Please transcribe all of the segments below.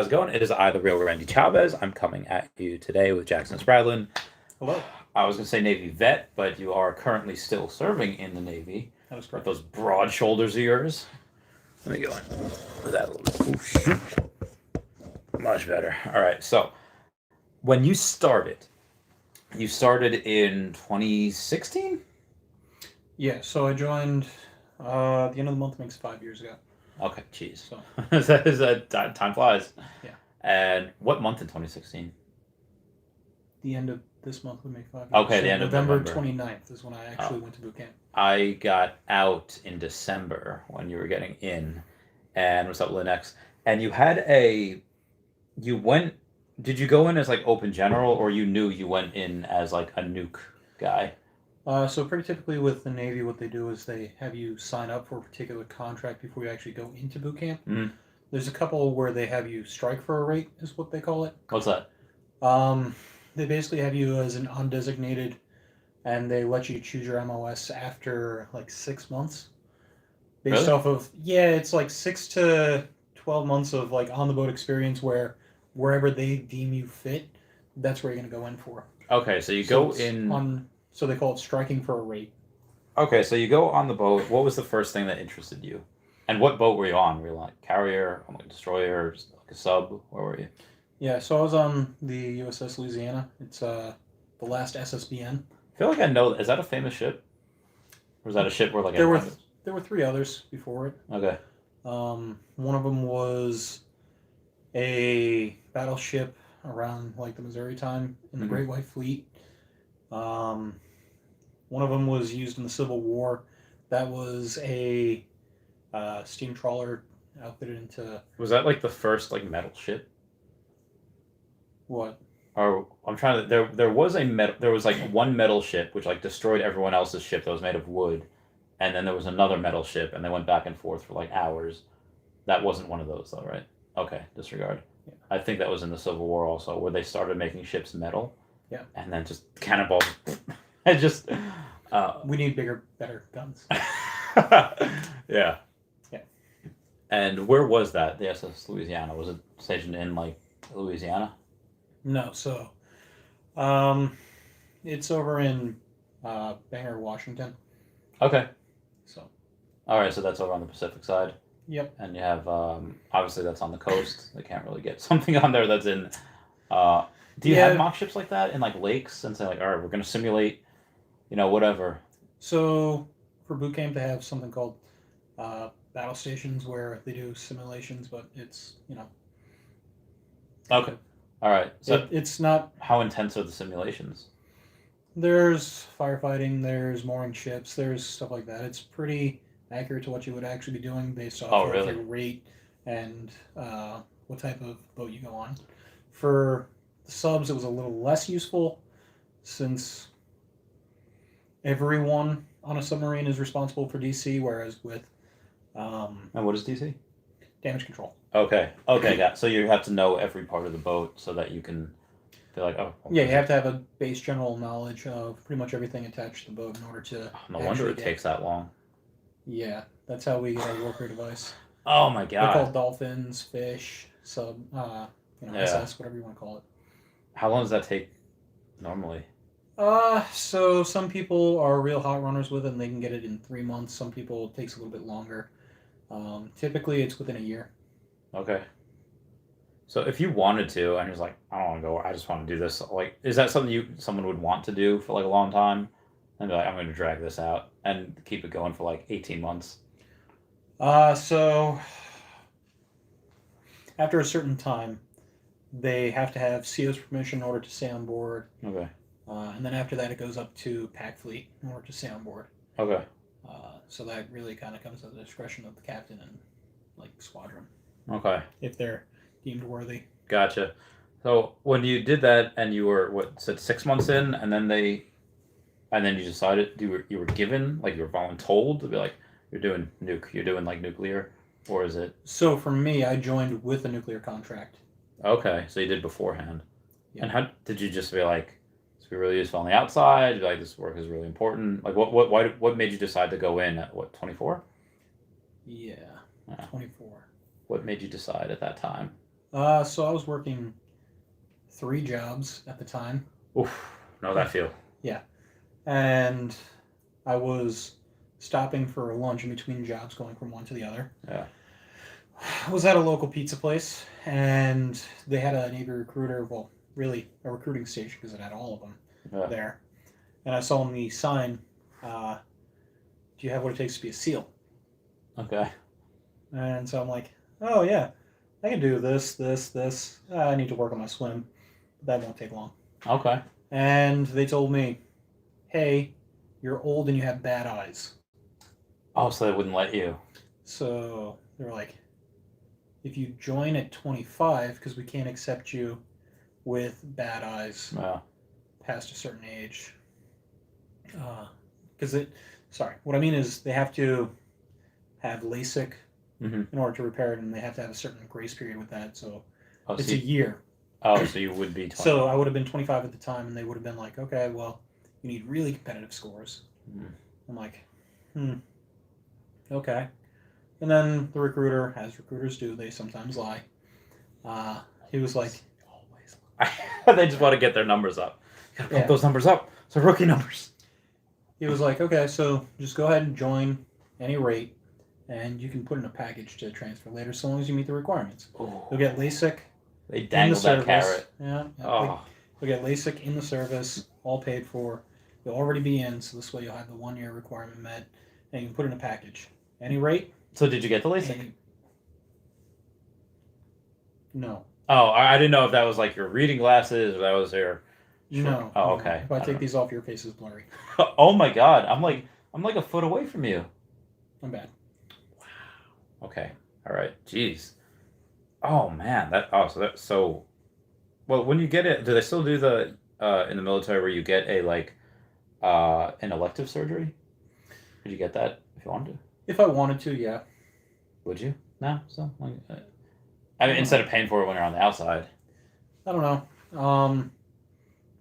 How's it going? It is I, the real Wendy Chavez. I'm coming at you today with Jackson Spradlin. Hello. I was going to say Navy vet, but you are currently still serving in the Navy. That was With correct. those broad shoulders of yours. Let me go in with that a little bit. Ooh, much better. All right. So, when you started in 2016? Yeah, so I joined the end of the month makes 5 years ago. Okay, jeez. So Time flies. yeah, And what month in 2016? the end of this month would make 5 years. Okay, so the end of November November. 29th is when I actually Oh. went to boot camp. I got out in December when you were getting in, and was up Linux, and you went. Did you go in as like open general, or you knew you went in as like a nuke guy? So pretty typically with the Navy, what they do is they have you sign up for a particular contract before you actually go into boot camp. Mm. There's a couple where they have you strike for a rate, is what they call it. What's that? They basically have you as an undesignated, and they let you choose your MOS after like 6 months. Based Really? off of, yeah, it's like 6 to 12 months of like on the boat experience where wherever they deem you fit, that's where you're gonna go in for. Okay, so you So go it's in. on, so they call it striking for a rate. Okay, so you go on the boat. What was the first thing that interested you? And what boat were you on? Were you like carrier, on like a destroyer, just like a sub? Where were you? Yeah, so I was on the USS Louisiana. It's the last SSBN. I feel like I know. Is that a famous ship? Or is that a ship where like There were everyone goes? there were three others before it. Okay. One of them was a battleship around like the Missouri time in the Mm-hmm. Great White Fleet. Um, One of them was used in the Civil War. That was a steam trawler outfitted into Was that like the first like metal ship? what? Or I'm trying to. There was a metal. There was like one metal ship which like destroyed everyone else's ship that was made of wood, and then there was another metal ship, and they went back and forth for like hours. That wasn't one of those though, right? Okay, disregard. Yeah. I think that was in the Civil War also, where they started making ships metal. Yeah. And then just cannonballs. It just. We need bigger, better guns. Yeah. Yeah. And where was that? The SS Louisiana, was it stationed in like Louisiana? No, so um, it's over in Bangor, Washington. Okay. So All right, so that's over on the Pacific side, yep. and you have obviously that's on the coast. They can't really get something on there that's in. Uh, do you have Yeah. mock ships like that in like lakes and say like, all right, we're gonna simulate, whatever. So for boot camp, they have something called battle stations where they do simulations, but it's Okay. All right. So it's not. how intense are the simulations? There's firefighting, there's mooring ships, there's stuff like that. It's pretty accurate to what you would actually be doing based off Oh, of really? your rate and what type of boat you go on. For the subs, it was a little less useful since everyone on a submarine is responsible for DC, whereas with And what is DC? damage control. Okay. Okay. Got. So you have to know every part of the boat so that you can be like, oh. Yeah, you have to have a base general knowledge of pretty much everything attached to the boat in order to. No wonder it get, takes that long. Yeah, that's how we get our worker device. Oh my They're called god. dolphins, fish, sub, Yeah. SS, whatever you want to call it. How long does that take normally? So some people are real hot runners with it, and they can get it in 3 months. Some people it takes a little bit longer. Typically, it's within a year. Okay. So if you wanted to, and you're like, I don't want to go, I just want to do this. Like, is that something someone would want to do for like a long time, and be like, I'm going to drag this out and keep it going for like 18 months? So after a certain time, they have to have CO's permission in order to stay on board. Okay. And then after that, it goes up to pack fleet in order to stay on board. Okay. So that really kind of comes at the discretion of the captain and like squadron Okay. if they're deemed worthy. Gotcha. So when you did that, and you were what said 6 months in, and then you decided you were given like you were voluntold to be like you're doing like nuclear, or is it So for me, I joined with a nuclear contract. okay? So you did beforehand, Yeah. and how did you just be like, this would be really useful on the outside? Be like, this work is really important. Like what made you decide to go in at what 24? Yeah, Yeah. 24. What made you decide at that time? So I was working 3 jobs at the time. Oof. Know that feel. Yeah. And I was stopping for lunch in between jobs, going from one to the other. Yeah. I was at a local pizza place, and they had a Navy recruiter, well, really a recruiting station because it had all of them there. And I saw on the sign, do you have what it takes to be a SEAL? Okay. And so I'm like, oh, yeah, I can do this, this, this. I need to work on my swim. That won't take long. Okay. And they told me, hey, you're old and you have bad eyes. Oh, so they wouldn't let you. So they were like, if you join at 25, because we can't accept you with bad eyes past a certain age. What I mean is they have to have LASIK in order to repair it, and they have to have a certain grace period with that. So it's a year. Oh, so you would be 20. So I would have been 25 at the time, and they would have been like, okay, well, you need really competitive scores. I'm like, okay. And then the recruiter, as recruiters do, they sometimes lie. He was like, always. They just want to get their numbers up. You gotta pump those numbers up. So rookie numbers. He was like, okay, so just go ahead and join any rate, and you can put in a package to transfer later, so long as you meet the requirements. Ooh. You'll get LASIK. They dangled that carrot. Yeah. Oh. You'll get LASIK in the service, all paid for. You'll already be in, so this way you'll have the 1-year requirement met, and you can put in a package. Any rate. So did you get the LASIK? No. Oh, I didn't know if that was like your reading glasses or that was your. No. Oh, okay. If I take these off, your face is blurry. Oh my God! I'm like a foot away from you. I'm bad. Wow. Okay. All right. Jeez. Oh man. So. Well, when you get it, do they still do the in the military where you get a like an elective surgery? Did you get that if you wanted to? If I wanted to, yeah. Would you? No. So like, I mean, instead of paying for it when you're on the outside. I don't know.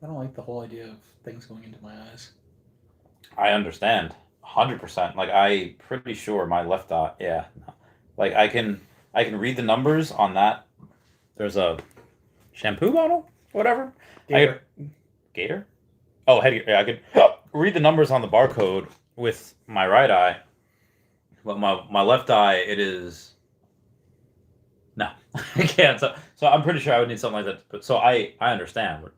I don't like the whole idea of things going into my eyes. I understand, 100%. Like I'm pretty sure my left eye. Yeah. No. Like I can read the numbers on that. There's a shampoo bottle, whatever. Gator. Gator? Oh, head. Yeah, I could read the numbers on the barcode with my right eye, but my left eye, it is. No, I can't. So I'm pretty sure I would need something like that. But so I understand.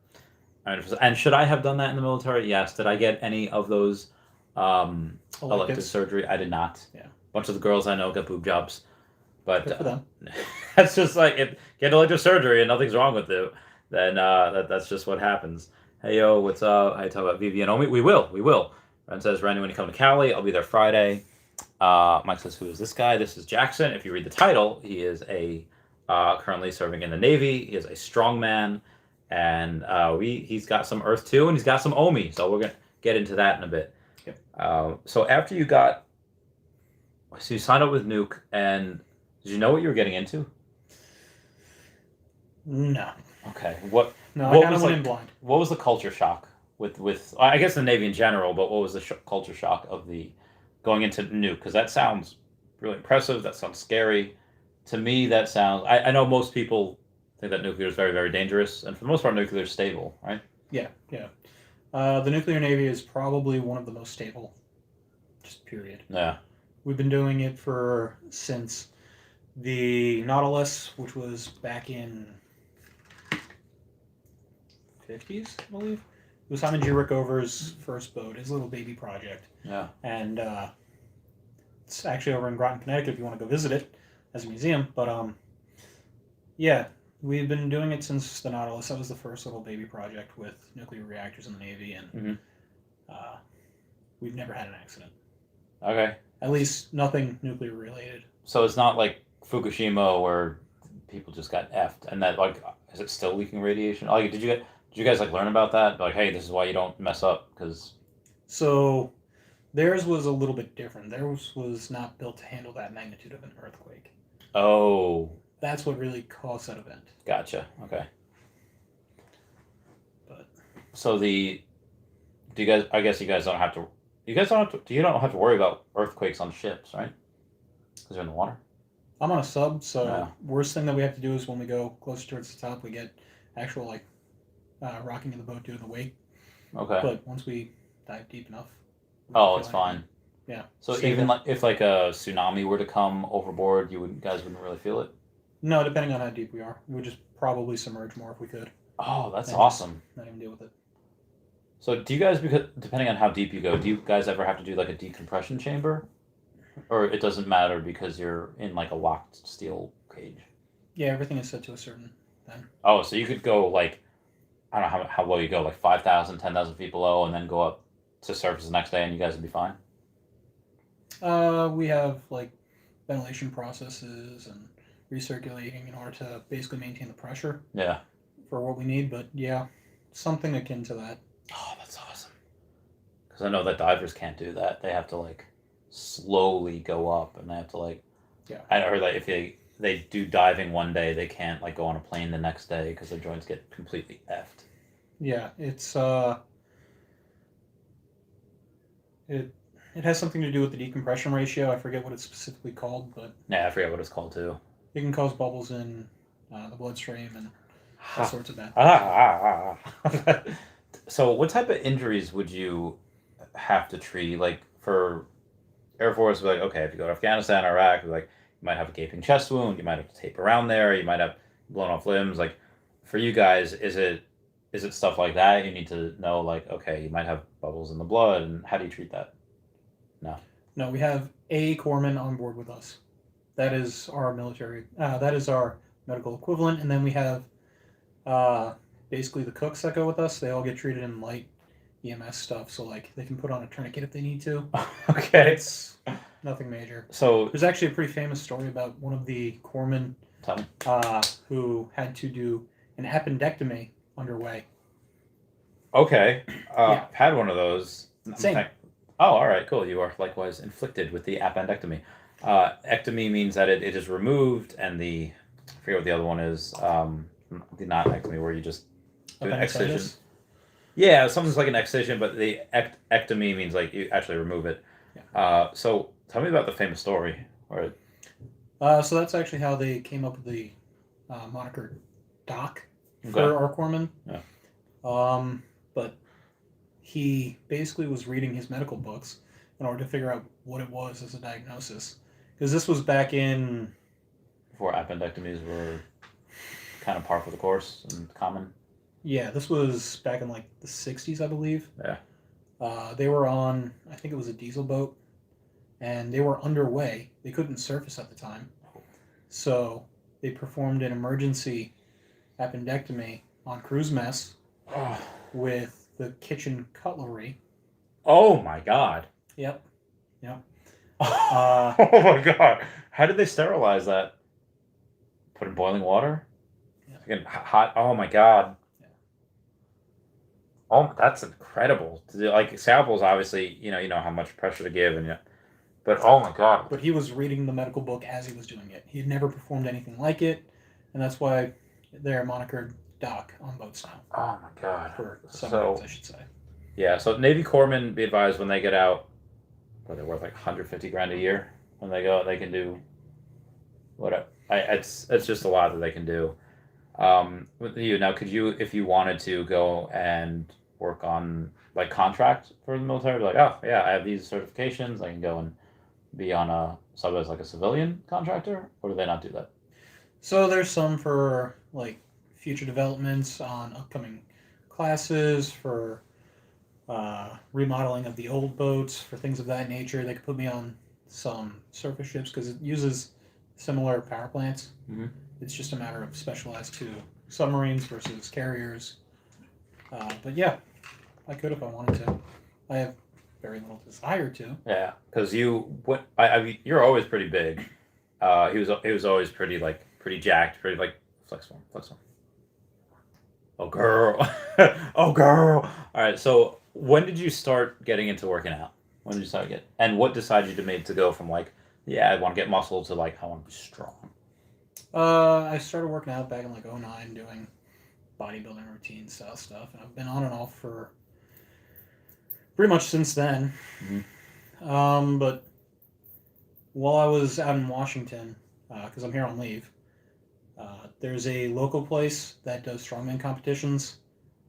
And should I have done that in the military? Yes. Did I get any of those elective surgery? I did not. Yeah. A bunch of the girls I know got boob jobs, but good for them. That's just like if get elective surgery and nothing's wrong with it, then that's just what happens. Hey yo, what's up? I talk about Vivi and Omi. We will. Ren says, Randy, when you come to Cali, I'll be there Friday. Mike says, who is this guy? This is Jackson. If you read the title, he is currently serving in the Navy. He is a strongman, and he's got some Earth 2, and he's got some Omi. So we're gonna get into that in a bit. Yep. So after you signed up with Nuke, and did you know what you were getting into? No. Okay. No, I kind of went in blind. What was the culture shock with I guess the Navy in general, but what was the culture shock of the going into Nuke? Because that sounds really impressive. That sounds scary. To me, that sounds. I know most people think that nuclear is very, very dangerous, and for the most part, nuclear is stable, right? Yeah. The nuclear Navy is probably one of the most stable. Just period. Yeah. We've been doing it since the Nautilus, which was back in 50s, I believe. It was Simon G. Rickover's first boat, his little baby project. Yeah. And it's actually over in Groton, Connecticut if you want to go visit it as a museum. But yeah, we've been doing it since the Nautilus. That was the first little baby project with nuclear reactors in the Navy, and we've never had an accident. Okay. At least nothing nuclear related. So it's not like Fukushima where people just got effed, and that like is it still leaking radiation? Like, did you guys like learn about that? Like, hey, this is why you don't mess up because. So, theirs was a little bit different. Theirs was not built to handle that magnitude of an earthquake. Oh. That's what really caused that event. Gotcha. Okay. But. So I guess you guys don't have to. You don't have to worry about earthquakes on ships, right? Because they're in the water. I'm on a sub, so Yeah. worst thing that we have to do is when we go closer towards the top, we get actual like rocking of the boat due to the wake. Okay. But once we dive deep enough, we don't Oh, feel it's anything. fine. Yeah. So Stable. even like if like a tsunami were to come overboard, guys wouldn't really feel it. No, depending on how deep we are, we would just probably submerge more if we could. Oh, that's And awesome. not even deal with it. So do you guys, because depending on how deep you go, do you guys ever have to do like a decompression chamber, or it doesn't matter because you're in like a locked steel cage? Yeah, everything is set to a certain thing. Oh, so you could go like, I don't know how low you go, like 5,000, 10,000 feet below, and then go up to surface the next day, and you guys would be fine. We have like ventilation processes and recirculating in order to basically maintain the pressure Yeah. for what we need. But yeah, something akin to that. Oh, that's awesome. Because I know that divers can't do that. They have to like slowly go up, and they have to like. Yeah. I heard that if they do diving one day, they can't like go on a plane the next day because their joints get completely effed. Yeah, it's it has something to do with the decompression ratio. I forget what it's specifically called, but Yeah, I forget what it's called too. it can cause bubbles in the bloodstream and all sorts of bad things. So, what type of injuries would you have to treat? Like for Air Force, like okay, if you go to Afghanistan, Iraq, like you might have a gaping chest wound, you might have to tape around there, you might have blown off limbs. Like for you guys, is it stuff like that? You need to know like okay, you might have bubbles in the blood, and how do you treat that? No. No, we have a corpsman on board with us. That is our military. That is our medical equivalent, and then we have basically the cooks that go with us. They all get treated in light EMS stuff, so like they can put on a tourniquet if they need to. Okay. It's nothing major. So There's actually a pretty famous story about one of the corpsmen tell me. who had to do an appendectomy underway. Okay. Yeah. Had one of those. Same. Oh, all right, cool. You are likewise inflicted with the appendectomy. Ectomy means that it is removed, and I forget what the other one is. The non-ectomy, where you just do an excision. Appendicitis. Yeah, something's like an excision, but the ectomy means like you actually remove it. Yeah. So tell me about the famous story. Or So that's actually how they came up with the moniker Doc Okay. for our corpsman. Yeah. But he basically was reading his medical books in order to figure out what it was as a diagnosis. Because this was back in... Before appendectomies were kind of par for the course and common. Yeah, this was back in like the 60s, I believe. Yeah. They were on, I think it was a diesel boat, and they were underway. They couldn't surface at the time. So they performed an emergency appendectomy on cruise mess with the kitchen cutlery. Oh my god. Yep. Oh my god. How did they sterilize that? Put in boiling water? Yeah. Again, hot. Oh my god. Yeah. Oh, that's incredible. Like scalpels, obviously, you know how much pressure to give, but oh my god. But he was reading the medical book as he was doing it. He had never performed anything like it, and that's why they're monikered Doc on boats now. Oh my god. For submarines, I should say. Yeah, so Navy corpsmen, be advised, when they get out, they're worth like 150 grand a year. When they go, they can do whatever. It's just a lot that they can do. With you now, could you, if you wanted to, go and work on like contract for the military? Be like, oh yeah, I have these certifications. I can go and be on a sub as like a civilian contractor, or do they not do that? So there's some for like future developments on upcoming classes, for remodeling of the old boats, for things of that nature. They could put me on some surface ships because it uses similar power plants. Mm-hmm. It's just a matter of specialized to submarines versus carriers. But yeah, I could if I wanted to. I have very little desire to. Yeah, because I mean, you're always pretty big. He was always pretty jacked, pretty like flexible. Oh girl, oh girl. All right, so when did you start getting into working out? When did you start and what decided you to go from like, yeah, I want to get muscle to like I want to be strong? I started working out back in like 2009, doing bodybuilding routine style stuff, and I've been on and off for pretty much since then. Mm-hmm. But while I was out in Washington, because I'm here on leave. There's a local place that does strongman competitions,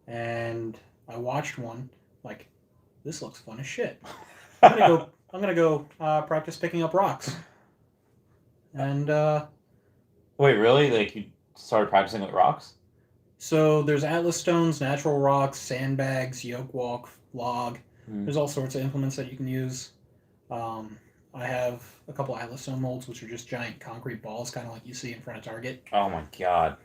and I watched one. Like, this looks fun as shit. I'm gonna go. I'm gonna go practice picking up rocks. And Wait, really? Like you started practicing with rocks? so there's atlas stones, natural rocks, sandbags, yoke walk, log. Hmm. There's all sorts of implements that you can use. Um, I have a couple atlas stone molds, which are just giant concrete balls, kind of like you see in front of Target. Oh my god.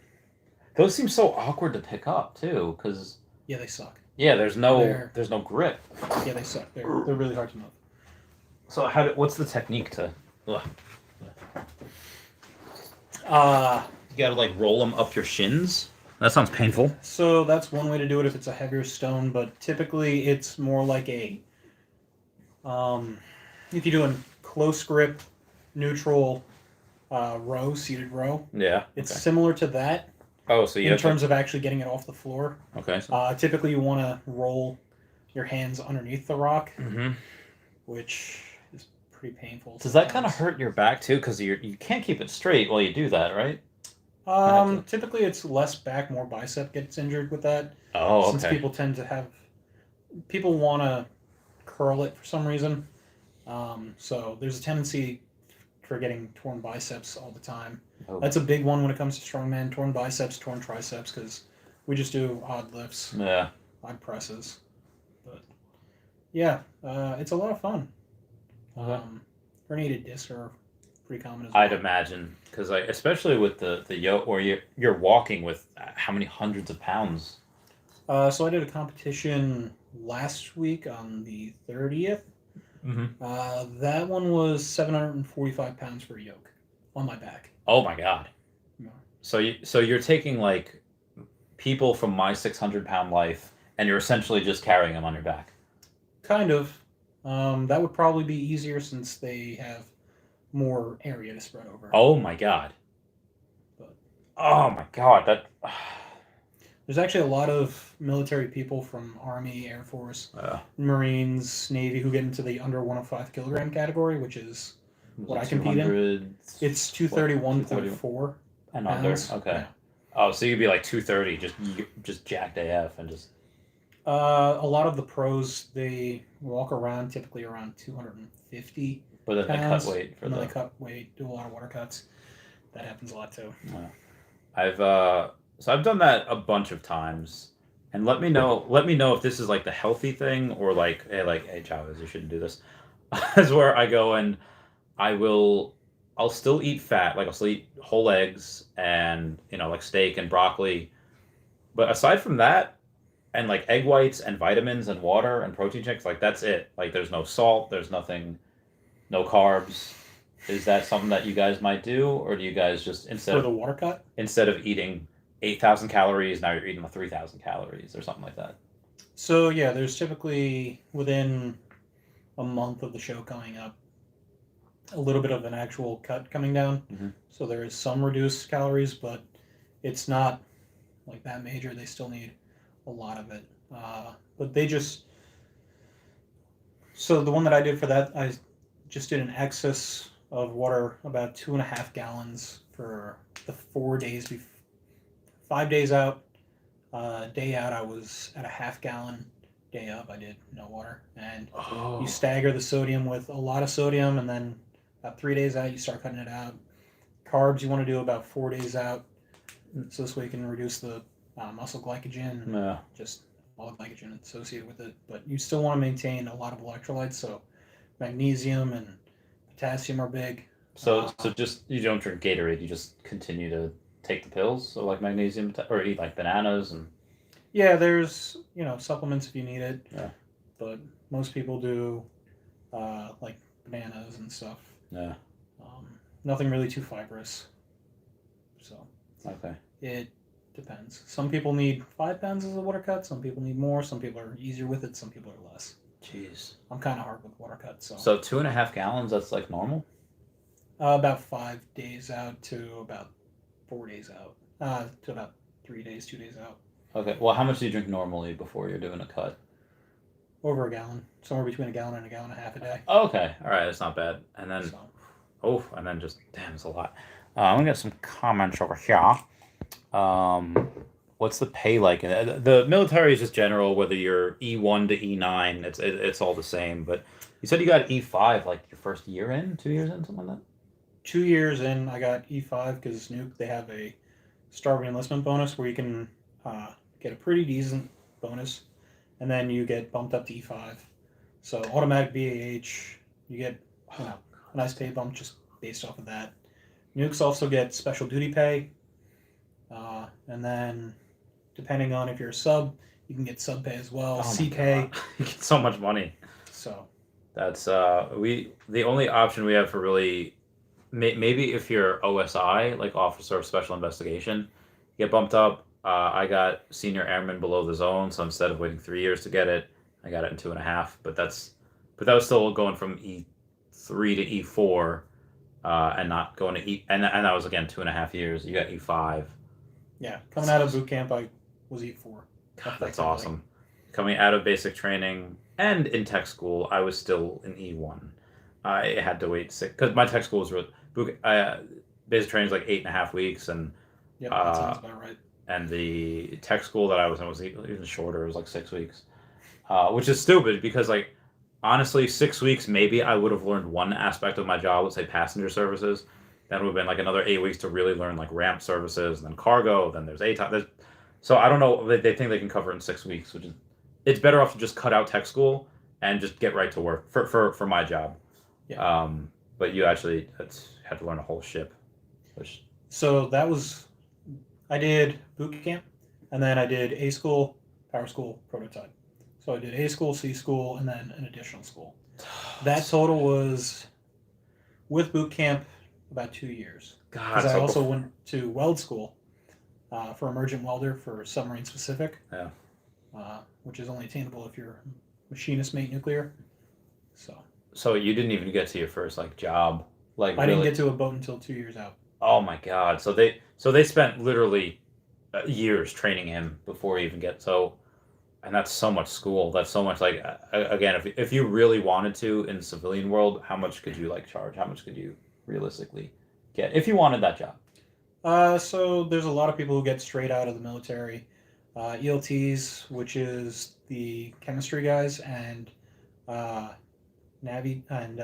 Those seem so awkward to pick up too, because Yeah, they suck. yeah, there's no They're- there's no grip. Yeah, they suck. They're really hard to move. So what's the technique to? Ugh. You gotta like roll them up your shins. That sounds painful. So that's one way to do it if it's a heavier stone, but typically it's more like a if you're doing close grip, neutral row, seated row. Yeah. It's Okay. similar to that Oh, so you in have terms of actually getting it off the floor. okay. So. Typically, you want to roll your hands underneath the rock, Mm-hmm. which is pretty painful. Does that kind of sometimes. hurt your back too? Because you can't keep it straight while you do that, right? Typically, it's less back, more bicep gets injured with that. Oh, Since okay. people want to curl it for some reason. So there's a tendency for getting torn biceps all the time. Oh. That's a big one when it comes to strongman: torn biceps, torn triceps, because we just do odd lifts, Yeah. odd presses. But yeah, it's a lot of fun. Okay. Herniated discs are pretty common as well. I'd imagine because especially with the yoke, or you're walking with how many hundreds of pounds. So I did a competition last week on the 30th. Mm-hmm. That one was 745 pounds for a yoke on my back. Oh my god. Yeah. So you're taking like people from my 600-pound life, and you're essentially just carrying them on your back. Kind of. That would probably be easier since they have more area to spread over. Oh my god. But Oh my god. That. there's actually a lot of military people from Army, Air Force, Marines, Navy who get into the under 105 kilogram category, which is what I compete in. It's 231, 234 and under. pounds. Okay. Yeah. Oh, so you'd be like 230, just jacked AF and just. A lot of the pros, they walk around typically around 250 But then they cut pounds, weight for and then the. they cut weight, do a lot of water cuts. That happens a lot too. I've done that a bunch of times, and let me know if this is like the healthy thing or like hey Chavez, you shouldn't do this. Is where I go and I'll still eat fat, like I'll still eat whole eggs and like steak and broccoli, but aside from that, and like egg whites and vitamins and water and protein shakes, like that's it. Like there's no salt, there's nothing, no carbs. Is that something that you guys might do, or do you guys just For the water cut? instead of eating 8,000 calories, now you're eating 3,000 calories or something like that? So yeah, there's typically within a month of the show coming up, a little bit of an actual cut coming down. Mm-hmm. So there is some reduced calories, but it's not like that major. They still need a lot of it. But they just... So the one that I did for that, I just did an excess of water, about 2.5 gallons for the 4 days. 5 days out. Day out, I was at a half gallon. Day up, I did no water. And you stagger the sodium with a lot of sodium, and then about 3 days out, you start cutting it out. Carbs, you want to do about 4 days out. So this way you can reduce the muscle glycogen, Yeah. just all the glycogen associated with it. But you still want to maintain a lot of electrolytes, so magnesium and potassium are big. So just you don't drink Gatorade, you just continue to take the pills, so like magnesium, or eat like bananas and. Yeah, there's supplements if you need it. Yeah. But most people do like bananas and stuff. Yeah. Nothing really too fibrous. So. Okay. It depends. Some people need 5 pounds as a water cut. Some people need more. Some people are easier with it. Some people are less. Jeez. I'm kind of hard with water cuts. So 2.5 gallons, that's like normal? About 5 days out to about 4 days out. To about 3 days, 2 days out. Okay. Well, how much do you drink normally before you're doing a cut? Over a gallon. Somewhere between a gallon and a gallon and a half a day. Okay. All right. That's not bad. And then, So, and then just, damn, it's a lot. I'm gonna get some comments over here. What's the pay like? The military is just general. Whether you're E1 to E9, it's all the same. But you said you got E5 like your first year in, 2 years in, something like that. 2 years in, I got E5 because Nuke they have a starving enlistment bonus where you can get a pretty decent bonus, and then you get bumped up to E5. So automatic BAH, you get a nice pay bump just based off of that. Nukes also get special duty pay, and then depending on if you're a sub, you can get sub pay as well. C pay. You get so much money. So that's the only option we have for really maybe if you're OSI, like Officer of Special Investigation, you get bumped up. I got Senior Airman below the zone, so instead of waiting 3 years to get it, I got it in 2.5. But that was still going from E3 to E4, and not going to E, and that was again 2.5 years. You got E5. Yeah, coming out of boot camp, I was E4. God, that's awesome. Coming out of basic training and in tech school, I was still in E1. I had to wait 6 because my tech school was basic training is like 8.5 weeks, and yeah, that sounds about right. And the tech school that I was in was even shorter. It was like 6 weeks, which is stupid because like honestly, 6 weeks maybe I would have learned one aspect of my job. Let's say passenger services. That would have been like another 8 weeks to really learn like ramp services, and then cargo. Then there's ATOM. So I don't know. They think they can cover it in 6 weeks, which is it's better off to just cut out tech school and just get right to work for my job. Yeah. But you actually had to learn a whole ship. So that was I did boot camp, and then I did A school, power school, prototype. So I did A school, C school, and then an additional school. That total was with boot camp about 2 years. God, because I also went to weld school for emergent welder for submarine specific. Yeah. Which is only attainable if you're machinist mate nuclear. So you didn't even get to your first like job, like I didn't get to a boat until 2 years out. Oh my God! So they spent literally years training him before he even and that's so much school. That's so much like again, if you really wanted to in the civilian world, how much could you like charge? How much could you realistically get if you wanted that job? So there's a lot of people who get straight out of the military. ELTs, which is the chemistry guys, and Navi and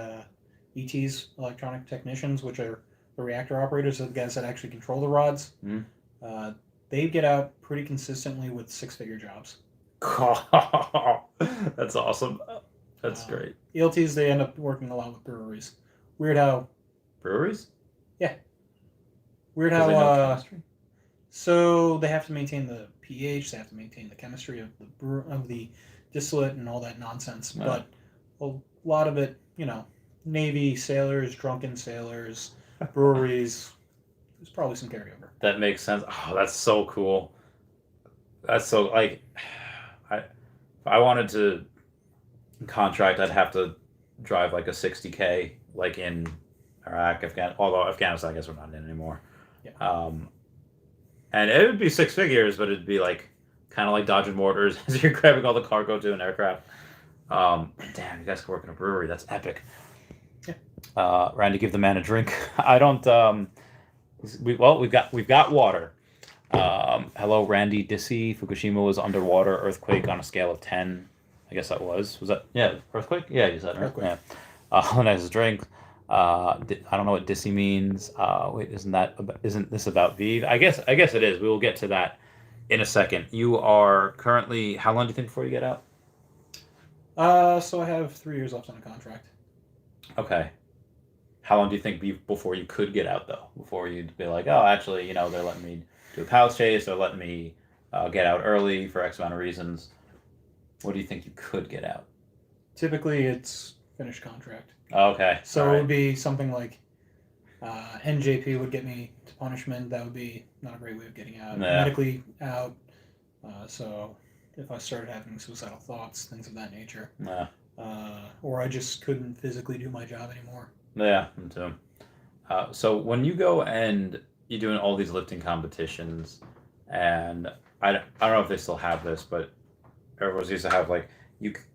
ETs, electronic technicians, which are the reactor operators, are the guys that actually control the rods. Mm-hmm. They get out pretty consistently with 6-figure jobs. That's awesome. That's great. ELTs, they end up working a lot with breweries. Weird how... Breweries? Yeah. Weird how... So they have to maintain the pH, they have to maintain the chemistry of the distillate and all that nonsense. Yeah. But a lot of it, Navy sailors, drunken sailors, breweries, there's probably some carryover. That makes sense. Oh, that's so cool. That's so, like, if I wanted to contract, I'd have to drive like a 60K, like in Iraq, although Afghanistan, I guess we're not in anymore. Yeah. And it would be 6 figures, but it'd be like kind of like dodging mortars as you're grabbing all the cargo to an aircraft. Damn, you guys can work in a brewery. That's epic. Yeah. Randy, give the man a drink. I don't. We've got water. Hello, Randy Dissy. Fukushima was underwater. Earthquake on a scale of 10. I guess that was that. Yeah, earthquake. Yeah, you said earthquake. Yeah. Nice drink. I don't know what Dissy means. Wait, isn't this about Veve? I guess it is. We will get to that in a second. You are currently. How long do you think before you get out? So I have 3 years left on the contract. Okay. How long do you think before you could get out, though? Before you'd be like, oh, actually, they're letting me do a palace chase. They're letting me get out early for X amount of reasons. What do you think you could get out? Typically, it's finished contract. Okay. So it would be something like NJP would get me to punishment. That would be not a great way of getting out. Yeah. Medically out. So if I started having suicidal thoughts, things of that nature. Yeah. Or I just couldn't physically do my job anymore. Yeah, me too. So when you go and you're doing all these lifting competitions, and I don't know if they still have this, but everyone used to have like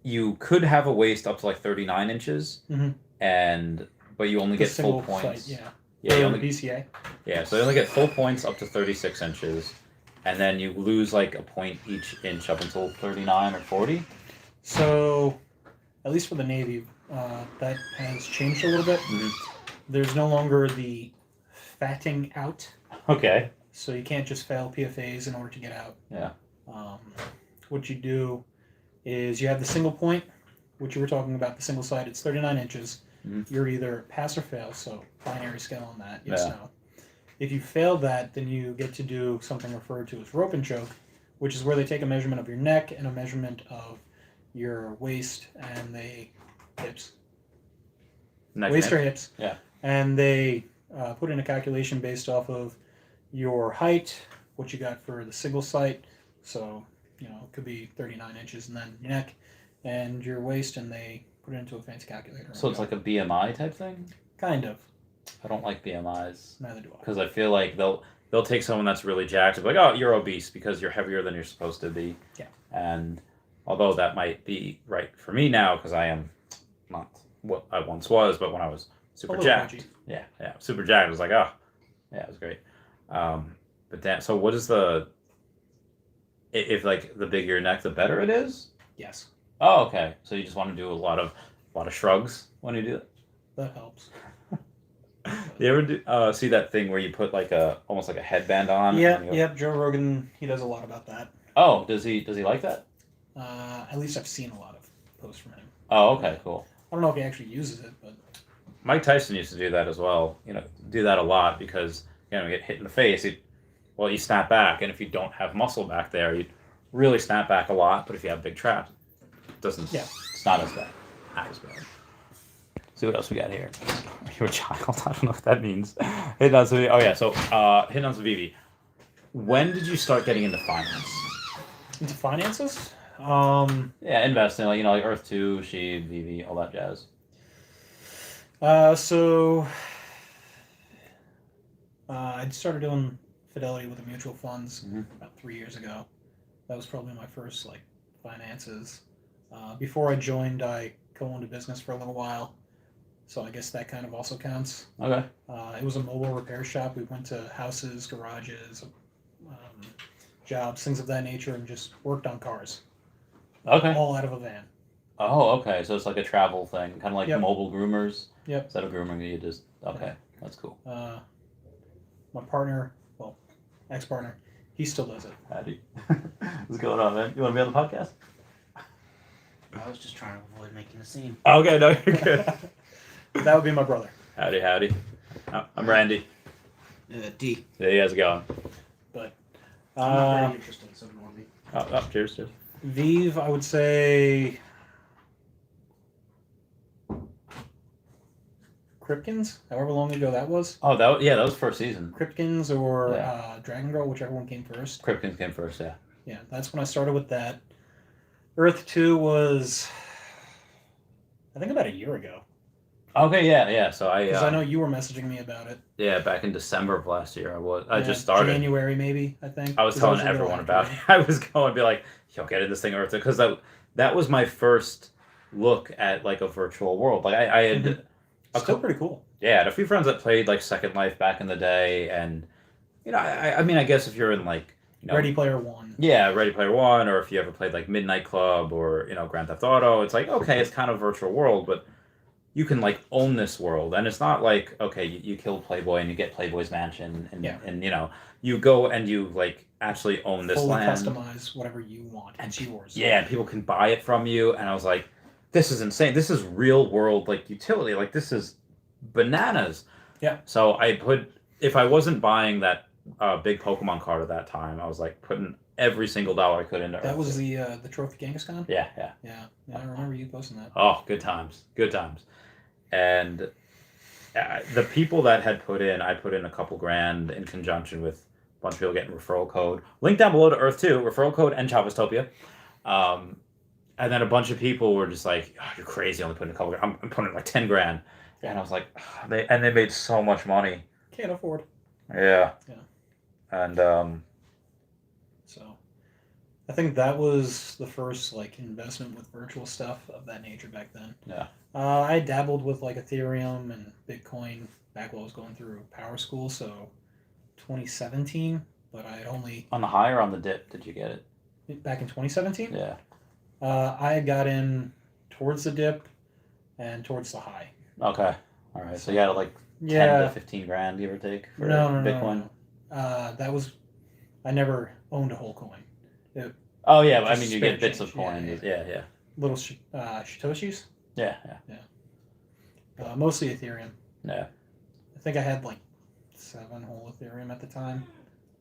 you could have a waist up to like 39 inches, mm-hmm. but you only get full points. Fight, yeah. Yeah, you Or only, BCA. yeah, so you only get full points up to 36 inches, and then you lose like a point each inch up until 39 or 40. So, at least for the Navy, that has changed a little bit. Mhm. There's no longer the fatting out, Okay. so you can't just fail PFAs in order to get out. Yeah. What you do is you have the single point, which you were talking about, the single side. It's 39 inches. Mhm. You're either pass or fail, so binary scale on that, yes, Yeah. no. If you fail that, then you get to do something referred to as rope and choke, which is where they take a measurement of your neck and a measurement of your waist and the hips. Neck Waist nip. or hips. Yeah. And they put in a calculation based off of your height, what you got for the single site. So, it could be 39 inches, and then your neck and your waist, and they put it into a fancy calculator. So it's like a BMI type thing? Kind of. I don't like BMIs. Neither do I. Because I feel like they'll take someone that's really jacked and be like, oh, you're obese because you're heavier than you're supposed to be. Yeah. And although that might be right for me now, because I am not what I once was, but when I was super jacked, pudgy. yeah, super jacked, I was like, oh, yeah, it was great. But then, so what is if like the bigger your neck, the better it is? Yes. Oh, okay. So you just want to do a lot of shrugs when you do that? That helps. You ever see that thing where you put like almost like a headband on? Yeah, and yep. Joe Rogan, he does a lot about that. Oh, does he like that? At least I've seen a lot of posts from him. Oh, okay, cool. I don't know if he actually uses it, but Mike Tyson used to do that as well. Do that a lot because you get hit in the face. You snap back, and if you don't have muscle back there, you really snap back a lot. But if you have big traps, it doesn't. Yeah. It's not as bad. As bad. See what else we got here. You're a child. I don't know what that means. Hitting on some. Oh yeah. So hitting on some Veve. When did you start getting into finance? into finances. Yeah, investing, like Earth 2, She, Veve, all that jazz. So I started doing Fidelity with the mutual funds about 3 years ago. That was probably my first finances. Before I joined, I co-owned a business for a little while, so I guess that kind of also counts. Okay. It was a mobile repair shop. We went to houses, garages, jobs, things of that nature, and just worked on cars. Okay. All out of a van. Oh, okay. So it's like a travel thing, kind of like Yep. mobile groomers. Yep. Instead of grooming, you just okay. That's cool. My partner, ex-partner, he still does it. Howdy. What's going on, man? You want to be on the podcast? I was just trying to avoid making a scene. Okay, no, you're good. That would be my brother. Howdy. I'm Randy. D. Hey, how's it going? But I'm not very interested, so ignore me. Oh, cheers. Veve, I would say Kripkins, however long ago that was. Oh, that was first season. Kripkins or Yeah. Dragon Girl, whichever one came first. Kripkins came first, yeah. Yeah, that's when I started with that. Earth 2 was, I think, about a year ago. Okay, yeah. So Because I know you were messaging me about it. yeah, back in December of last year, I Yeah, just started. January, maybe, I think. I was 'Cause telling a little everyone after about me. it. I was going to be like, yo, get in this thing, Earth, because that was my first look at like a virtual world. Like I had Mhm. Still pretty cool. yeah, I had a few friends that played like Second Life back in the day, and I mean, I guess if you're in like Ready Player One. yeah, Ready Player One, or if you ever played like Midnight Club or Grand Theft Auto, it's like okay, it's kind of virtual world, but you can like own this world, and it's not like okay, you kill Playboy and you get Playboy's mansion, and Yeah. and you go and you like actually own this Fully land. customize whatever you want. It's yours. Yeah, and people can buy it from you, and I was like, this is insane. This is real world like utility. Like this is bananas. Yeah. So if I wasn't buying that big Pokemon card at that time, I was like putting every single dollar I could into That Earth. was the Trophy Genghis-Khan? Yeah. Yeah, I remember you posting that. Oh, good times. And the people that had I put in a couple grand in conjunction with a bunch of people getting referral code. Link down below to Earth 2, referral code, and Chavestopia. And then a bunch of people were just like, oh, you're crazy, only putting a couple grand. I'm putting in like 10 grand. And I was like, they made so much money. Can't afford. Yeah. Yeah. And So, I think that was the first investment with virtual stuff of that nature back then. Yeah. I dabbled with Ethereum and Bitcoin back while I was going through power school, so 2017. But I had only On the high or on the dip, did you get it? back in 2017. Yeah. I had got in towards the dip and towards the high. Okay. All right. So you had like 10 Yeah. to 15 grand, give or take, for No, Bitcoin. That was I never owned a whole coin. Oh yeah, I Just mean you spare get bits change, of coins. Yeah. Little Satoshis. Yeah. Mostly Ethereum. Yeah. I think I had like 7 whole Ethereum at the time.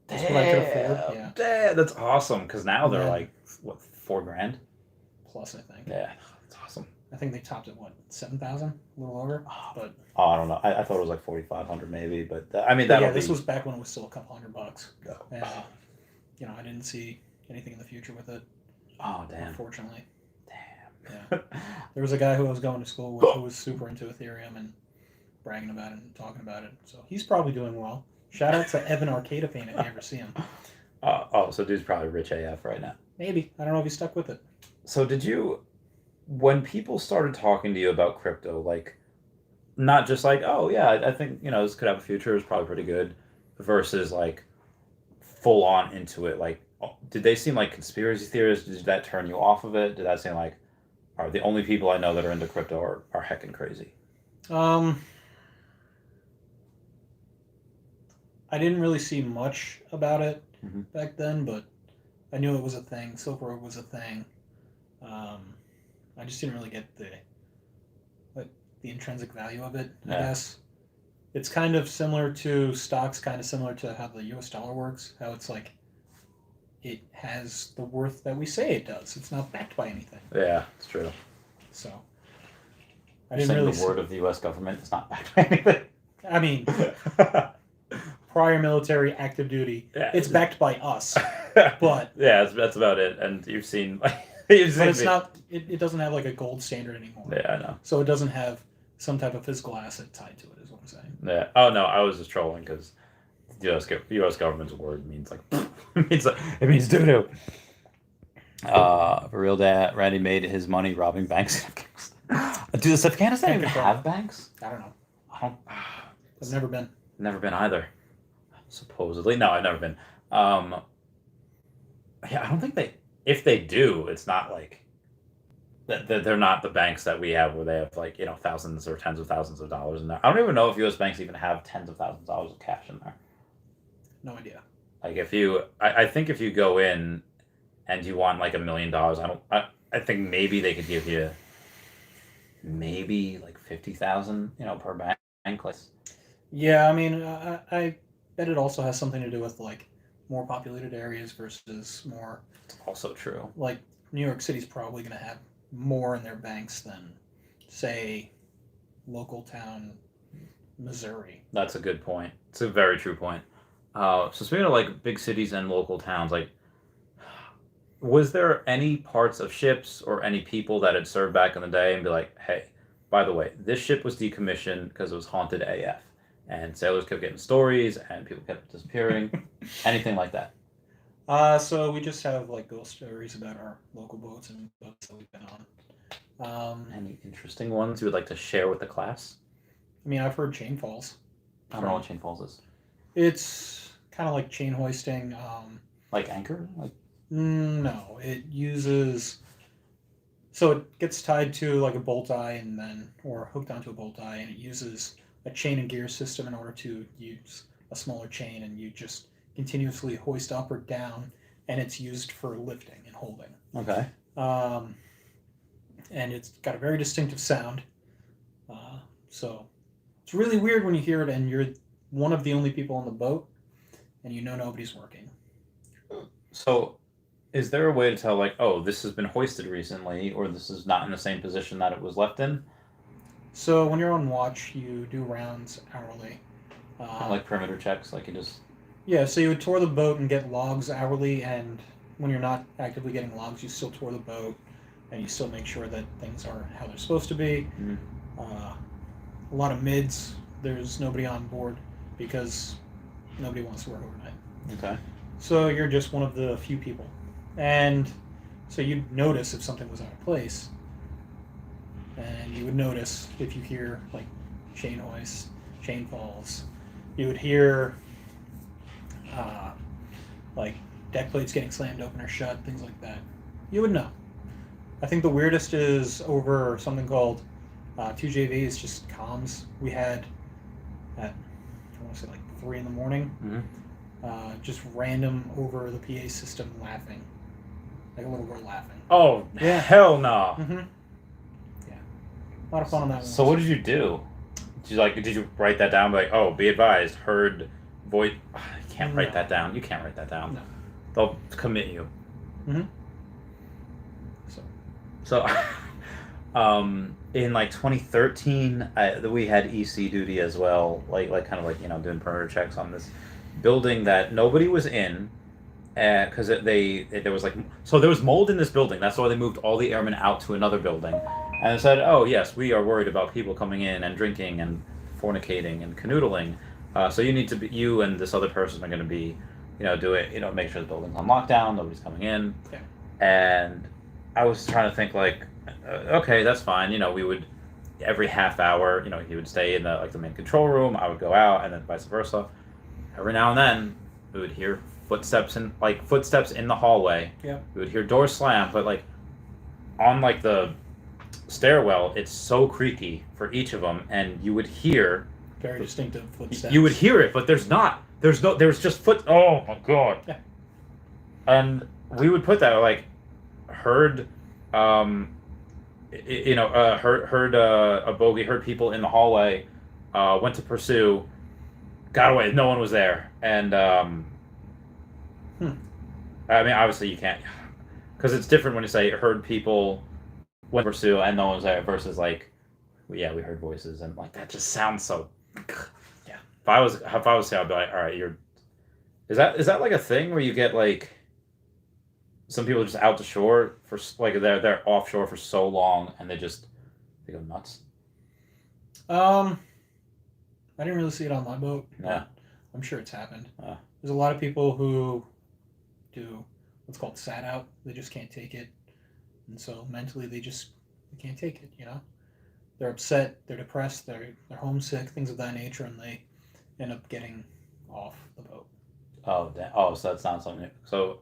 That's what I could afford. Yeah. Damn, that's awesome. Because now they're Yeah. like what, 4 grand? Plus, I think. Yeah, that's awesome. I think they topped at what, 7,000, a little over. But Oh, I don't know. I thought it was like 4,500 maybe, but I mean that'll this be. was back when it was still a couple $100. Oh. And I didn't see anything in the future with it. Oh damn. Unfortunately. Damn. Yeah. There was a guy who I was going to school with who was super into Ethereum and bragging about it and talking about it. So he's probably doing well. Shout out to Evan Arcadafane if you ever see him. So dude's probably rich AF right now. Maybe. I don't know if he stuck with it. So did you, when people started talking to you about crypto, like, not just like, oh yeah, I think this could have a future, it's probably pretty good, versus like full on into it, like, did they seem like conspiracy theorists? Did that turn you off of it? Did that seem like, are the only people I know that are into crypto are heckin' crazy? I didn't really see much about it Mhm. back then, but I knew it was a thing. Silk Road was a thing. I just didn't really get the intrinsic value of it, I guess. It's kind of similar to stocks, kind of similar to how the US dollar works, how it's like it has the worth that we say it does. It's not backed by anything. Yeah, it's true. So I You're didn't saying really the word of the U.S. government is not backed by anything. I mean, prior military, active duty. Yeah. It's backed by us, but yeah, that's about it. And you've seen, but it's not. It doesn't have like a gold standard anymore. Yeah, I know. So it doesn't have some type of physical asset tied to it. Is what I'm saying. Yeah. Oh no, I was just trolling because the U.S. government's word means like it means doo doo. For real, that Randy made his money robbing banks. Does Afghanistan even have banks? I don't know. I've never been. Never been either. Supposedly, no, I've never been. Yeah, I don't think they. If they do, it's not like that. They're not the banks that we have, where they have like thousands or tens of thousands of dollars in there. I don't even know if U.S. banks even have tens of thousands of dollars of cash in there. No idea. Like I think if you go in and you want like $1 million, I think maybe they could give you maybe like 50,000, per bank. Like, yeah, I mean, I bet it also has something to do with like more populated areas versus more. it's also true. Like New York City's probably going to have more in their banks than, say, local town Missouri. That's a good point. It's a very true point. So speaking of like big cities and local towns, like, was there any parts of ships or any people that had served back in the day and be like, hey, by the way, this ship was decommissioned because it was haunted AF, and sailors kept getting stories and people kept disappearing, anything like that? So we just have like ghost stories about our local boats and boats that we've been on. Any interesting ones you would like to share with the class? I mean, I've heard chain falls. I don't know what chain falls is. It's kind of like chain hoisting. Like anchor? Like No, it uses. So it gets tied to like a bolt eye or hooked onto a bolt eye, and it uses a chain and gear system in order to use a smaller chain, and you just continuously hoist up or down, and it's used for lifting and holding. Okay. And it's got a very distinctive sound. So it's really weird when you hear it and you're one of the only people on the boat and nobody's working. So is there a way to tell, like, oh, this has been hoisted recently, or this is not in the same position that it was left in? So when you're on watch, you do rounds hourly. Like perimeter checks, like you just... Yeah, so you would tour the boat and get logs hourly, and when you're not actively getting logs, you still tour the boat, and you still make sure that things are how they're supposed to be. Mm-hmm. A lot of mids, there's nobody on board because nobody wants to work overnight. Okay. So you're just one of the few people. And so you'd notice if something was out of place. And you would notice if you hear like chain hoist. chain falls. You would hear like deck plates getting slammed open or shut, things like that. You would know. I think the weirdest is over something called 2JVs, just comms. We had at, I want to say like 3 in the morning, just random over the PA system laughing. Like a little girl laughing. Oh, Yeah. hell no. Mm-hmm. Yeah. A lot of fun on that one. So what did you do? Did you write that down? Like, oh, be advised, heard voice. You can't write that down. You can't write that down. No. They'll commit you. Mm-hmm. So, in like 2013, we had EC duty as well, like kind of like doing perimeter checks on this building that nobody was in, because there was there was mold in this building. That's why they moved all the airmen out to another building, and they said, oh yes, we are worried about people coming in and drinking and fornicating and canoodling. So you and this other person are going to be, do it, make sure the building's on lockdown, nobody's coming in, and I was trying to think okay, that's fine. We would every half hour, he would stay in the main control room. I would go out, and then vice versa. Every now and then, we would hear footsteps in the hallway. Yeah. We would hear doors slam, but on the stairwell, it's so creaky for each of them, and you would hear very distinctive footsteps. You would hear it, but there's just foot. Oh my god. Yeah. And we would put that heard heard a bogey, heard people in the hallway, went to pursue, got away, no one was there, and I mean, obviously you can't, because it's different when you say heard people went to pursue and no one was there versus we heard voices, and that just sounds so. Yeah. If I was saying, I'd be like, all right, is that a thing where you get some people just out to shore for they're offshore for so long and they go nuts? I didn't really see it on my boat. Yeah. I'm sure it's happened. There's a lot of people who do what's called sat out. They just can't take it, and so mentally they can't take it. They're upset, they're depressed, they're homesick, things of that nature, and they end up getting off the boat. Oh, so that's not something. So,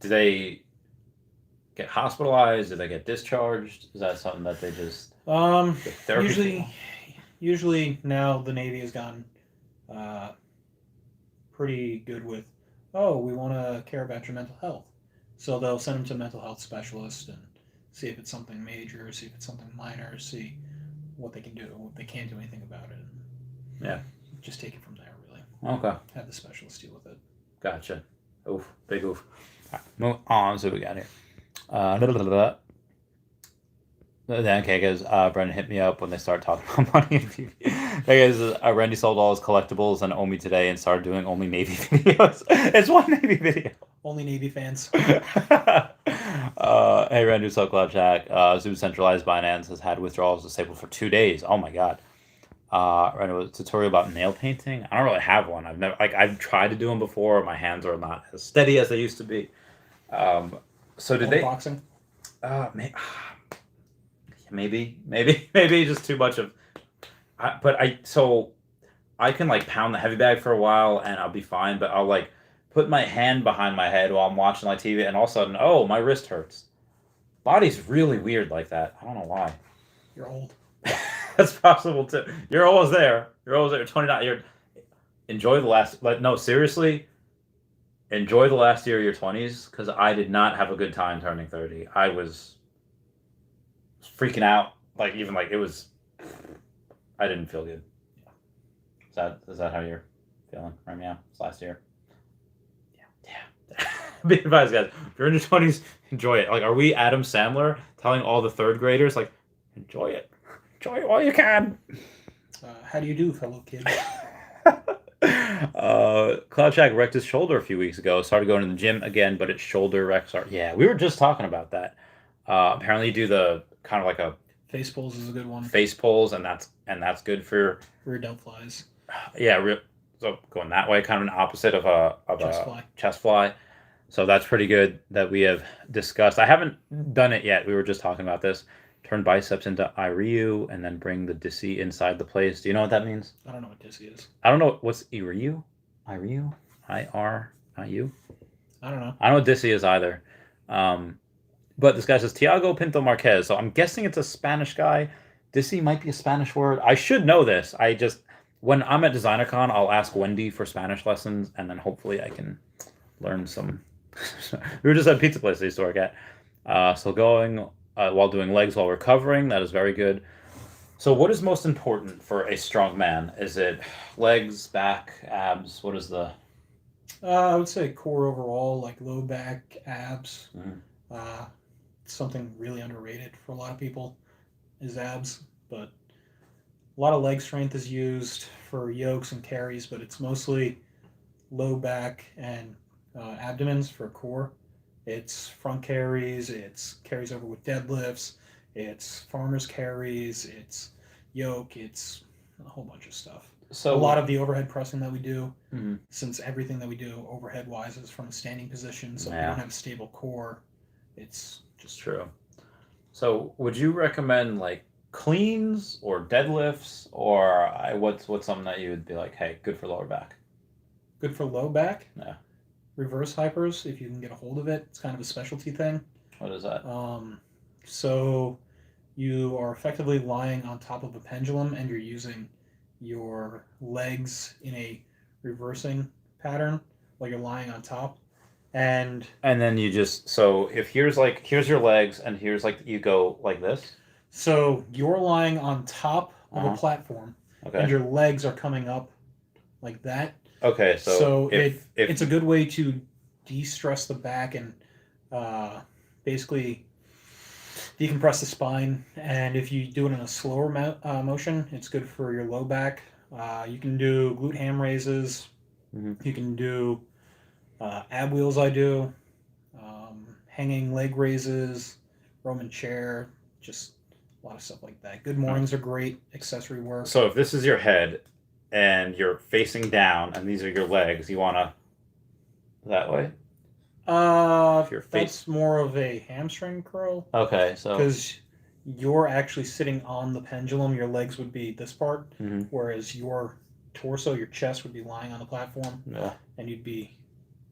do they get hospitalized? Do they get discharged? Is that something that they just get therapy usually now the Navy has gotten pretty good with, we want to care about your mental health, so they'll send them to a mental health specialist and see if it's something major, see if it's something minor, see what they can do, if they can't do anything about it. Yeah. Just take it from there, really. Okay. Have the specialist deal with it. Gotcha. Oof. Big oof. All right, move on. So we got here. Okay, guys. Brendan hit me up when they start talking about money and TV. Hey, guys. Randy sold all his collectibles and Omi today and started doing only Navy videos. It's one Navy video. Only Navy fans. Hey, Randy, what's up, Cloud Jack? Zoom centralized Binance has had withdrawals disabled for 2 days. Oh my god. Randy, was a tutorial about nail painting. I don't really have one. I've tried to do them before. My hands are not as steady as they used to be. So did they? Boxing. Maybe just too much of. So I can pound the heavy bag for a while and I'll be fine, but I'll put my hand behind my head while I'm watching TV, and all of a sudden, my wrist hurts. Body's really weird like that. I don't know why. You're old. That's possible too. You're almost there. You're 29. Enjoy the last. No, seriously. Enjoy the last year of your 20s, because I did not have a good time turning 30. I was freaking out. It was. I didn't feel good. Is that how you're feeling right now? It's last year. Yeah. Be advised, guys. If you're in your 20s, enjoy it. Are we Adam Sandler telling all the third graders enjoy it? Enjoy it while you can. How do you do, fellow kids? Cloud Shack wrecked his shoulder a few weeks ago. Started going to the gym again, but its shoulder wrecks are. Yeah, we were just talking about that. Apparently, you do the kind of a face pulls is a good one. Face pulls, and that's good for rear delt flies. Yeah, so going that way, kind of an opposite of a chest fly. So that's pretty good that we have discussed. I haven't done it yet. We were just talking about this. turn biceps into Iryu, and then bring the Disi inside the place. Do you know what that means? I don't know what Dizzy is. I don't know what's Iryu. Iryu, IRIU. I don't know. I don't know what Disi is either. But this guy says Tiago Pinto Marquez, so I'm guessing it's a Spanish guy. Disi might be a Spanish word. I should know this. I just when I'm at DesignerCon, I'll ask Wendy for Spanish lessons, and then hopefully I can learn some. We were just at a pizza place I used to work at. So going while doing legs while recovering, that is very good. So what is most important for a strong man? Is it legs, back, abs? What is the... I would say core overall, like low back, abs. Mhm. Something really underrated for a lot of people is abs, but a lot of leg strength is used for yokes and carries, but it's mostly low back and abdomens for core. It's front carries, it's carries over with deadlifts, it's farmer's carries, it's yoke, it's a whole bunch of stuff. So a lot of the overhead pressing that we do, Mhm. since everything that we do overhead wise is from a standing position, so we Yeah. don't have a stable core. It's just True. So would you recommend like cleans or deadlifts, or what's something that you would be like, hey, good for lower back? good for low back. Yeah. Reverse hypers, if you can get a hold of it, it's kind of a specialty thing. What is that? So you are effectively lying on top of a pendulum and you're using your legs in a reversing pattern while you're lying on top. And then you just so if here's your legs and here's like you go like this. so you're lying on top of Uh-huh. a platform Okay. and your legs are coming up like that. Okay. So if it's a good way to de-stress the back and basically decompress the spine. And if you do it in a slower motion, it's good for your low back. You can do glute ham raises. Mhm. You can do ab wheels. I do hanging leg raises, Roman chair, just a lot of stuff like that. Good mornings are great accessory work. So if this is your head and you're facing down and these are your legs, you wanna that way? If you're That's more of a hamstring curl Okay, so because you're actually sitting on the pendulum. Your legs would be this part, Mhm. whereas your torso, your chest would be lying on the platform, Yeah. and you'd be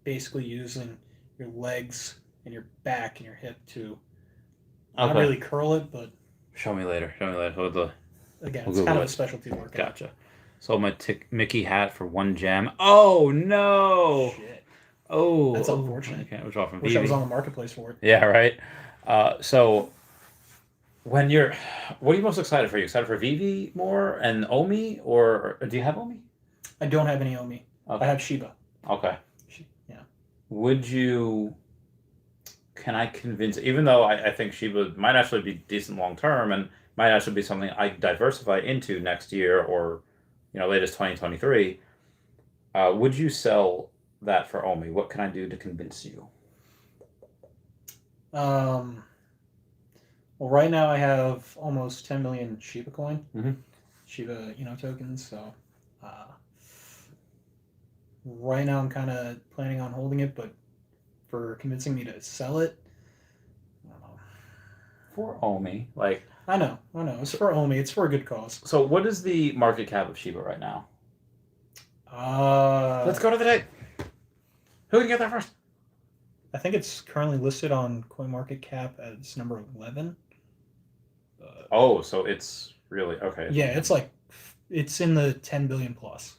basically using your legs and your back and your hip to not Okay. really curl it, but Show me later. Hold the again, We'll it's kind Google of it. a specialty workout. Gotcha. Sold my Mickey hat for one gem. Oh no! Shit. Oh, That's unfortunate. Okay, which one from Wish I was Veve? on the marketplace for it. Yeah, right. So when you're, what are you most excited for? Are you excited for Veve more and Omi, or do you have Omi? I don't have any Omi. Okay. I have Shiba. Okay. Yeah. Would you? Can I convince? Even though I think Shiba might actually be decent long term and might actually be something I diversify into next year or, latest 2023. Would you sell that for Omi? What can I do to convince you? Well, right now I have almost 10 million Shiba coin, Mhm. Shiba tokens. So right now I'm kind of planning on holding it, but for convincing me to sell it, I don't know. For Omi, like. I know. It's for Omi. It's for a good cause. So what is the market cap of Shiba right now? Let's go to the date. Who can get there first? I think it's currently listed on CoinMarketCap as number 11. Oh, so it's really okay. Yeah, it's in the 10 billion plus.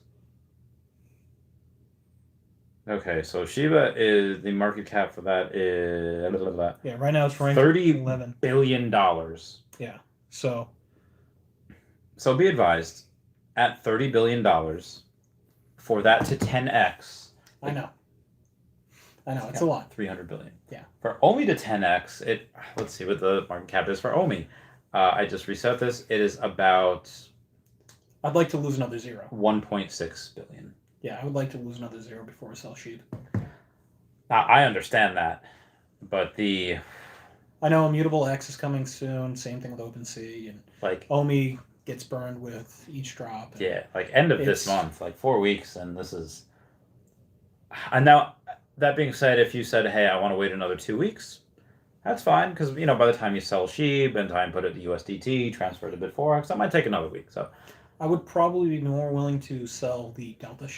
Okay, so Shiba is the market cap for that is Yeah, right now it's ranked $30 billion. Yeah, so be advised, at $30 billion, for that to 10x. I know, it's a lot. 300 billion. Yeah. For Omi to 10x, let's see what the market cap is for Omi. I just reset this. It is about I'd like to lose another zero. 1.6 billion. Yeah, I would like to lose another zero before I sell Shiba. I understand that, but I know Immutable X is coming soon. Same thing with OpenSea, and like Omi gets burned with each drop. Yeah, like end of this month, like 4 weeks, and this is. And now, that being said, if you said, "Hey, I want to wait another 2 weeks," That's fine because by the time you sell SHIB and time put it to USDT, transfer it to Bit4X, that might take another week. So I would probably be more willing to sell the Delta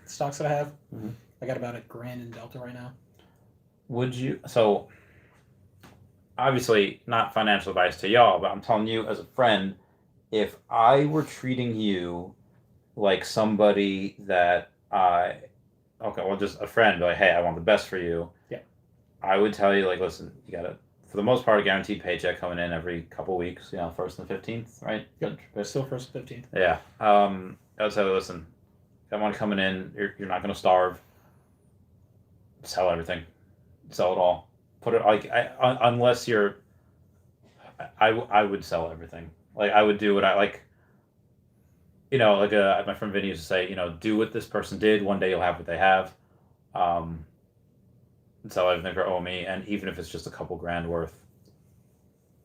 stocks that I have. Mhm. I got about $1,000 in Delta right now. would you? So obviously not financial advice to y'all, but I'm telling you as a friend, if I were treating you like somebody that just a friend, like, hey, I want the best for you. Yeah. I would tell you, like, listen, you got for the most part, a guaranteed paycheck coming in every couple weeks, first and the 15th, right? Yep. Still first and 15th. Yeah. I would say, listen, got money coming in, you're not going to starve. Sell everything. Sell it all. Put it, unless you're, I would sell everything. Like, I would do what I like. My friend Vinny used to say, do what this person did. One day you'll have what they have. Sell everything for OME, and even if it's just a couple grand worth,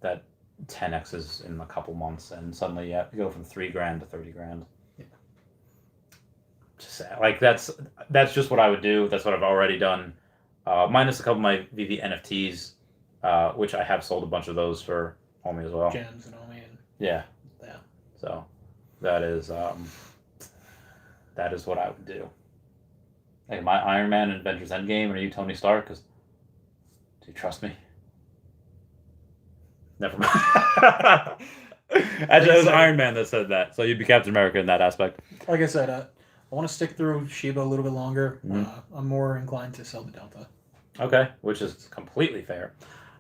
that 10x's in a couple months, and suddenly you go from $3,000 to $30,000. Yeah. Just like that's just what I would do. That's what I've already done, minus a couple of my Veve NFTs, which I have sold a bunch of those for OME as well. Gems and OME. And yeah. Yeah. So that is what I would do. Like my Iron Man and Avengers Endgame, are you Tony Stark? Because do you trust me? Never mind. Actually, it was Iron Man that said that, so you'd be Captain America in that aspect. Like I said, I want to stick through Shiba a little bit longer. Mhm. I'm more inclined to sell the Delta. Okay, which is completely fair.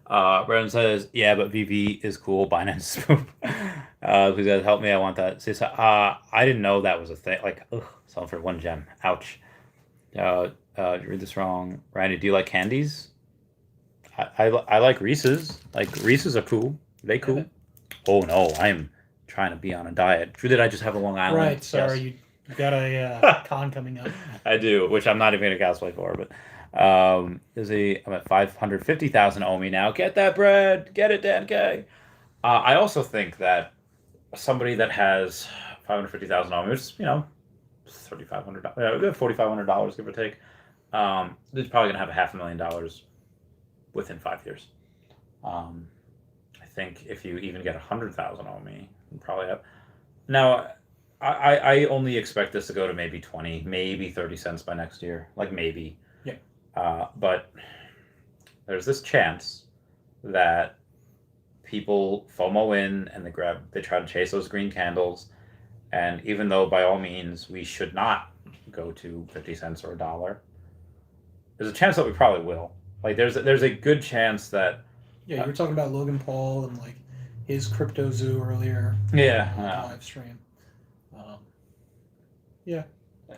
Brendan says, yeah, but VV is cool. Binance. Please guys help me. I want that. See, so, I didn't know that was a thing. Like, selling for 1 gem. Ouch. Did you read this wrong? Randy, do you like candies? I like Reese's. Like, Reese's are cool. They cool. Oh, no. I'm trying to be on a diet. True that I just have a Long Island. Right. Sorry, Yes. you got a con coming up. I do, which I'm not even going to cosplay for, but I'm at 550,000 OME now. Get that bread. Get it, Dan K. I also think that somebody that has 550,000 OME, which is, $3,500, $4,500, give or take, is probably going to have $500,000 within 5 years. I think if you even get 100,000 OME, you probably have. Now, I only expect this to go to maybe 20, maybe 30 cents by next year. Like, maybe. Yeah. But there's this chance that people FOMO in and they try to chase those green candles. And even though by all means we should not go to 50 cents or $1, there's a chance that we probably will. Like, there's a good chance that. Yeah, you were talking about Logan Paul and like his crypto zoo earlier. Yeah. On the live stream. Yeah,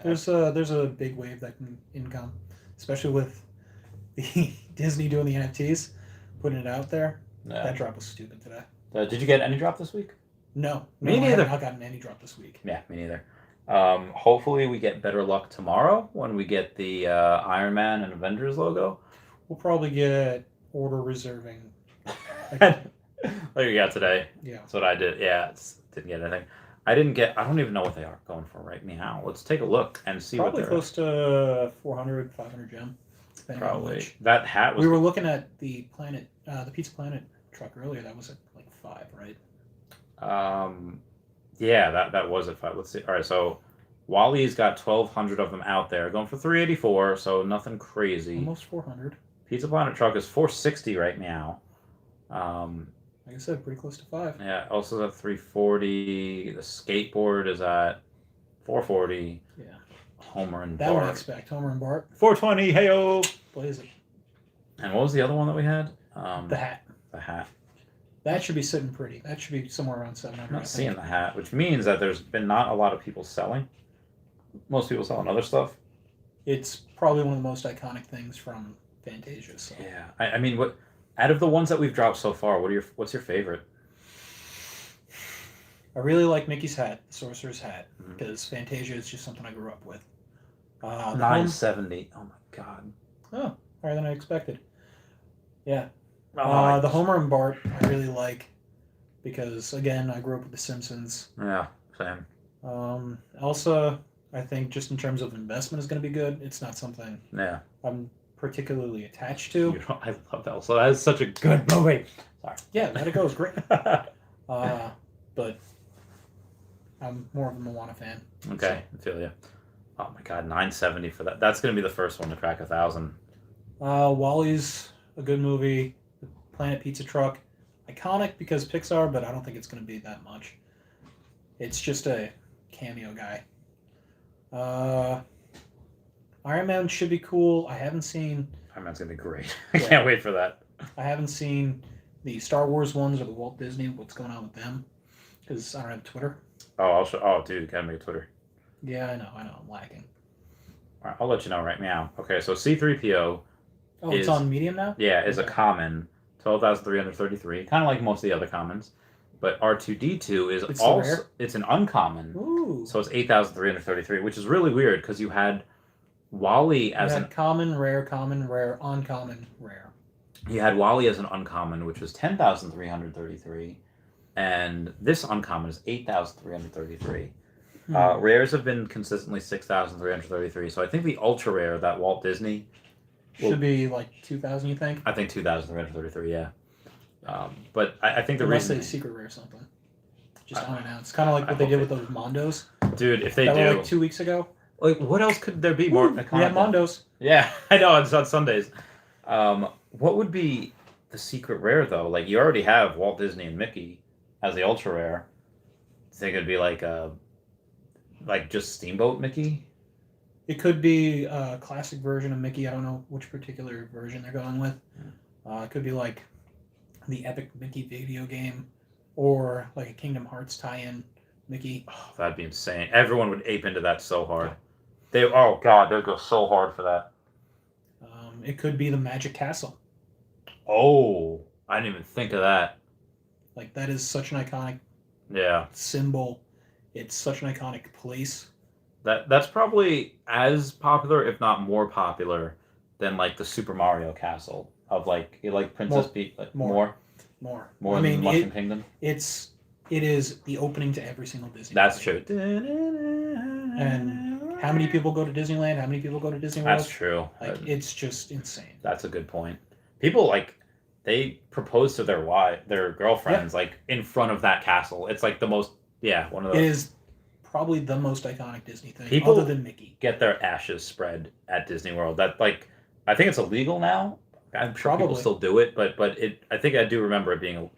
there's a big wave that can come, especially with the Disney doing the NFTs, putting it out there. Yeah. That drop was stupid today. Did you get any drop this week? No, Me neither. I have not gotten any drop this week. Yeah, me neither. Hopefully we get better luck tomorrow when we get the Iron Man and Avengers logo. We'll probably get order reserving. Like you got today. Yeah. That's what I did. Yeah, didn't get anything. I don't even know what they are going for right now. Let's take a look and see Probably what they're close to 400, 500 gem. depending on probably. which. That hat was. We were looking at the Pizza Planet truck earlier. That was at like 5, right? Yeah, that was at 5. Let's see. All right, so Wally's got 1,200 of them out there, going for 384. So nothing crazy. Almost 400. Pizza Planet truck is 460 right now. Like I said, pretty close to 5. Yeah, also at 340. The skateboard is at 440. Yeah. Homer and That Bart. one I expect. Homer and Bart. 420. Heyo. Blaze it. And what was the other one that we had? The hat. The hat. That should be sitting pretty. That should be somewhere around 700. I'm not seeing the hat, which means that there's been not a lot of people selling. Most people selling other stuff. It's probably one of the most iconic things from Fantasia. So. Yeah, I mean, what out of the ones that we've dropped so far, what's your favorite? I really like Mickey's hat, the Sorcerer's hat, Mhm. because Fantasia is just something I grew up with. 970. Oh my god. Oh, higher than I expected. Yeah. Oh, The Homer and Bart I really like because, again, I grew up with The Simpsons. yeah, same. Elsa, I think just in terms of investment is going to be good. It's not something Yeah. I'm particularly attached to. I love that. So that is such a good movie. Sorry. Yeah, Let It Go is great. But I'm more of a Moana fan. Okay, I feel you. Oh my god, 970 for that. That's gonna be the first one to crack 1,000. Wally's a good movie. The Planet Pizza Truck, iconic because Pixar, but I don't think it's going to be that much. It's just a cameo guy. Iron Man should be cool. I haven't seen. Iron Man's gonna be great. I can't wait for that. I haven't seen the Star Wars ones or the Walt Disney. What's going on with them? Because I don't have Twitter. Oh, I'll show. Oh, dude, you gotta make a Twitter. Yeah, I know. I'm lacking. All right, I'll let you know right now. Okay, so C-3PO. Oh, it's on Medium now? Yeah, is a Okay. common, 12,333, kind of like most of the other commons. But R2D2 is It's also rare? it's an uncommon, Ooh. so it's 8,333, which is really weird because you had Wally as an common, rare, uncommon, rare. you had Wally as an uncommon, which was 10,333, and this uncommon is 8,333. Rares have been consistently 6,333, so I think the ultra rare, that Walt Disney, Should be like 2,000, you think? I think 2,333, yeah. But I think the Unless reason, they secret rare something. Just unannounced. Kind of like what they did with those Mondos. dude, if they That do, were like 2 weeks ago. like, what else could there be more? We had Mondos. Yeah, I know, it's on Sundays. What would be the secret rare though? Like, you already have Walt Disney and Mickey as the ultra rare. I think it'd be like just Steamboat Mickey. It could be a classic version of Mickey. I don't know which particular version they're going with. It could be like the Epic Mickey video game, or like a Kingdom Hearts tie-in Mickey. Oh, that'd be insane. Everyone would ape into that so hard. They'd go so hard for that. It could be the Magic Castle. Oh, I didn't even think of that. Like, that is such an iconic Yeah. symbol. It's such an iconic place. That's probably as popular, if not more popular, than like the Super Mario Castle of like Princess Peach. Like More. more I than mean, the Mushroom Kingdom. it is the opening to every single Disney. That's movie. true. And how many people go to Disneyland? How many people go to Disney World? That's true. Like, it's just insane. That's a good point. People they propose to their girlfriends like in front of that castle. It's like the most one of those. It is probably the most iconic Disney thing, People other than Mickey. Get their ashes spread at Disney World. That I think it's illegal now. I'm sure people Probably. still do it, but I think I do remember it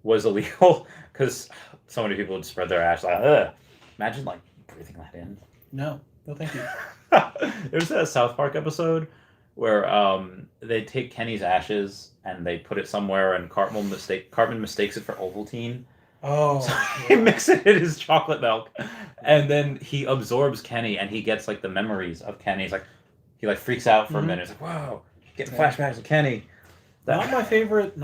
was illegal because so many people would spread their ashes. Like, ugh. Imagine like breathing that in. No, thank you. There's that South Park episode where they take Kenny's ashes and they put it somewhere, and Cartman mistakes it for Ovaltine. Oh, So he mixes it in his chocolate milk, and then he absorbs Kenny, and he gets like the memories of Kenny. He freaks out for a minute. He's like, "Wow, getting flashbacks of Kenny." Not my favorite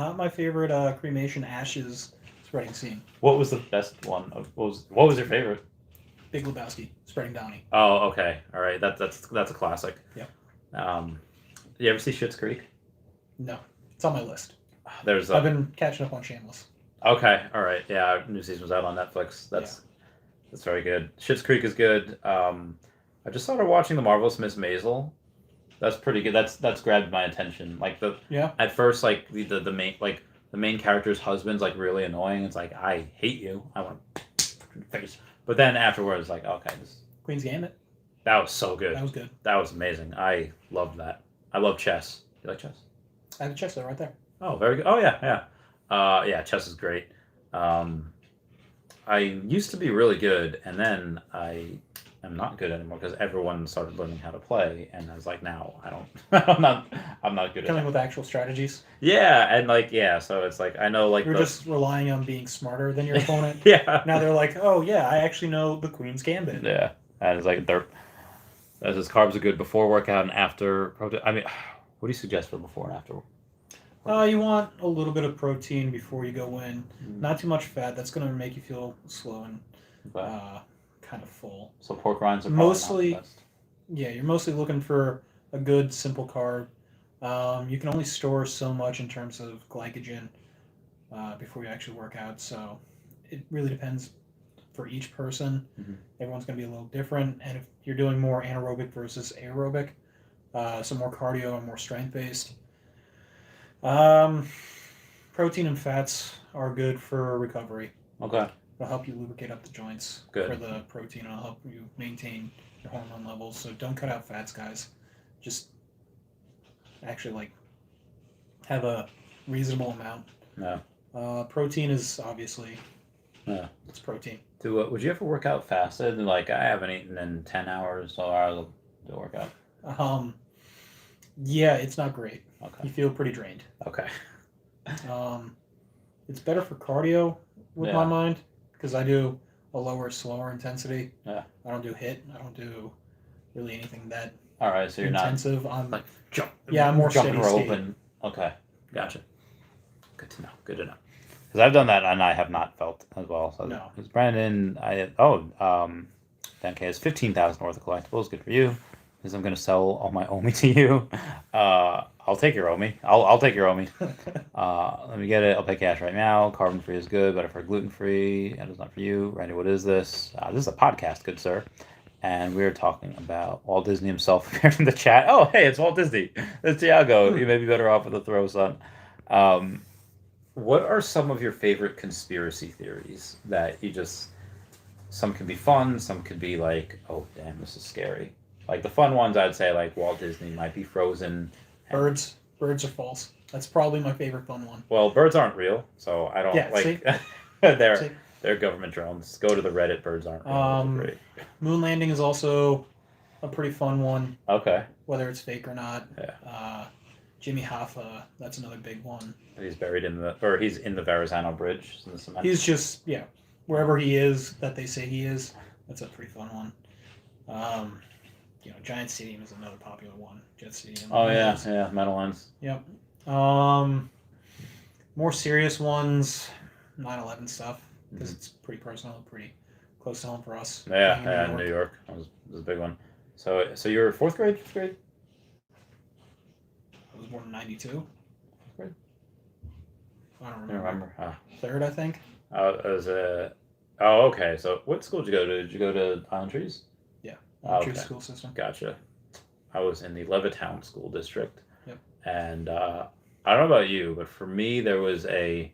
cremation ashes spreading scene. What was the best one? What was your favorite? Big Lebowski spreading Downey. Oh, okay, all right. That's a classic. Yep. You ever see Schitt's Creek? No, it's on my list. There's I've been catching up on Shameless. Okay, all right. Yeah, new season's out on Netflix. That's very good. Schitt's Creek is good. I just started watching The Marvelous Miss Maisel. That's pretty good. That's grabbed my attention. Like at first, like the main character's husband's like really annoying. It's like, I hate you. I want to face. But then afterwards, like, okay, Queen's Gambit. that was so good. That was good. That was amazing. I loved that. I love chess. You like chess? I have a chest right there. Oh, very good. Oh yeah. Yeah, chess is great. I used to be really good, and then I am not good anymore because everyone started learning how to play, and I was like, now I don't. I'm not good at Coming it. with actual strategies. Yeah, and so it's like I know You're just relying on being smarter than your opponent. Yeah. Now they're like, oh yeah, I actually know the Queen's Gambit. Yeah, and it's like as carbs are good before workout and after. I mean, what do you suggest for before and after? You want a little bit of protein before you go in. Not too much fat. That's going to make you feel slow and kind of full. So pork rinds are Mostly, not the best. Yeah, you're mostly looking for a good simple carb. You can only store so much in terms of glycogen before you actually work out. So it really depends for each person. Mm-hmm. Everyone's going to be a little different. And if you're doing more anaerobic versus aerobic, some more cardio and more strength based. Protein and fats are good for recovery. Okay. It'll help you lubricate up the joints Good. for the protein. It'll help you maintain your hormone levels. So don't cut out fats, guys. Just actually like have a reasonable amount. Yeah. Protein is obviously it's protein. Would you ever work out fasted? Like I haven't eaten in 10 hours, so I'll do a workout. Yeah, it's not great. Okay. You feel pretty drained. Okay. It's better for cardio with Yeah. my mind because I do a lower, slower intensity. Yeah. I don't do HIIT. I don't do really anything that All right, so you're intensive. not I'm like jump. Yeah, I'm more jumping steady rope state. and okay, gotcha. Good to know. Good to know. Because I've done that and I have not felt as well. So No. because Brandon, 10K is 15,000 worth of collectibles. Good for you. Because I'm gonna sell all my Omi to you. I'll take your Omi. I'll take your Omi. Let me get it. I'll pay cash right now. Carbon free is good, better for gluten free. And it's not for you. Randy, what is this? This is a podcast, good sir. And we were talking about Walt Disney himself here in the chat. Oh, hey, it's Walt Disney. It's Tiago. You may be better off with a throw, son. What are some of your favorite conspiracy theories that you just... Some can be fun, some could be like, oh, damn, this is scary. Like the fun ones, I'd say like Walt Disney might be frozen. Birds are false. That's probably my favorite fun one. Well, birds aren't real, so I don't see? they're government drones. Go to the Reddit. Birds aren't real. Great. Moon landing is also a pretty fun one. Okay. Whether it's fake or not. Yeah. Jimmy Hoffa, that's another big one. He's buried he's in the Verrazano Bridge in the cement. He's just wherever he is that they say he is. That's a pretty fun one. Giant Stadium is another popular one. Jet Stadium. Oh yeah, Meadowlands. Yep. More serious ones, 9/11 stuff, because it's pretty personal, pretty close to home for us. Yeah, New York. That was a big one. So you were fourth grade, fifth grade? I was born in 92. Fourth grade? I don't I don't remember. remember. Third, I think. Okay. So what school did you go to? Did you go to Island Trees? Elementary school system. Gotcha. I was in the Levittown school district. Yep. And I don't know about you, but for me, there was a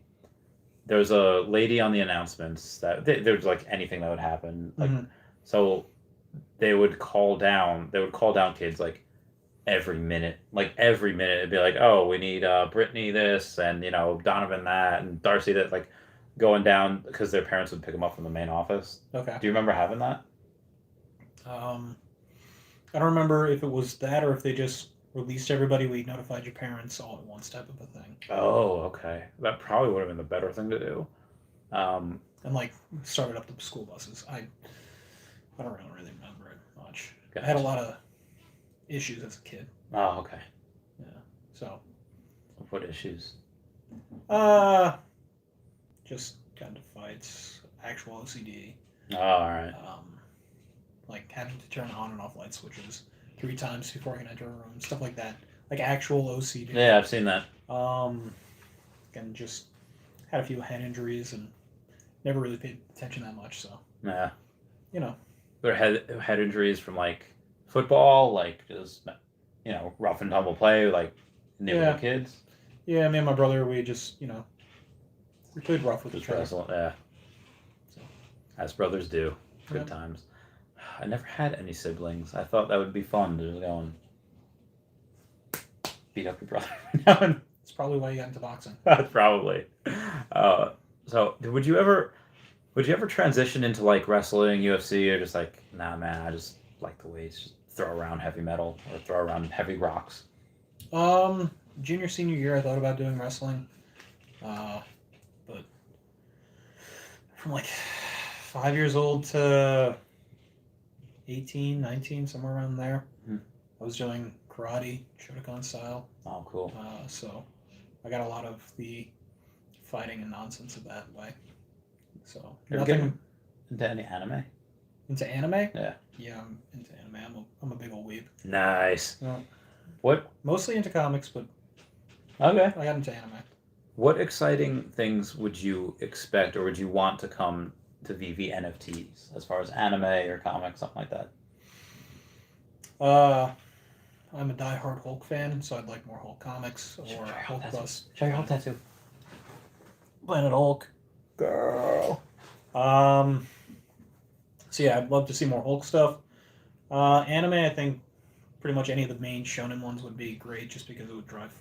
lady on the announcements that there was like anything that would happen. Like, so they would call down kids like every minute. Like every minute, it'd be like, oh, we need Brittany this, and Donovan that, and Darcy that, like going down because their parents would pick them up from the main office. Okay. Do you remember having that? I don't remember if it was that or if they just released everybody. We notified your parents all at once type of a thing. Oh, okay. That probably would have been the better thing to do. And like started up the school buses. I don't really remember it much. Gotcha. I had a lot of issues as a kid. Oh, okay. Yeah. So. What issues? Just got into fights. Actual OCD. Oh, all right. Like having to turn on and off light switches 3 times before I can enter a room, stuff like that. Like actual OCD. Yeah, I've seen that. And just had a few head injuries and never really paid attention that much. So Yeah. There head injuries from like football, like just rough and tumble play, like neighborhood kids. Yeah, me and my brother, we just we played rough with each other. Wrestle, yeah. So. As brothers do. Good times. I never had any siblings. I thought that would be fun to just go and beat up your brother every now and... It's probably why you got into boxing. Probably. So would you ever transition into like wrestling, UFC, or just like, nah, man, I just like the weights, just throw around heavy metal or throw around heavy rocks? Junior, senior year, I thought about doing wrestling. But from like 5 years old to 18, 19, somewhere around there, I was doing karate, Shotokan style. Oh, cool. So I got a lot of the fighting and nonsense of that way. So nothing into any anime? Into anime? Yeah. Yeah, I'm into anime. I'm a big old weeb. Nice. So, what? Mostly into comics, but okay. I got into anime. What exciting things would you expect or would you want to come to Veve NFTs as far as anime or comics, something like that? I'm a diehard Hulk fan, so I'd like more Hulk comics or Hulk Plus. Show your Hulk tattoo. Planet Hulk. Girl. So yeah, I'd love to see more Hulk stuff. Anime, I think pretty much any of the main shonen ones would be great just because it would drive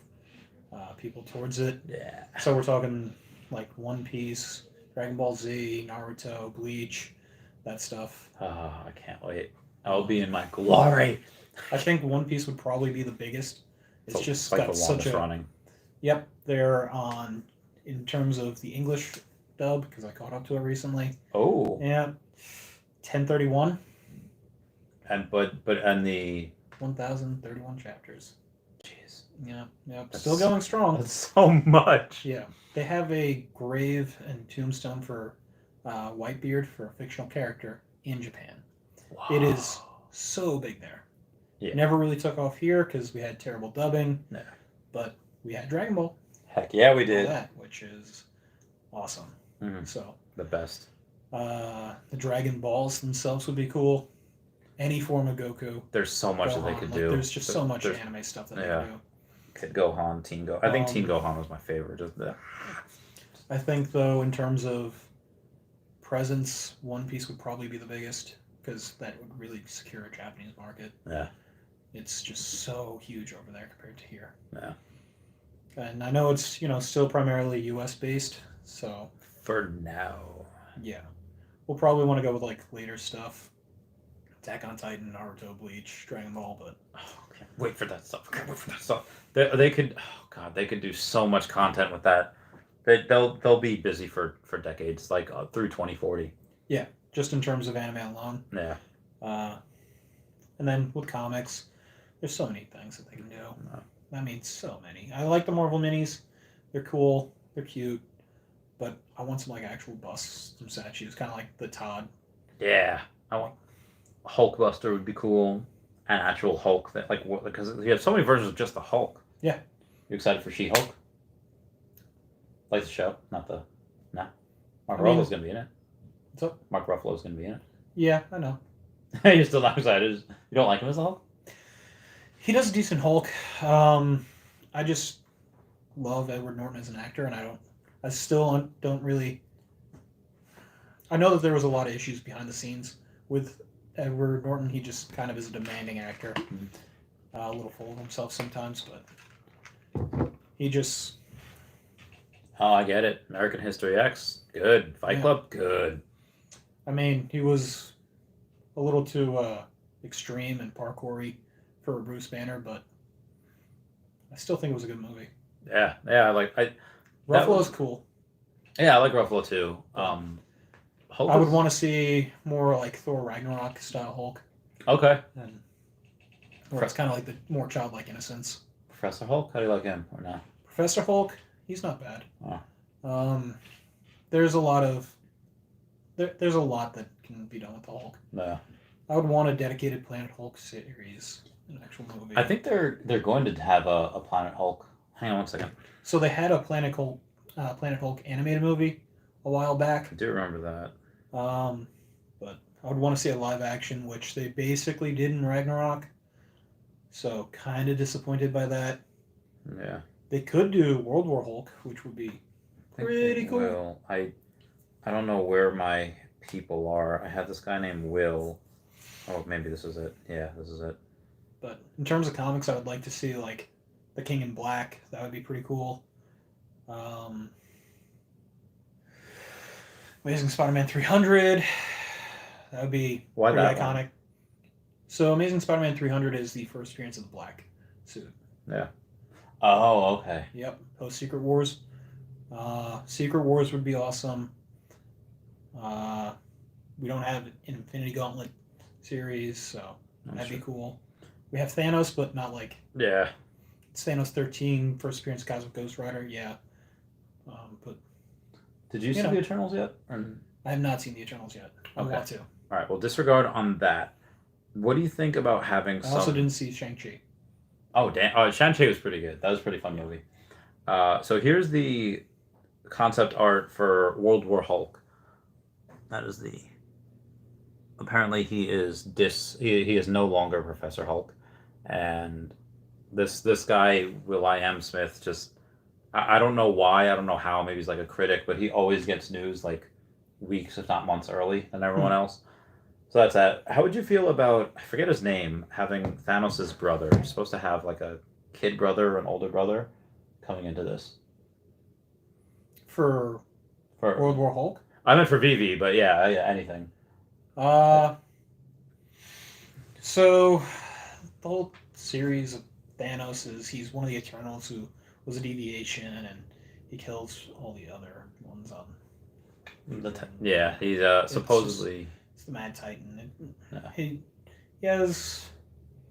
people towards it. Yeah. So we're talking like One Piece, Dragon Ball Z, Naruto, Bleach, that stuff. Oh, I can't wait. I'll be in my glory. I think One Piece would probably be the biggest. It's just like got the such longest a... running. Yep, they're on, in terms of the English dub, because I caught up to it recently. Oh. Yeah, 1031. And the 1031 chapters. jeez. Yeah, That's still going strong. That's so much. Yeah, they have a grave and tombstone for Whitebeard, for a fictional character, in Japan. Wow. It is so big there. Yeah. Never really took off here because we had terrible dubbing. No. But we had Dragon Ball. Heck yeah, we All did. that, which is awesome. Mhm. So The best. the Dragon Balls themselves would be cool. Any form of Goku. There's so much that they Gohan, could like, do. There's just so much There's anime stuff that yeah. they can do. Kid Gohan, Teen Gohan. I think Teen Gohan was my favorite. Just the... I think, though, in terms of presence, One Piece would probably be the biggest because that would really secure a Japanese market. Yeah. It's just so huge over there compared to here. Yeah. And I know it's, still primarily US based, so For now. yeah. We'll probably want to go with like later stuff. Attack on Titan, Naruto, Bleach, Dragon Ball, but Okay. Wait for that stuff. Okay, wait for that stuff. They could. Oh god, they could do so much content with that. They'll be busy for decades, like through 2040. yeah, just in terms of anime alone. Yeah. And then with comics, there's so many things that they can do. No. I mean, so many. I like the Marvel minis. They're cool. They're cute. But I want some like actual busts, some statues, kind of like the Todd. Yeah. I want Hulkbuster would be cool. An actual Hulk that because you have so many versions of just the Hulk. Yeah. You excited for She-Hulk? Like the show, not the. No. Mark I mean- Ruffalo's gonna be in it. What's up? Mark Ruffalo's gonna be in Yeah, I know. it. You're still not excited. You don't like him as the Hulk? He does a decent Hulk. I just love Edward Norton as an actor, and I still don't really. I know that there was a lot of issues behind the scenes with Edward Norton. He just kind of is a demanding actor, a little full of himself sometimes, but he just. Oh, I get it. American History X, good. Fight Yeah. Club, good. I mean, he was a little too extreme and parkoury for Bruce Banner, but I still think it was a good movie. Yeah, I Ruffalo's cool. Yeah, I like Ruffalo too. Hulk I would is- want to see more like Thor Ragnarok style Hulk, Okay. and where it's kind of like the more childlike innocence. Professor Hulk, how do you like him or not? Professor Hulk, he's not bad. Oh. There's a lot of there's a lot that can be done with the Hulk. No. I would want a dedicated Planet Hulk series, an actual movie. I think they're going to have a Planet Hulk. Hang on one second. So they had a Planet Hulk animated movie a while back. I do remember that. But I would want to see a live action, which they basically did in Ragnarok. So kind of disappointed by that. Yeah. They could do World War Hulk, which would be I think pretty they cool. will. I don't know where my people are. I have this guy named Will. Oh, maybe this is it. Yeah, this is it. But in terms of comics, I would like to see like the King in Black. That would be pretty cool. Amazing Spider-Man 300. That would be Why pretty that one? iconic. So Amazing Spider-Man 300 is the first appearance of the Black suit. Yeah. Oh, okay. Yep, post Secret Wars. Secret Wars would be awesome. We don't have an Infinity Gauntlet series, so that'd be cool. We have Thanos, but not like Yeah. it's Thanos 13, first appearance of Cosmic Ghost Rider. Yeah, but Did you see know. the Eternals yet? Or... I have not seen the Eternals yet. I Okay. want to. All right. Well, disregard on that. What do you think about having I some? also didn't see Shang-Chi. Oh, damn. Oh, Shang-Chi was pretty good. That was a pretty fun movie. So here's the concept art for World War Hulk. That is the. Apparently, he is he is no longer Professor Hulk, and This guy Will.i.am Smith just I don't know why, I don't know how, maybe he's like a critic, but he always gets news like weeks if not months early than everyone else. So that's that. How would you feel about, I forget his name, having Thanos' brother? You're supposed to have like a kid brother or an older brother coming into this. For For World War Hulk. I meant for Veve, but yeah, anything. So the whole series of Thanos is he's one of the Eternals who was a deviation, and he kills all the other ones on. Yeah, he's supposedly. It's the Mad Titan. Yeah. He has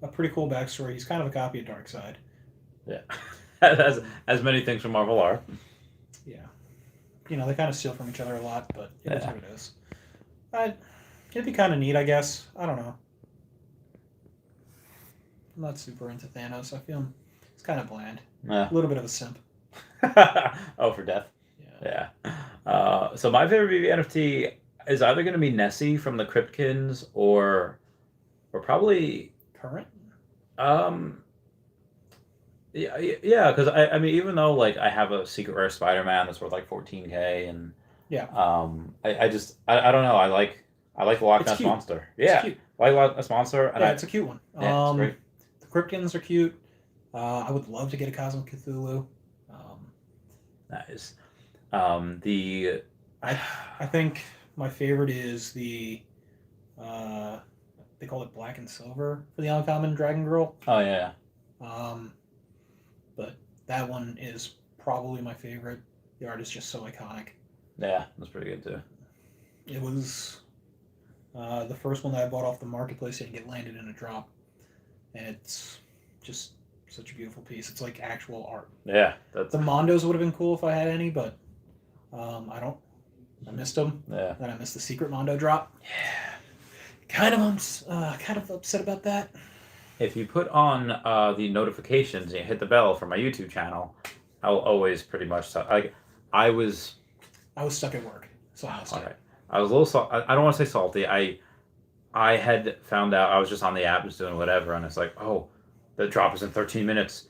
a pretty cool backstory. He's kind of a copy of Darkseid. Yeah, as many things from Marvel are. Yeah, they kind of steal from each other a lot, but it is what it is. It'd be kind of neat, I guess. I don't know. I'm not super into Thanos. I feel he's kind of bland. Yeah. A little bit of a simp. Oh, for death. Yeah. So my favorite Veve NFT is either going to be Nessie from the Cryptkins or probably Current. Yeah, because I mean, even though like I have a secret rare Spider-Man that's worth like 14K, and I just I don't know, I like the Loch Ness Monster. Yeah, it's cute. I like Loch Ness Monster, and it's a cute one. Yeah, it's great. The Cryptkins are cute. I would love to get a Cosmic Cthulhu. Nice. I think my favorite is the they call it Black and Silver for the Uncommon Dragon Girl. Oh yeah. But that one is probably my favorite. The art is just so iconic. Yeah, that's pretty good too. It was the first one that I bought off the marketplace and get landed in a drop, and it's just such a beautiful piece. It's like actual art. Yeah, the Mondos would have been cool if I had any, but I don't. I missed them. Yeah. Then I missed the secret Mondo drop. Yeah. Kind of upset about that. If you put on the notifications and you hit the bell for my YouTube channel, I'll always pretty much I was stuck at work, so I missed it. I was a little I don't want to say salty. I had found out, I was just on the app just doing whatever, and it's like, oh, the drop is in 13 minutes.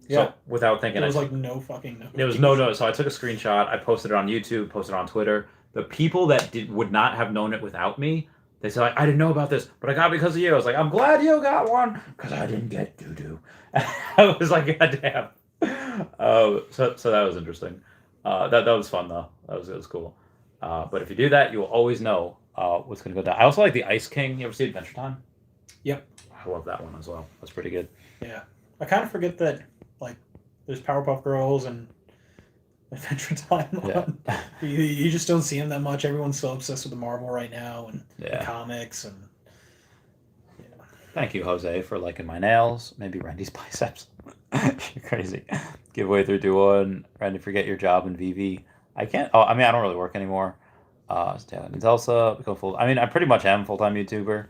Yeah. So without thinking, there was like no fucking notification. There was no. So I took a screenshot. I posted it on YouTube. Posted it on Twitter. The people that would not have known it without me, they said, like, I didn't know about this, but I got it because of you. I was like, I'm glad you got one because I didn't get doo-doo. I was like, goddamn. So that was interesting. That was fun though. It was cool. But if you do that, you will always know what's going to go down. I also like the Ice King. You ever see Adventure Time? Yep. I love that one as well. That's pretty good. Yeah. I kind of forget that, like, there's Powerpuff Girls and Adventure Time. Yeah. You just don't see them that much. Everyone's so obsessed with the Marvel right now and the comics and. Yeah. Thank you, Jose, for liking my nails. Maybe Randy's biceps. You're crazy. Giveaway 321. Randy, forget your job in Veve. I can't. Oh, I mean, I don't really work anymore. Taylor needs Elsa. Become full. I mean, I pretty much am full-time YouTuber.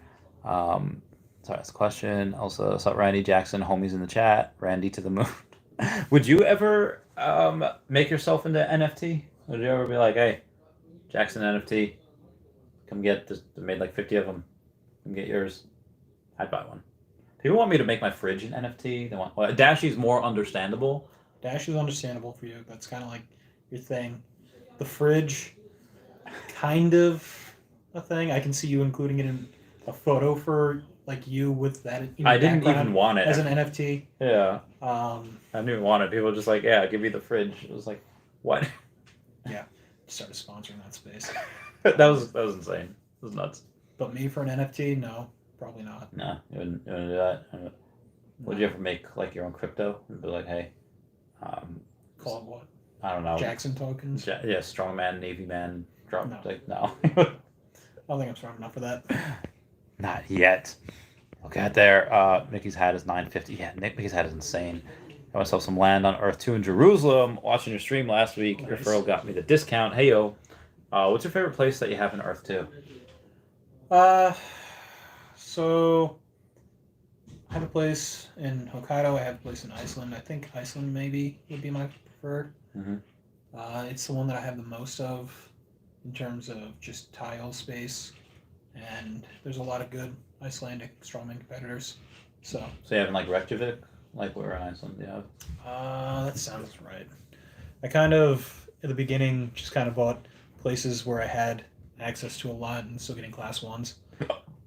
Sorry, that's a question. Also, what's up, Randy Jackson? Homies in the chat. Randy to the moon. Would you ever make yourself into NFT? Would you ever be like, hey, Jackson NFT, come get this? I made like 50 of them. Come get yours. I'd buy one. People want me to make my fridge an NFT. They want Dashy's more understandable. Dash is understandable for you. That's kind of like your thing. The fridge, kind of a thing. I can see you including it in a photo for like you with that. I didn't even want it as an NFT. Yeah. I didn't even want it. People were just like, yeah, give me the fridge. It was like, what? Yeah. Started sponsoring that space. that was insane. It was nuts. But me for an NFT, no, probably not. No, you wouldn't do that. Would you ever make like your own crypto and be like, hey, call it what? I don't know. Jackson tokens. Yeah, Strongman, Navy Man, drop. No. Like, no. I don't think I'm strong enough for that. Not yet. Look at there. Mickey's hat is $9.50. Yeah, Mickey's hat is insane. I myself some land on Earth 2 in Jerusalem. Watching your stream last week. Nice. Referral got me the discount. Hey yo. What's your favorite place that you have in Earth 2? So I have a place in Hokkaido. I have a place in Iceland. I think Iceland maybe would be my preferred. Mm-hmm. It's the one that I have the most of in terms of just tile space, and there's a lot of good Icelandic strongman competitors. So you have in like Reykjavik? like we're in Iceland. Yeah. That sounds right. I kind of, at the beginning, just kind of bought places where I had access to a lot and still getting class ones.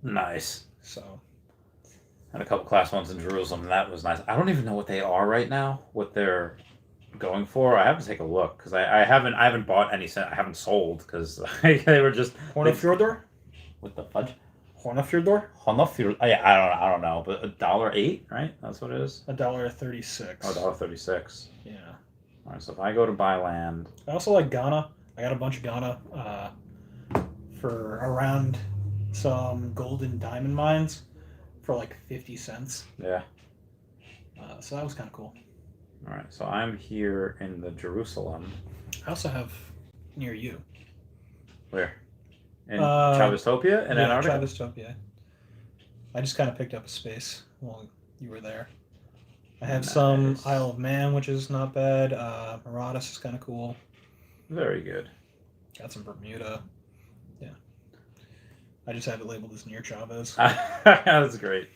Nice. So, Had a couple class ones in Jerusalem, and that was nice. I don't even know what they are right now. What they're going for. I have to take a look because I haven't bought any. I haven't sold because they were just Hornafjordur? with the fudge. Hornafjordur? Honofjord. Yeah, I don't know, but $1.08, right? That's what it is. $1.36. Oh, $1.36. Yeah. All right, so if I go to buy land, I also like Ghana. I got a bunch of Ghana for around some gold and diamond mines for like 50 cents. yeah. So that was kind of cool. All right, so I'm here in the Jerusalem. I also have near you. Where? In Chaveztopia in Antarctica. Chaveztopia. I just kind of picked up a space while you were there. I have Nice. some Isle of Man, which is not bad. Mauritius is kind of cool. Very good. Got some Bermuda. Yeah. I just have it labeled as near Chavez. That's great.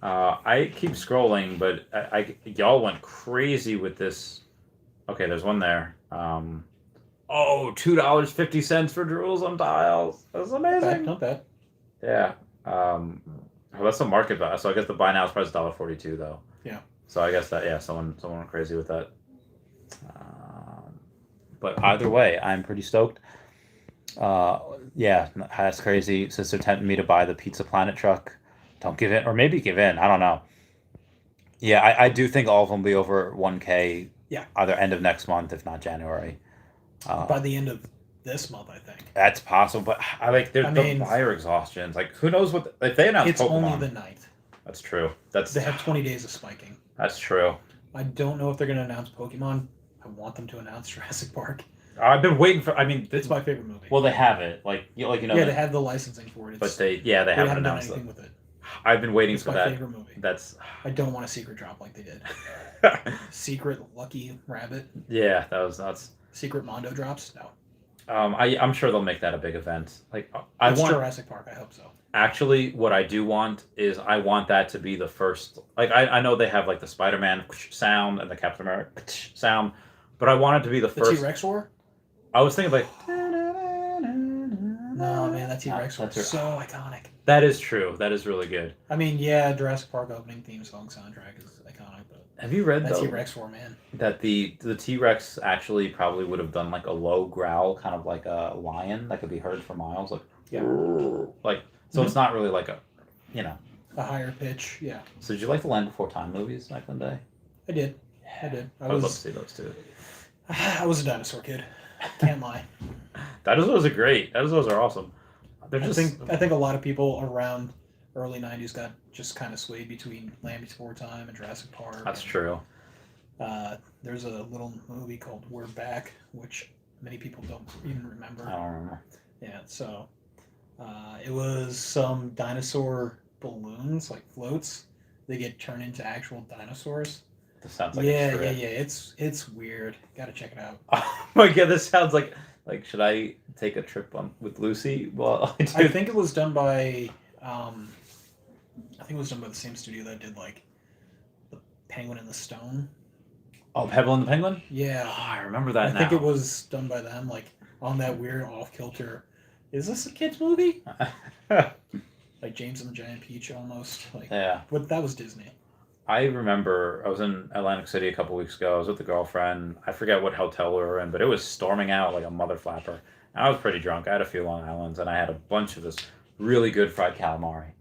I keep scrolling, but y'all went crazy with this. Okay, there's one there. $2.50 for Jerusalem tiles. That's amazing. Not bad. Yeah. Well, that's the market value. So I guess the buy now price is $1.42 though. Yeah. So I guess that someone went crazy with that. But either way, I'm pretty stoked. Yeah, that's crazy. Sister tempted me to buy the Pizza Planet truck. Don't give in, or maybe give in. I don't know. Yeah, I do think all of them will be over 1K. Yeah. Either end of next month, if not January. By the end of this month, I think. That's possible, but the buyer exhaustions. Like, who knows what if they announce it's Pokemon? Only the 9th. That's true. They have 20 days of spiking. That's true. I don't know if they're going to announce Pokemon. I want them to announce Jurassic Park. I've been waiting for. I mean, It's my favorite movie. Well, they have it, Yeah, they have the licensing for it. But they haven't done announced anything it. with it. I've been waiting It's for my that. favorite movie. I don't want a secret drop like they did. Secret Lucky Rabbit. Yeah, that was nuts. Secret Mondo drops. No. I'm sure they'll make that a big event. Like It's Jurassic Park. I hope so. Actually, what I do want is I want that to be the first. Like I know they have like the Spider-Man sound and the Captain America sound, but I want it to be the first. The T-Rex War. I was thinking like. No, man, that T-Rex War is so iconic. That is true. That is really good. I mean, yeah, Jurassic Park opening theme song soundtrack is iconic, but have you read that T-Rex War, man? That the T-Rex actually probably would have done like a low growl, kind of like a lion that could be heard for miles, like so it's not really like a higher pitch, yeah. So did you like the Land Before Time movies back in the day? I did. I did. I would love to see those too. I was a dinosaur kid. Can't lie. Dinosaurs are great. Dinosaurs are awesome. I think a lot of people around early '90s got just kind of swayed between Land Before Time and Jurassic Park. That's true. There's a little movie called We're Back, which many people don't even remember. I don't remember. Yeah, so it was some dinosaur balloons, like floats. They get turned into actual dinosaurs. This sounds like yeah. It's weird. Gotta check it out. Oh my god, this sounds like should I take a trip with Lucy? Well, I think it was done by the same studio that did like the Penguin and the Stone. Oh, Pebble and the Penguin? Yeah. Oh, I remember that now. I think it was done by them, like on that weird off-kilter. Is this a kid's movie? Like James and the Giant Peach almost. Like, yeah. But that was Disney. I remember I was in Atlantic City a couple weeks ago. I was with a girlfriend. I forget what hotel we were in, but it was storming out like a mother flapper. I was pretty drunk. I had a few Long Islands, and I had a bunch of this really good fried calamari.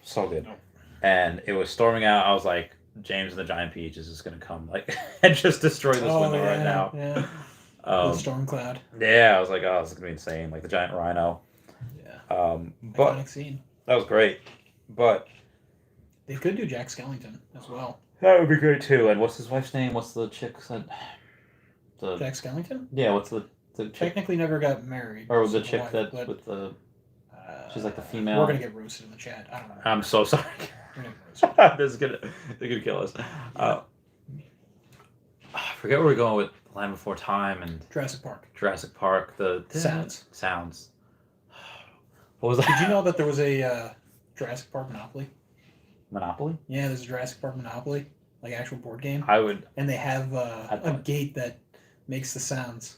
So good. And it was storming out. I was like, James and the Giant Peach is just going to come and just destroy this window right now. Yeah. The storm cloud. Yeah, I was like, this is going to be insane. Like the giant rhino. Yeah. But iconic scene. That was great. But they could do Jack Skellington as well. That would be great too. And what's his wife's name? What's the chick that? Jack Skellington? Yeah, what's the chick? Technically never got married. Or was the chick with the? She's like the female. We're gonna get roasted in the chat. I don't know. I'm so sorry. We're gonna get roasted. They're gonna kill us. I forget where we're going with Land Before Time and Jurassic Park. The sounds. What was that? Did you know that there was a Jurassic Park Monopoly? Monopoly? Yeah, there's a Jurassic Park Monopoly, like actual board game, I would and they have I'd a play. gate that makes the sounds.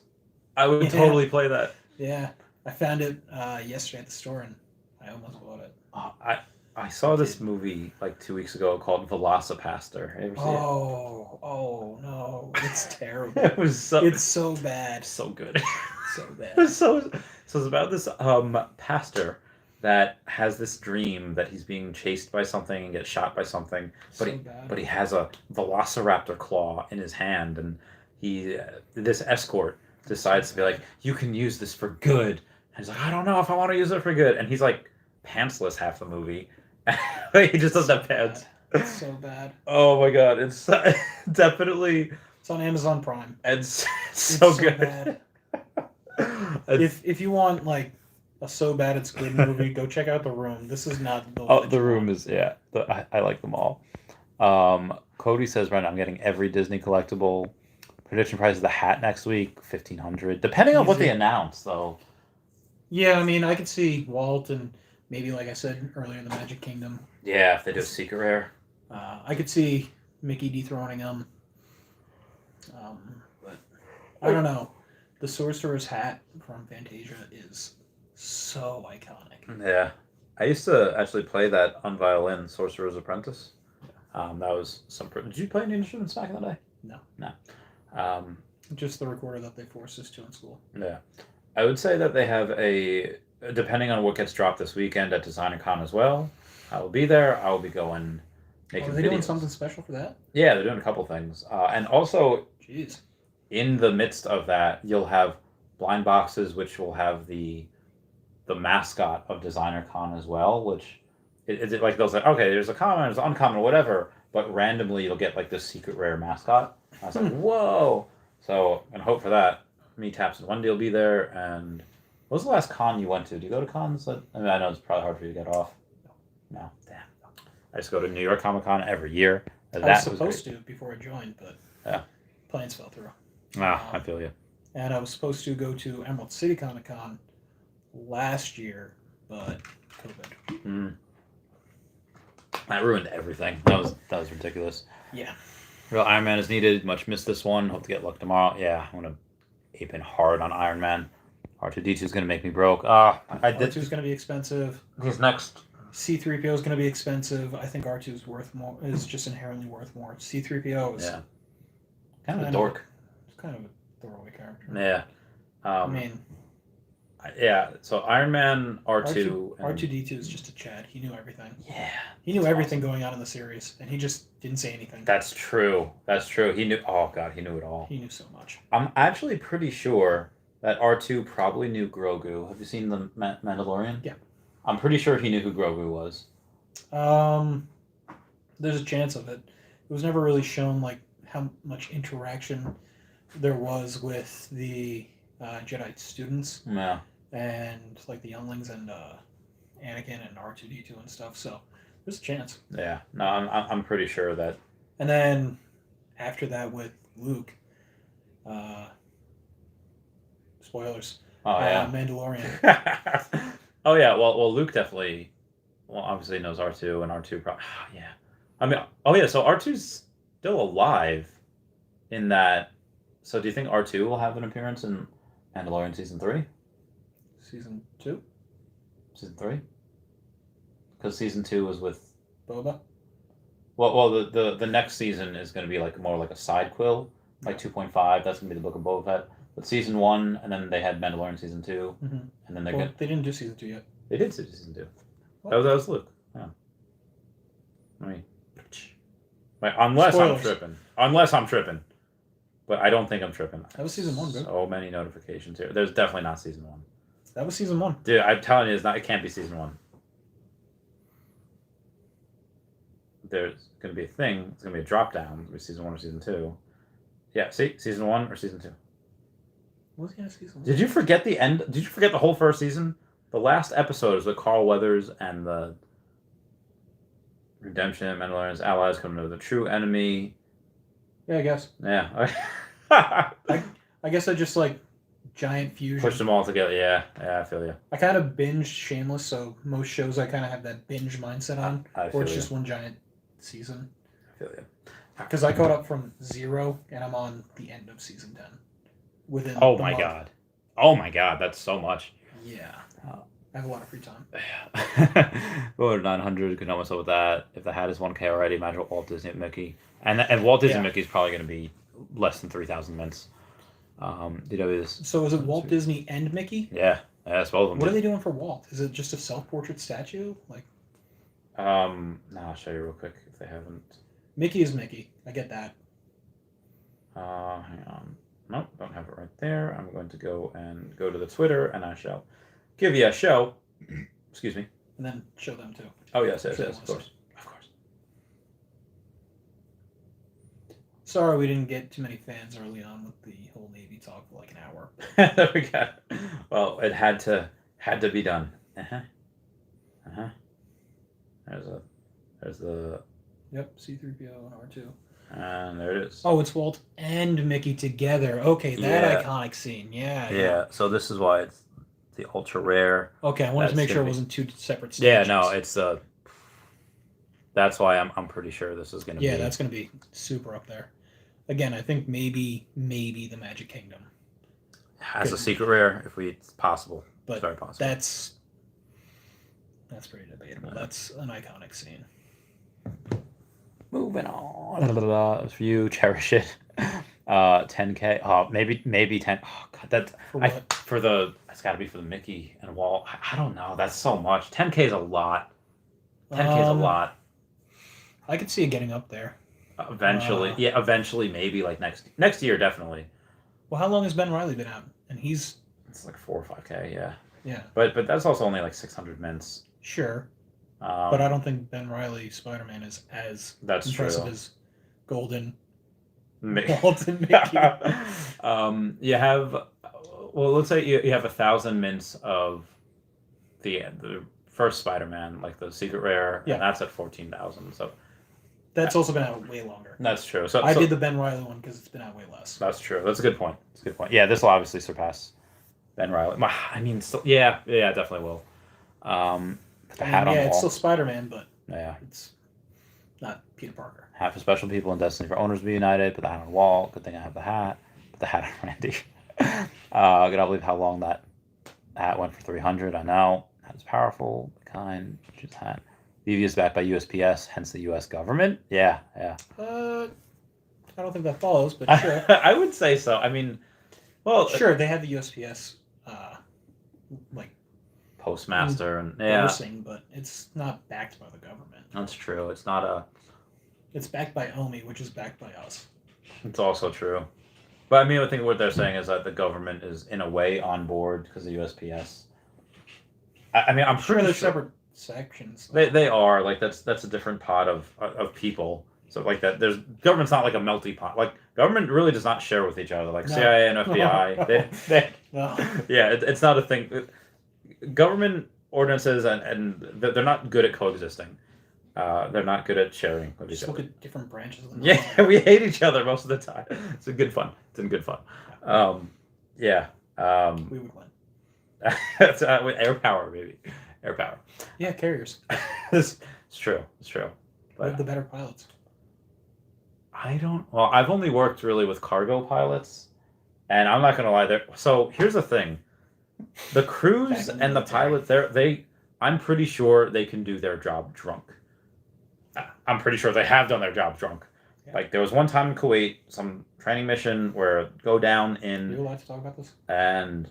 Yeah. totally play that. Yeah, I found it yesterday at the store, and I almost bought it. I saw this movie like 2 weeks ago called Velocipaster. You ever see Oh no, it's it? terrible. It was It's so bad, so good. so It bad. was so it's about this pastor that has this dream that he's being chased by something and gets shot by something, So bad. but he has a velociraptor claw in his hand, and this escort decides to be like, you can use this for good. And he's like, I don't know if I want to use it for good, and he's like pantsless half the movie. He just doesn't have pants. It's so bad. Oh my god, it's definitely It's on Amazon Prime. it's It's so good. bad. It's- If you want like a so bad it's good movie, go check out The Room. This is not the one Oh, that The you Room want. is I like them all. Cody says right now I'm getting every Disney collectible. Prediction price of the hat next week, 1,500. Depending on what Easy. they announce, though. Yeah, I mean, I could see Walt and maybe, like I said earlier, the Magic Kingdom. Yeah, if they do a secret rare. I could see Mickey dethroning him. But I don't know. The Sorcerer's hat from Fantasia is so iconic. Yeah, I used to actually play that on violin, Sorcerer's Apprentice. That was some. Did you play any instruments back in the day? No. No. Just the recorder that they forced us to in school. Yeah, I would say that they have depending on what gets dropped this weekend at DesignerCon as well. I will be there. I will be going making Are they videos. doing something special for that? Yeah, they're doing a couple things, and also Jeez. in the midst of that, you'll have blind boxes, which will have the mascot of DesignerCon as well. Which is it like they'll say, okay, there's a common, there's an uncommon, whatever, but randomly you'll get like this secret rare mascot. I was like, whoa! So and hope for that. Me, Taps, and Wendy will be there. And what was the last con you went to? Do you go to cons? I mean, I know it's probably hard for you to get off. No, damn. I just go to New York Comic Con every year. I was supposed to before I joined, but Yeah. plans fell through. I feel you. And I was supposed to go to Emerald City Comic Con last year, but COVID. That ruined everything. That was ridiculous. Yeah. Real Iron Man is needed. Much missed this one. Hope to get luck tomorrow. Yeah, I'm gonna ape in hard on Iron Man. R2D2 is gonna make me broke. I did. R2 is going to be expensive. He's next. C3PO is going to be expensive. I think R2 is worth more. Is just inherently worth more. C3PO is Yeah. Kind of a dork. It's kind of a throwaway character. Yeah. I mean, yeah. So Iron Man, R2, and- R2D2 is just a Chad. He knew everything. Yeah. He knew That's everything going on in the series, and he just didn't say anything. That's true. That's true. He knew. Oh God, he knew it all. He knew so much. I'm actually pretty sure that R2 probably knew Grogu. Have you seen the Mandalorian? Yeah. I'm pretty sure he knew who Grogu was. There's a chance of it. It was never really shown like how much interaction there was with the Jedi students Yeah. and like the younglings and Anakin and R2D2 and stuff. So there's a chance. Yeah. No, I'm pretty sure that. And then after that with Luke, spoilers. Oh yeah. Mandalorian. Oh yeah. Well, Luke definitely. Well, obviously knows R2, and R2 probably. Yeah. I mean, oh yeah. So R2's still alive. In that. So do you think R2 will have an appearance in Mandalorian season 3? Season 2? Season 3? Because season 2 was with. Boba? Well, the next season is going to be like more like a side quill, like 2.5. That's going to be the Book of Boba Fett. But season 1, and then they had Mandalorian season 2, Mm-hmm. and then they Well, they didn't do season 2 yet. They did season 2. What? That was Luke. Yeah. I mean, wait, unless Spoilers. I'm tripping, but I don't think I'm tripping. That was season 1, bro. So many notifications here. There's definitely not season 1. That was season 1. Dude, I'm telling you, it can't be season 1. There's going to be a thing. It's going to be a drop down. With season 1 or season 2. Yeah, see, season 1 or season 2. What was season 1? Did you forget the end? Did you forget the whole first season? The last episode is with Carl Weathers and the Redemption of Mandalorian's allies coming to the true enemy. Yeah, I guess. Yeah. I guess I just like giant fusion. Push them all together. Yeah, I feel you. I kind of binged Shameless, so most shows I kind of have that binge mindset on, I or feel it's you. just one giant season. I feel you. Because I caught up from 0, and I'm on the end of season 10. Within Oh the my month. god. Oh my god, that's so much. Yeah. Oh. I have a lot of free time. Go to 900, could help myself with that. If the hat is 1K already, imagine what Walt Disney and Mickey. And Walt Disney and Mickey is probably going to be less than 3,000 mints. So is it Walt Disney and Mickey? Yeah, that's both of them. What are they doing for Walt? Is it just a self-portrait statue? I'll show you real quick if they haven't. Mickey is Mickey. I get that. Hang on. Nope, don't have it right there. I'm going to go to the Twitter, and I shall give you a show. Excuse me. And then show them too. Oh yes, of course. Sorry we didn't get too many fans early on with the whole Navy talk for like an hour. There we go. Well, it had to be done. There's the. Yep, C-3PO and R2. And there it is. Oh, it's Walt and Mickey together. Okay, that iconic scene. Yeah. So this is why it's the ultra rare. Okay, I wanted to make sure it wasn't two separate stages. Yeah, no, it's that's why I'm pretty sure this is going to be. Yeah, that's going to be super up there. Again, I think maybe the Magic Kingdom. As a secret rare, if it's possible. But it's very possible. That's pretty debatable. That's an iconic scene. Moving on. It's for you, cherish it. 10K. Oh, maybe 10. Oh god, that's For what? It's got to be for the Mickey and Walt. I don't know. That's so much. 10K is a lot. 10K is a lot. I could see it getting up there. Eventually, eventually, maybe like next year, definitely. Well, how long has Ben Reilly been out? And it's like 4 or 5K, yeah. Yeah. But that's also only like 600 mints. Sure. But I don't think Ben Reilly Spider-Man is as impressive as Golden Walt and Mickey. You have, let's say you have 1,000 mints of the first Spider-Man, like the secret rare, and that's at 14,000. So that's also been out way longer. That's true. So I did the Ben Reilly one because it's been out way less. That's true. That's a good point. Yeah, this will obviously surpass Ben Reilly. I mean, yeah, definitely will. Put the hat on the wall. It's still Spider-Man, but it's not Peter Parker. Hat for special people and Destiny for owners be united. Put the hat on the wall. Good thing I have the hat. Put the hat on Randy. I cannot believe how long that hat went for 300. I know. That is powerful. Kind. Just hat. Veve is backed by USPS, hence the U.S. government. Yeah. I don't think that follows, but sure. I would say so. I mean, well, sure, they have the USPS postmaster and endorsing, but it's not backed by the government. That's true. It's not a. It's backed by OMI, which is backed by us. It's also true, but I mean, I think what they're saying is that the government is in a way on board because of USPS. I mean, I'm sure pretty there's separate sections. They are like that's a different pot of people. So like that, there's government's not like a melty pot. Like government really does not share with each other. Like CIA and FBI, it's not a thing. Government ordinances and they're not good at coexisting. They're not good at sharing with each other. Look at different branches of the Yeah, we hate each other most of the time. It's in good fun. We would win. With air power, maybe. Air power. Yeah, carriers. It's true. But the better pilots. I've only worked really with cargo pilots, and I'm not gonna lie. So here's the thing: the crews and the pilots, I'm pretty sure they can do their job drunk. I'm pretty sure they have done their job drunk. Yeah. Like there was one time in Kuwait, some training mission where go down in. Are you allowed to talk about this? And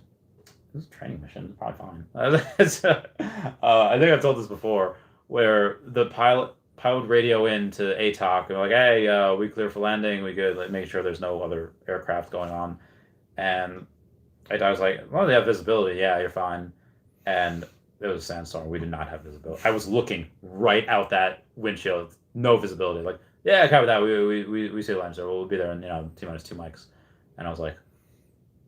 this is a training mission. It's probably fine. I think I've told this before, where the pilot would radio in to ATOC and like, hey, we clear for landing. We good. Like, make sure there's no other aircraft going on. And I was like, well, they have visibility. Yeah, you're fine. And it was a sandstorm. We did not have visibility. I was looking right out that windshield, no visibility. Like, yeah, copy that. We see the line, so we'll be there in T-minus 2 mics. And I was like,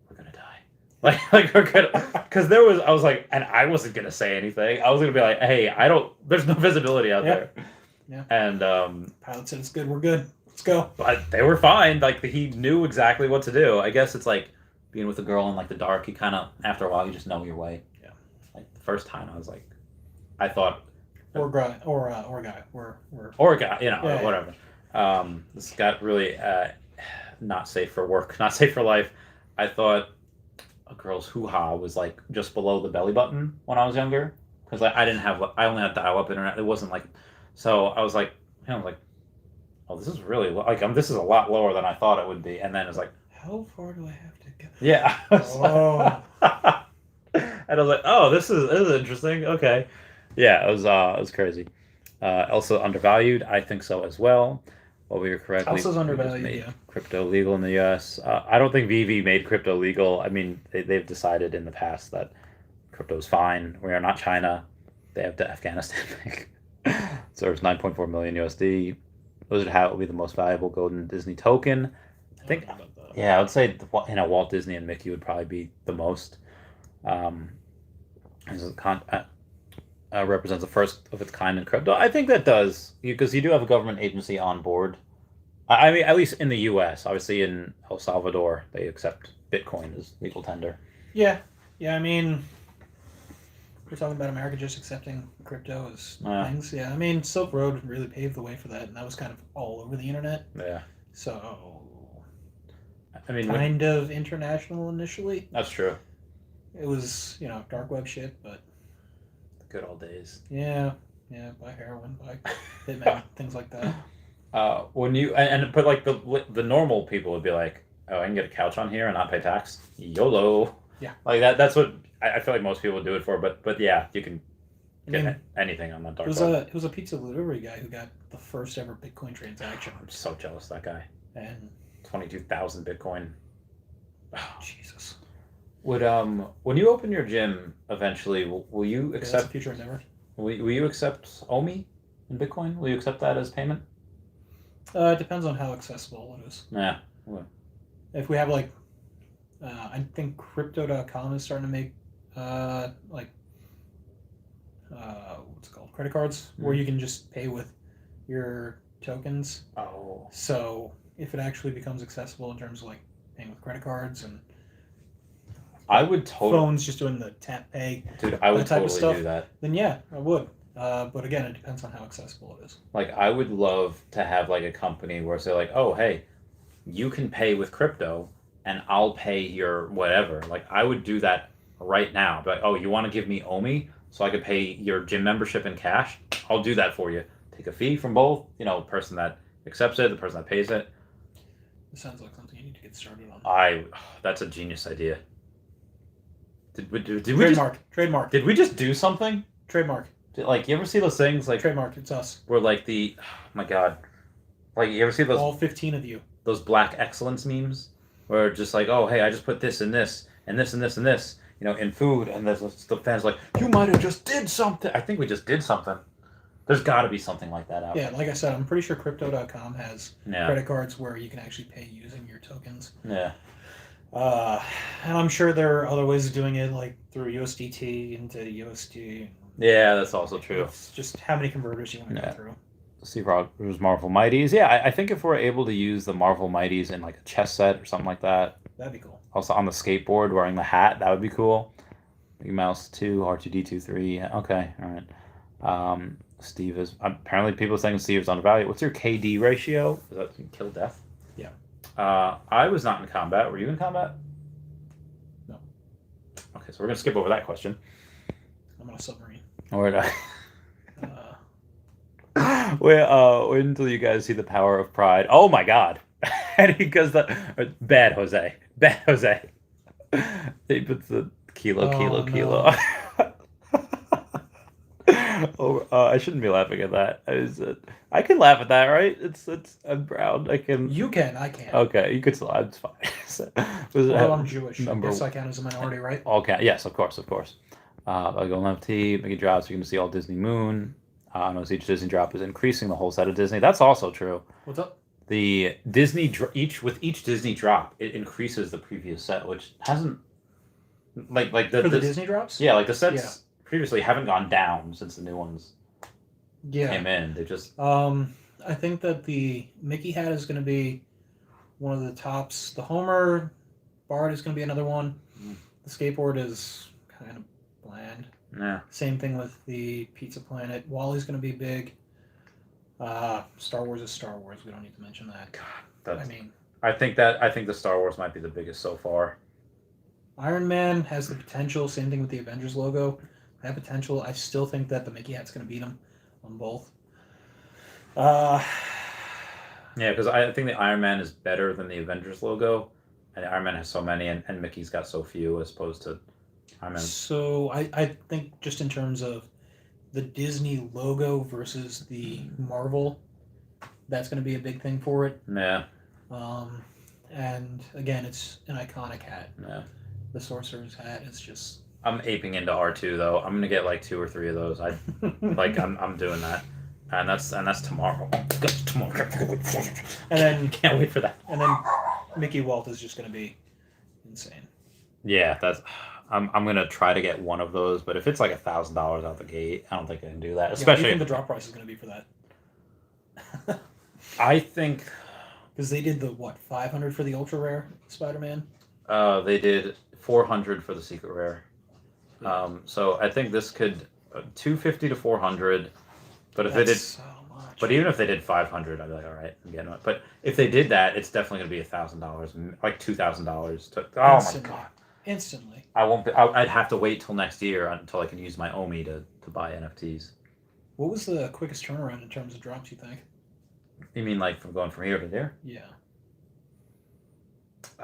we're gonna die. Like we're gonna, because I was like, and I wasn't gonna say anything. I was gonna be like, hey, there's no visibility out there. Yeah. And pilot said it's good. We're good. Let's go. But they were fine. Like he knew exactly what to do. I guess it's like being with a girl in like the dark. You kind of after a while you just know your way. Yeah. Like the first time I was like, I thought or guy. We're or a guy, Yeah. whatever. This got really not safe for work, not safe for life. I thought a girl's hoo-ha was like just below the belly button when I was younger, because I only had dial-up internet. It wasn't like, so I was like, oh, this is really like this is a lot lower than I thought it would be, and then it's like, how far do I have to go? yeah. Oh. And I was like, oh, this is interesting. Okay, yeah, it was crazy. Also undervalued, I think so as well. Well, we were correctly. Elsa's we undervalued, just made yeah. crypto legal in the U.S. I don't think Veve made crypto legal. I mean, they've decided in the past that crypto's fine. We are not China. They have the Afghanistan bank. So it's 9.4 million USD. Those are how it will be the most valuable golden Disney token. I think, don't know about that. yeah, I would say Walt Disney and Mickey would probably be the most. As a represents the first of its kind in crypto. I think that does, because you do have a government agency on board. I mean, at least in the U.S. Obviously, in El Salvador, they accept Bitcoin as legal tender. Yeah. I mean, we're talking about America just accepting crypto as things. Yeah, I mean, Silk Road really paved the way for that, and that was kind of all over the internet. Yeah. So, I mean, kind of international initially. That's true. It was, dark web shit, but The good old days. yeah, buy heroin, buy hitman, things like that. When you but like the normal people would be like, oh, I can get a couch on here and not pay tax. YOLO. Yeah. Like that's what I feel like most people do it for. But yeah, you can get anything on that dark web. It was a pizza delivery guy who got the first ever Bitcoin transaction. I'm so jealous of that guy. And 22,000 Bitcoin. Jesus. Would when you open your gym eventually, will you That's accept a future endeavor. will you accept OMI in Bitcoin? Will you accept that as payment? It depends on how accessible it is. Yeah. If we have I think Crypto.com is starting to make what's it called, credit cards, where you can just pay with your tokens. Oh. So if it actually becomes accessible in terms of like paying with credit cards and I would totally. phones just doing the tap pay, Dude, I would that type of totally stuff. do that. then yeah, I would. But again, it depends on how accessible it is. Like, I would love to have like a company where say like, oh, hey, you can pay with crypto, and I'll pay your whatever. Like, I would do that right now. But oh, you want to give me OMI so I could pay your gym membership in cash? I'll do that for you. Take a fee from both. The person that accepts it, the person that pays it. It sounds like something you need to get started on. That's a genius idea. Did we Trademark. Did we just do something? Trademark. Like, you ever see those things like Trademark. It's us. where like oh my god, like you ever see those All 15 of you. those black excellence memes where just like, oh hey, I just put this and this and this and this and this, in food, and there's the fans like, you might have just did something. I think we just did something. There's got to be something like that out. Yeah, like I said, I'm pretty sure Crypto.com has Yeah. credit cards where you can actually pay using your tokens. Yeah. And I'm sure there are other ways of doing it, like through USDT into USD. Yeah, that's also true. It's just how many converters you want to Yeah. go through. See Roger's Marvel Mighties. Yeah, I think if we're able to use the Marvel Mighties in like a chess set or something like that. That'd be cool. Also on the skateboard wearing the hat, that would be cool. Mickey Mouse 2, R2D2 3. Okay, all right. Steve is apparently people are saying Steve is undervalued. What's your KD ratio? Is that kill death? Yeah. I was not in combat. Were you in combat? No. Okay, so we're gonna skip over that question. I'm on a submarine. Wait until you guys see the power of pride. Oh my god. And he goes bad Jose. He puts the kilo. I shouldn't be laughing at that. I can laugh at that, right? I'm proud. I can. You can, I can't. Okay, you could still. It's fine. Well, I'm Jewish. Number- I guess I count as a minority, right? Okay. Yes, of course. I'll go NFT, make it drop so you can see all Disney Moon. I notice each Disney drop is increasing the whole set of Disney. That's also true. What's up? The Disney with each Disney drop, it increases the previous set, which hasn't like For the Disney drops? Yeah, like the sets previously haven't gone down since the new ones came in. They just I think that the Mickey hat is going to be one of the tops. The Homer Bard is going to be another one. The skateboard is kind of bland. Yeah. Same thing with the Pizza Planet. Wally's going to be big. Star Wars is Star Wars. We don't need to mention that. God, I mean, I think the Star Wars might be the biggest so far. Iron Man has the potential. Same thing with the Avengers logo. That potential. I still think that the Mickey hat's going to beat him on both. Yeah, because I think the Iron Man is better than the Avengers logo, and Iron Man has so many, and Mickey's got so few as opposed to Iron Man. So I think just in terms of the Disney logo versus the Marvel, that's going to be a big thing for it. Yeah. And again, it's an iconic hat. Yeah. The Sorcerer's hat is just. I'm aping into R2 though. I'm gonna get like 2 or 3 of those. I'm doing that, and that's tomorrow. Tomorrow. And then Can't wait for that. And then Mickey Walt is just going to be insane. Yeah, I'm gonna try to get one of those, but if it's like $1,000 out the gate, I don't think I can do that. Especially what do you think the drop price is going to be for that? I think because they did the 500 for the ultra rare Spider-Man. They did 400 for the secret rare. So I think this could 250 to 400. But if they did, so much. But even if they did 500, I'd be like, all right, I'm getting it. But if they did that, it's definitely going to be $1,000, like $2,000. Oh my god! Instantly. I won't. I'd have to wait till next year until I can use my OMI to buy NFTs. What was the quickest turnaround in terms of drops, you think? You mean like from going from here to there? Yeah.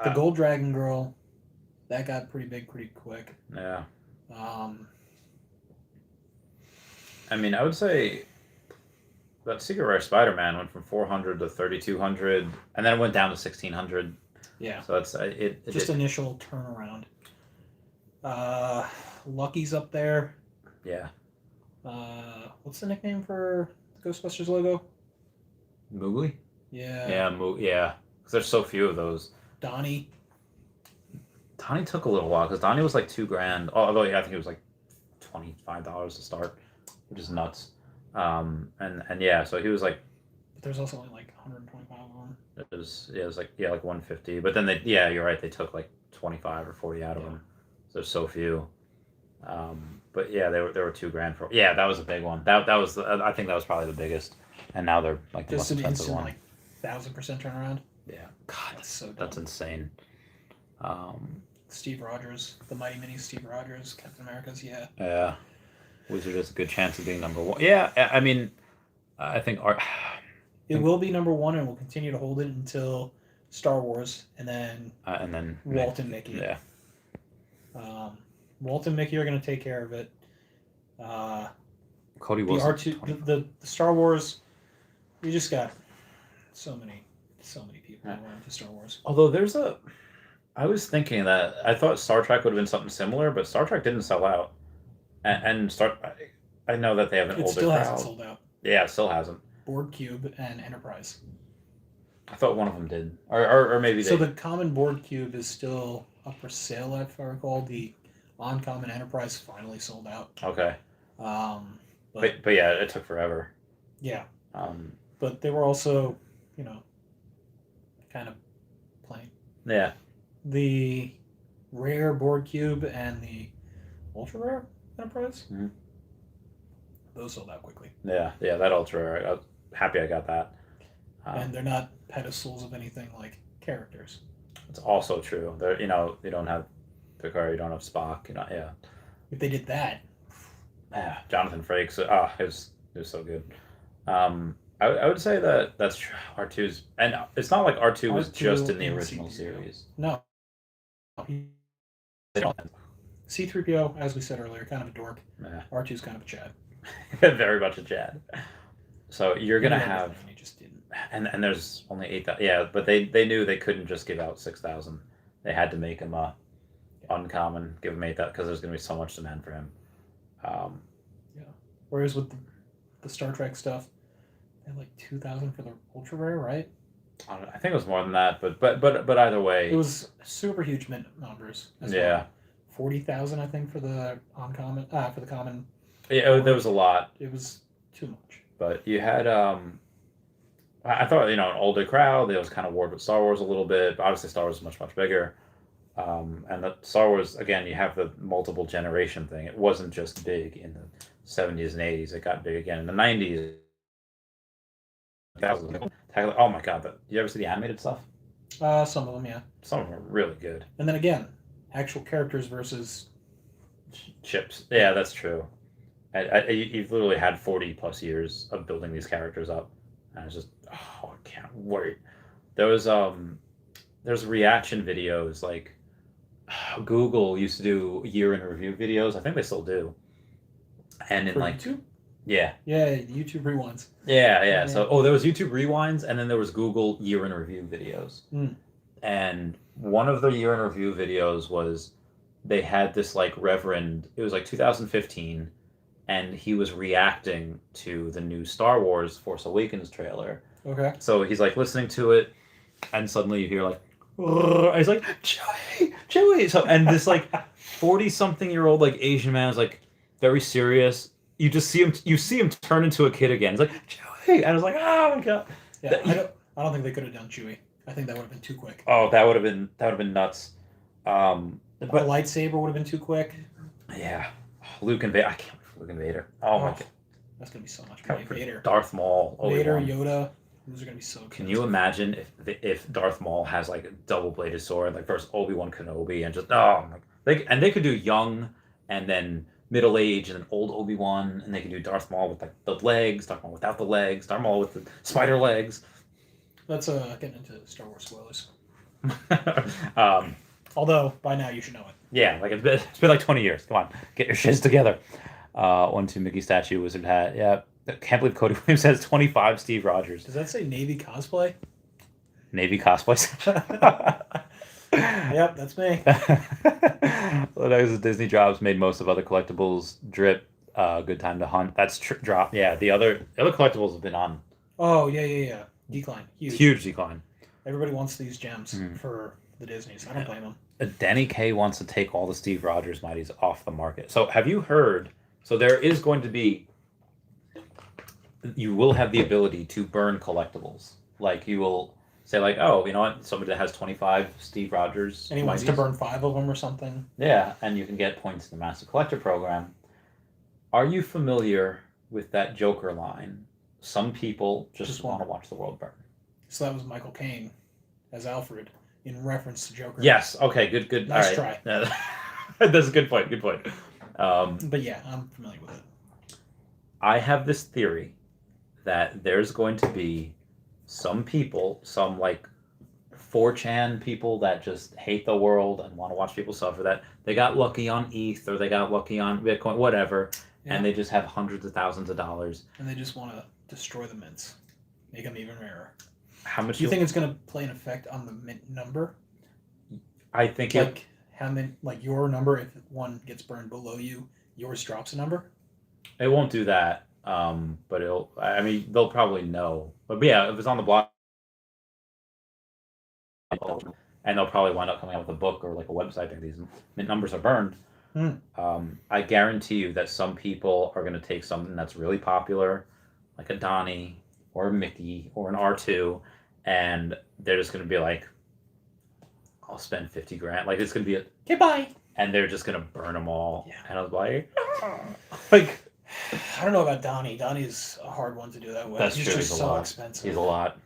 The Gold Dragon Girl, that got pretty big pretty quick. Yeah. I mean, I would say that Secret Rare Spider-Man went from 400 to 3,200, and then it went down to 1,600. Yeah. So that's it. Just initial turnaround. Lucky's up there. Yeah. What's the nickname for the Ghostbusters logo? Moogly? Yeah. Yeah. Because there's so few of those. Donnie took a little while because Donnie was like $2,000. Although I think it was like $25 to start, which is nuts. And yeah, so he was like. But there's also only like 125 of them. It was like 150. But then you're right. They took like 25 or 40 out of them. So there's so few. But yeah, they were $2,000 for. Yeah, that was a big one. That was I think that was probably the biggest. And now they're like the just most an expensive instant one. like 1,000% turnaround. Yeah. God, that's so dumb. That's insane. Steve Rogers, the Mighty Mini Steve Rogers, Captain America's, yeah. Yeah. Wizard has a good chance of being number one. Yeah, I mean, I think it will be number one, and we'll continue to hold it until Star Wars, and then Walt and Mickey. Yeah. Walt and Mickey are going to take care of it. Cody the Wilson. R2, the Star Wars. We just got so many people who are into Star Wars. Although I was thinking that I thought Star Trek would have been something similar, but Star Trek didn't sell out. I know that they have an older crowd. It still hasn't sold out. Yeah, it still hasn't. Board Cube and Enterprise. I thought one of them did, or maybe. So the common Board Cube is still up for sale, if I recall. The Uncommon Enterprise finally sold out. Okay. But yeah, it took forever. Yeah. But they were also, kind of plain. Yeah. The rare Board Cube and the ultra rare Enterprise. Mm-hmm. Those sold out quickly. Yeah, that ultra rare. I was happy I got that. And they're not pedestals of anything like characters. It's also true. They're you don't have Picard, you don't have Spock. Yeah. If they did that. Yeah, Jonathan Frakes. It was so good. I would say that's R2's, and it's not like R2 was just in the original series. No. C-3PO, as we said earlier, kind of a dork. Yeah. R2's kind of a Chad. Very much a Chad. So you're gonna have, he just didn't. And there's only 8,000. Yeah, but they knew they couldn't just give out 6,000. They had to make him uncommon, give him 8,000 because there's gonna be so much demand for him. Yeah. Whereas with the Star Trek stuff, they had like 2,000 for the ultra rare, right? I think it was more than that, but either way, it was super huge numbers. Yeah. Well. 40,000, I think, for the uncommon. For the common. Yeah, there was a lot. It was too much. But you had, I thought an older crowd. They was kind of warred with Star Wars a little bit. But obviously, Star Wars is much bigger. And the Star Wars, again, you have the multiple generation thing. It wasn't just big in the 70s and 80s. It got big again in the 90s. Oh my god! You ever see the animated stuff? Some of them, yeah. Some of them are really good. And then again, actual characters versus Chips. Yeah, that's true. You've literally had 40 plus years of building these characters up, and it's just, oh, I can't wait. There was there's reaction videos like Google used to do year in review videos. I think they still do. And in for like YouTube. yeah, Yeah, YouTube rewinds. yeah. So there was YouTube rewinds, and then there was Google year in review videos. Mm. And one of the year in review videos was they had this like reverend. It was like 2015, and he was reacting to the new Star Wars Force Awakens trailer. Okay. So he's like listening to it, and suddenly you hear like, "Ugh," he's like, Joey. So and this like 40-something-year-old like Asian man is like very serious. You just see him. You see him turn into a kid again. It's like Joey, and I was like, oh my god. Yeah, I don't think they could have done Chewie. I think that would have been too quick. Oh, that would have been nuts. But the lightsaber would have been too quick. Yeah, Luke and Vader. I can't wait for Luke and Vader. Oh my god, that's gonna be so much fun. Vader, Darth Maul, Vader, Obi-Wan. Yoda. Those are gonna be so. Can you imagine if Darth Maul has like a double-bladed sword, like first Obi-Wan Kenobi, and just they could do young, and then middle age, and then old Obi-Wan, and they could do Darth Maul with like the legs, Darth Maul without the legs, Darth Maul with the spider legs. Let's get into Star Wars spoilers. Although by now you should know it. Yeah, like it's been like 20 years. Come on, get your shiz together. 1-2 Mickey statue, wizard hat. Yeah, I can't believe Cody Williams has 25 Steve Rogers. Does that say Navy cosplay? Navy cosplay. Yep, that's me. Well, that Disney drops made most of other collectibles drip. Good time to hunt. That's drop. Yeah, the other collectibles have been on. Oh yeah. Decline. Huge decline. Everybody wants these gems for the Disneys. I don't blame them. Danny Kaye wants to take all the Steve Rogers mighties off the market. So have you heard? So there is going to be. You will have the ability to burn collectibles. Like you will say, like, oh, you know what? Somebody that has 25 Steve Rogers. And he wants to burn 5 of them or something. Yeah, and you can get points in the Master Collector program. Are you familiar with that Joker line? Some people just want to watch the world burn. So that was Michael Caine as Alfred in reference to Joker. Yes. Okay. Good. Nice all right. try. That's a good point. Good point. But yeah, I'm familiar with it. I have this theory that there's going to be some people, some like 4chan people that just hate the world and want to watch people suffer, that they got lucky on ETH or they got lucky on Bitcoin, whatever, and they just have hundreds of thousands of dollars. And they just want to destroy the mints, make them even rarer. How much do you think it's going to play an effect on the mint number? I think like how many, like your number, if one gets burned below you, yours drops a number. It won't do that, but it'll. I mean, they'll probably know. But yeah, if it's on the block, and they'll probably wind up coming out with a book or like a website that these mint numbers are burned. I guarantee you that some people are going to take something that's really popular, like a Donnie or a Mickey or an R2, and they're just going to be like, I'll spend 50 grand. Like, it's going to be okay, bye. And they're just going to burn them all. Yeah. And I was like, I don't know about Donnie. Donnie's a hard one to do that with. That's He's true. just He's so a lot. expensive. He's a lot.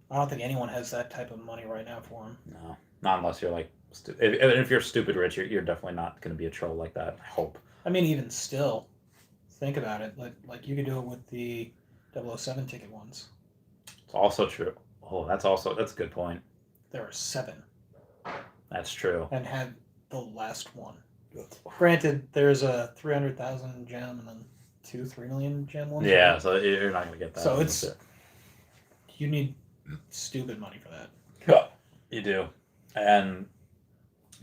I don't think anyone has that type of money right now for him. No, not unless you're like, if you're stupid rich, you're definitely not going to be a troll like that. I hope. I mean, even still, think about it. Like you could do it with the 007 ticket ones. It's also true. Oh, that's a good point. There are 7. That's true. And had the last one. Granted, there's a 300,000 gem and then 2-3 million gem ones. Yeah, so you're not going to get that. So you need stupid money for that. Yeah, you do.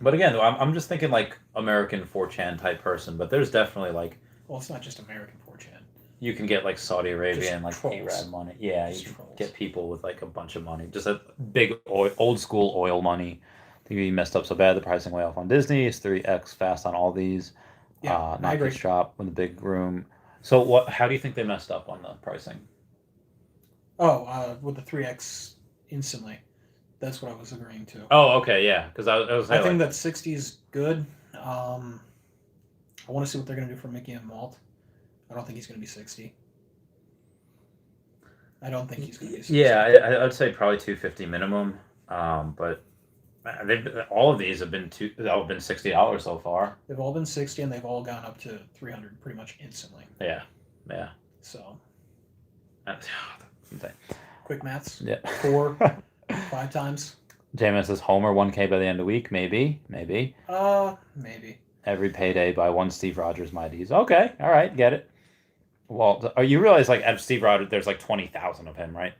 But again, I'm just thinking like American 4chan type person, but there's definitely like. Well, it's not just American 4chan. You can get like Saudi Arabia Just and like trolls. Arab money. Yeah, Just you can trolls. get people with like a bunch of money. Just a big old school oil money. I think you messed up so bad. The pricing way off on Disney. It's 3x fast on all these. Yeah, not Peach Drop in the big room. So what? How do you think they messed up on the pricing? Oh, with the 3x instantly. That's what I was agreeing to. Oh, okay, yeah. Because I was I saying, think like, that 60 is good. I want to see what they're going to do for Mickey and Walt. I don't think he's going to be 60. I don't think he's going to be 60. yeah, I'd say probably 250 minimum. But all of these have been $60 so far. They've all been 60, and they've all gone up to 300 pretty much instantly. Yeah. So, That's- quick maths. Yeah. 4, 5 times. James says Homer 1K by the end of the week. Maybe. Maybe. Every payday by one Steve Rogers Mighties. Okay, all right, get it. Well, you realize like at Steve Rogers, there's like 20,000 of him, right?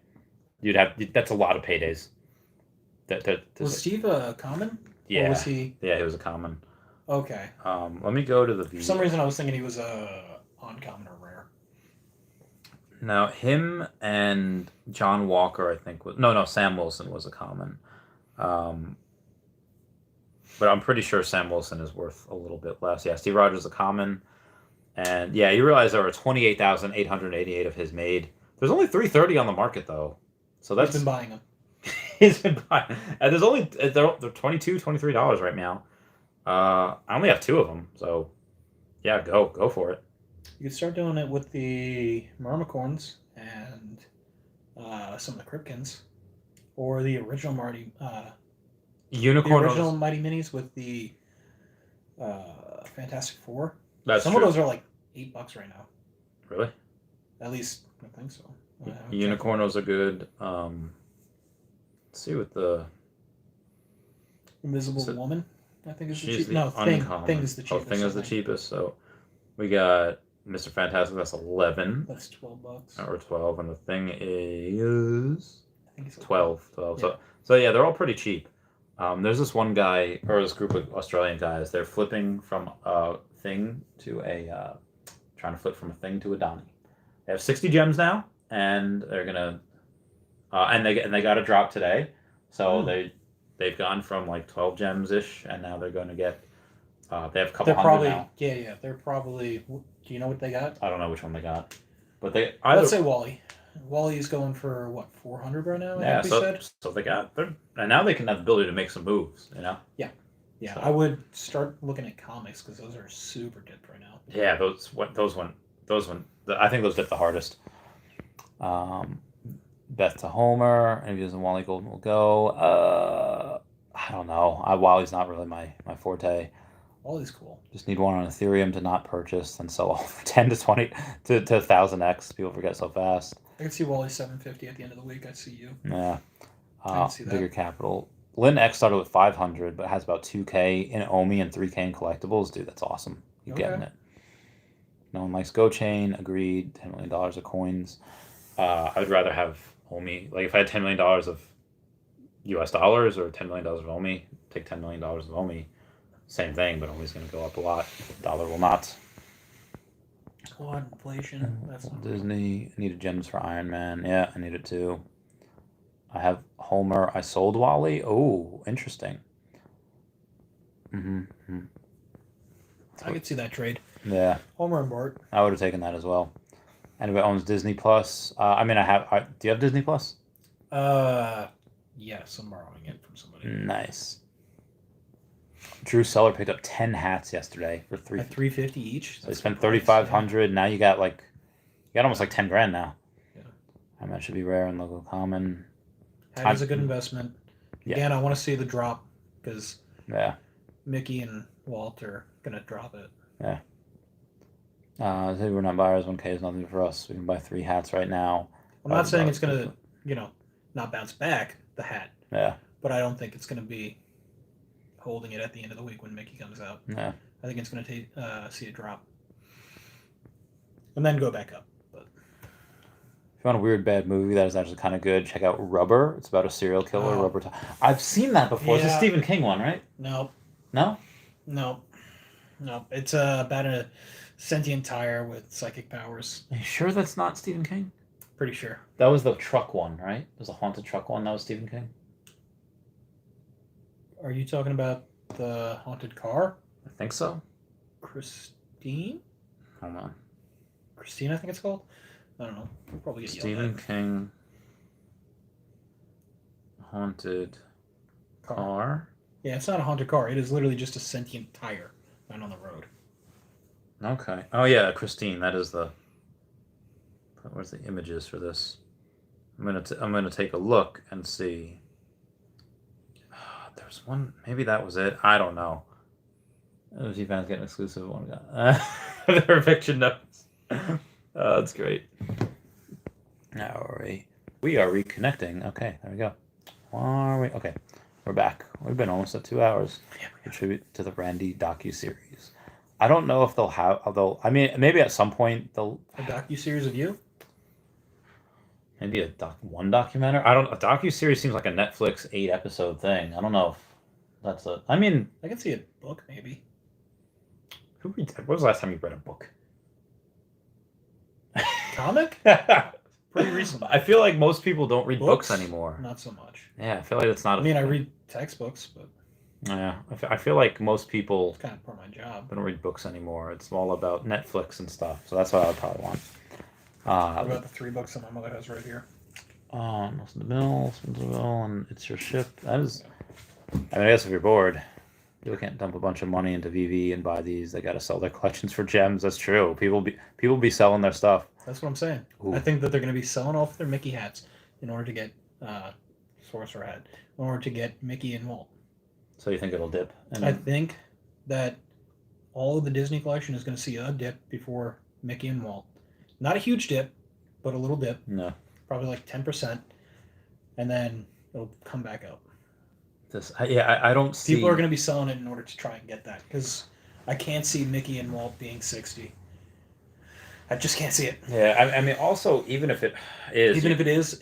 That's a lot of paydays. Was Steve a common? Yeah. Or was he? Yeah, he was a common. Okay. Let me go to the. For some reason, I was thinking he was a uncommon or rare. Now him and John Walker, I think was no Sam Wilson was a common. But I'm pretty sure Sam Wilson is worth a little bit less. Yeah, Steve Rogers is a common. And yeah, you realize there were 28,888 of his made. There's only 330 on the market though. So that's He's been buying them. He's been buying. And there's only they're $22, $23 right now. I only have 2 of them. So yeah, go for it. You could start doing it with the Mermicorns and some of the Kripkins, or the original Unicorn. the original Mighty Minis with the Fantastic Four. That's Some true. of those are like $8 right now. Really? At least I think so. Unicornos are good. Let's see what the Invisible Woman, I think is the she's cheapest. the No, uncommon. Thing is the cheapest. Thing is the cheapest. So we got Mr. Fantastic. That's 11. That's $12. Or 12, and the Thing is I think it's 12. Yeah. So yeah, they're all pretty cheap. There's this one guy or this group of Australian guys. They're flipping from a Thing to a trying to flip from a Thing to a Donnie. They have 60 gems now, and they're gonna and they got a drop today. So they've gone from like 12 gems ish, and now they're going to get. They have a couple hundred now. Yeah. They're probably. Do you know what they got? I don't know which one they got, but they. Let's say Wally. Wally's going for what, 400 right now? I think we said. So they got. And now they can have the ability to make some moves. You know. Yeah, So. I would start looking at comics because those are super dipped right now. Yeah, those I think those dip the hardest. Beth to Homer, and if he doesn't Wally Golden will go. I don't know. Wally's not really my forte. Wally's cool. Just need one on Ethereum to not purchase and sell all for 10 to 20 to 1000x. People forget so fast. I can see Wally 750 at the end of the week. I see you. Yeah. I can see that. Bigger capital. Lynn X started with 500, but has about 2K in Omi and 3K in collectibles. Dude, that's awesome. You're getting it. No one likes Go Chain. Agreed. $10 million of coins. I would rather have Omi. Like if I had $10 million of US dollars or $10 million of Omi, take $10 million of Omi. Same thing, but Omi's going to go up a lot. Dollar will not. Squad inflation. That's Disney. I needed gems for Iron Man. Yeah, I need it too. I have Homer. I sold Wally. Oh, interesting. I could see that trade. Yeah. Homer and Bart. I would have taken that as well. Anybody owns Disney Plus? I mean, I have. Do you have Disney Plus? Yes, I'm borrowing it from somebody. Nice. Drew Seller picked up 10 hats yesterday for $350 each. So he spent $3,500. Now you got almost like 10 grand now. Yeah. And that should be rare and local common. That is a good investment. Yeah. Again, I want to see the drop because Yeah. Mickey and Walt are gonna drop it. Yeah. We're not buyers. 1K is nothing for us. We can buy 3 hats right now. I'm not saying it's gonna, not bounce back the hat. Yeah. But I don't think it's gonna be holding it at the end of the week when Mickey comes out. Yeah. I think it's gonna see a drop and then go back up. But if you want a weird bad movie that is actually kind of good, check out Rubber. It's about a serial killer. Rubber. I've seen that before. It's a Stephen King one, right? No. No. It's about a sentient tire with psychic powers. Are you sure that's not Stephen King? Pretty sure. That was the truck one, right? It was a haunted truck one. That was Stephen King. Are you talking about the haunted car? I think so. Christine? Hold on. Christine, I think it's called. I don't know. We'll probably get Stephen King. Haunted. car. car. Yeah, it's not a haunted car. It is literally just a sentient tire found on the road. Okay. Oh yeah, Christine. That is the. Where's the images for this? I'm gonna take a look and see. There's one. Maybe that was it. I don't know. OG fans get an exclusive one. Their eviction notes. That's great. All right. We are reconnecting. Okay, there we go. Are we? Okay, we're back. We've been almost at 2 hours. A tribute to the Randy docu-series. I don't know if they'll have, although, I mean, maybe at some point they'll... A docu-series of you? Maybe one documentary? A docu-series seems like a Netflix 8-episode thing. I don't know if that's a... I mean... I can see a book, maybe. When was the last time you read a book? Comic? Pretty recently. I feel like most people don't read books anymore. Not so much. Yeah, I feel like it's not. I mean, I read textbooks, but yeah, I feel like most people it's kind of part of my job. don't read books anymore. It's all about Netflix and stuff. So that's what I would probably want. What about the 3 books that my mother has right here? Nelson the Bill, and It's Your Ship. That is. I mean, I guess if you're bored, people can't dump a bunch of money into VV and buy these. They got to sell their collections for gems. That's true. People be selling their stuff. That's what I'm saying. Ooh. I think that they're going to be selling off their Mickey hats in order to get Sorcerer hat, in order to get Mickey and Walt. So you think it'll dip? I think that all of the Disney collection is going to see a dip before Mickey and Walt. Not a huge dip, but a little dip. No. Probably like 10%. And then it'll come back up. I don't see... People are going to be selling it in order to try and get that. Because I can't see Mickey and Walt being 60. I just can't see it. Yeah, I mean, also, even if it is...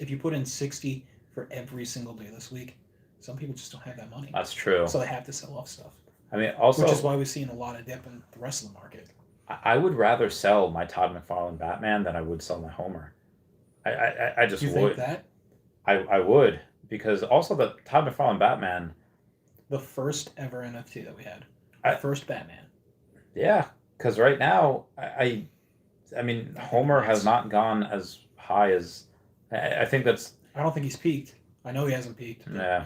If you put in 60 for every single day this week, some people just don't have that money. That's true. So they have to sell off stuff. I mean, also... Which is why we've seen a lot of dip in the rest of the market. I would rather sell my Todd McFarlane Batman than I would sell my Homer. I just you would. Think that? I would. Because also the Todd McFarlane Batman... The first ever NFT that we had. First Batman. Yeah, because right now, I mean, Homer has not gone as high as... I think that's... I don't think he's peaked. I know he hasn't peaked. Yeah.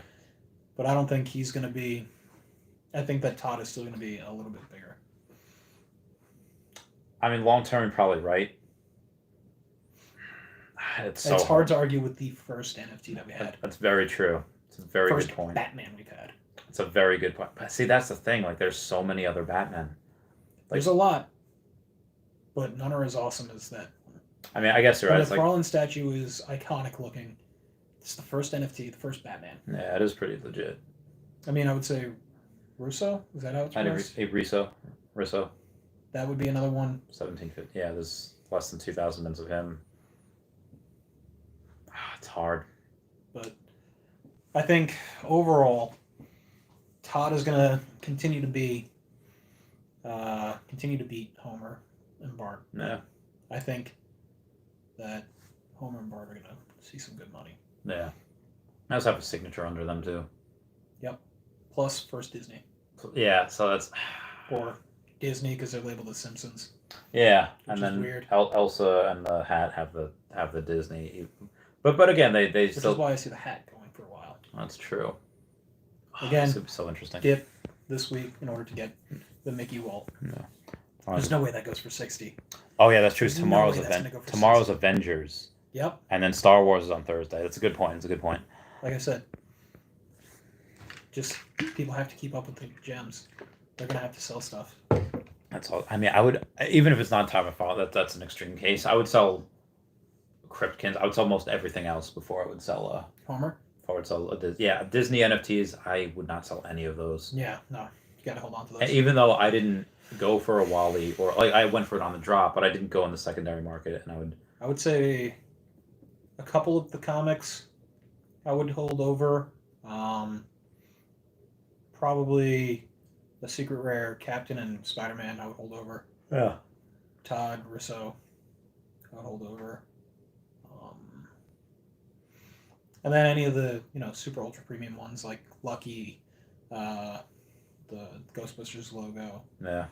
But I don't think he's going to be... I think that Todd is still going to be a little bit bigger. I mean, long term, you're probably right. It's hard to argue with the first NFT that we had. That's very true. It's a very first good point. Batman we've had. It's a very good point. But see, that's the thing. Like, there's so many other Batmen. There's a lot. But none are as awesome as that. I mean, I guess you're right. The McFarlane statue is iconic looking. It's the first NFT, the first Batman. Yeah, it is pretty legit. I mean, I would say Russo? Is that how it's pronounced? Russo. That would be another one. 1750. Yeah, there's less than 2,000 minutes of him. It's hard. But I think overall, Todd is going to continue to beat Homer and Bart. Yeah. I think that Homer and Bart are going to see some good money. Yeah. I also have a signature under them, too. Yep. Plus first Disney. Yeah, so that's... Or Disney, because they're labeled as Simpsons. Yeah, and then weird. Elsa and the hat have the Disney. But again, they Which still... is why I see the hat going for a while. That's true. Again, this would be so interesting. Dip this week in order to get the Mickey Walt. No. There's no way that goes for 60. Oh yeah, that's true. There's Tomorrow's no way that's gonna go for Tomorrow's 60. Avengers. Yep. And then Star Wars is on Thursday. That's a good point. It's a good point. Like I said, just people have to keep up with the gems. They're gonna have to sell stuff. That's all. I mean, I would, even if it's not Time of Fall, that's an extreme case. I would sell Cryptkins. I would sell most everything else before I would sell Homer. Before I would sell Disney NFTs. I would not sell any of those. Yeah, no, you gotta hold on to those. And even though I didn't go for a Wally, or like I went for it on the drop, but I didn't go in the secondary market, and I would say a couple of the comics I would hold over. Probably the Secret Rare Captain and Spider-Man I would hold over. Yeah. Todd, Russo I would hold over. And then any of the, super ultra premium ones like Lucky, the Ghostbusters logo. Yeah.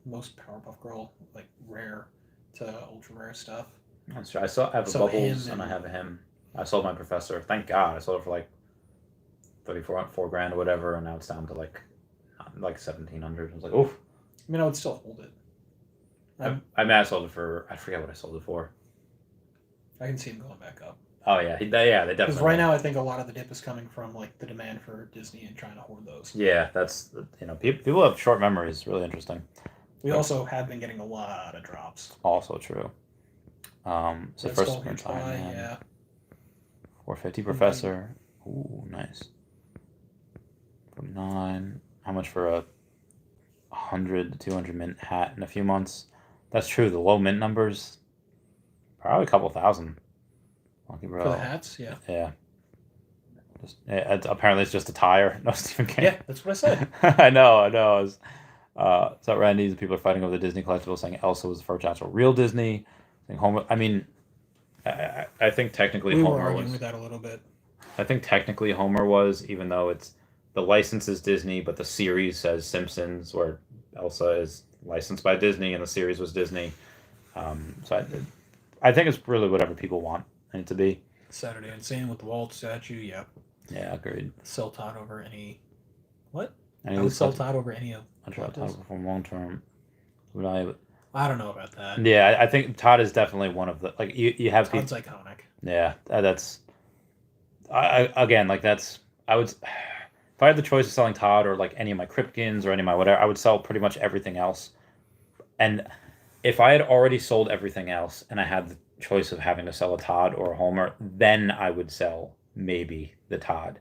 Most Powerpuff Girl, like rare to ultra rare stuff. That's true. I have a Bubbles and I have a him. I sold my Professor. Thank God. I sold it for like 4 grand or whatever, and now it's down to like 1,700. I was like, oof. I mean, I would still hold it. I mean, I sold it for, I forget what I sold it for. I can see him going back up. Oh yeah, they definitely. Because right now, I think a lot of the dip is coming from like the demand for Disney and trying to hoard those. Yeah, that's people have short memories. Really interesting. We also have been getting a lot of drops. Also true. So Red first Skull, huge buy, yeah. 450 Professor. Ooh, nice. 49. How much for a 100 to 200 mint hat in a few months? That's true. The low mint numbers, probably a couple thousand. Lucky bro. For the hats, yeah. Yeah. Apparently it's just a tire. No Stephen King. Yeah, that's what I said. I know. It's at Randy's. People are fighting over the Disney collectibles, saying Elsa was the first actual real Disney. Saying Homer. I mean, I think technically We were Homer arguing was. with that a little bit. I think technically Homer was, even though it's the license is Disney, but the series says Simpsons, where Elsa is licensed by Disney and the series was Disney. So I think it's really whatever people want it to be. Saturday Insane with the Walt statue, yeah. Yeah, agreed. Sell Todd over any. What? Any I would sell Todd over any of. I'd try Todd perform long term. Would I don't know about that. Yeah, I think Todd is definitely one of the you have Todd's iconic. Yeah, that's. Again, like that's I would. If I had the choice of selling Todd or like any of my Kripkins or any of my whatever, I would sell pretty much everything else. And if I had already sold everything else and I had the choice of having to sell a Todd or a Homer, then I would sell maybe the Todd.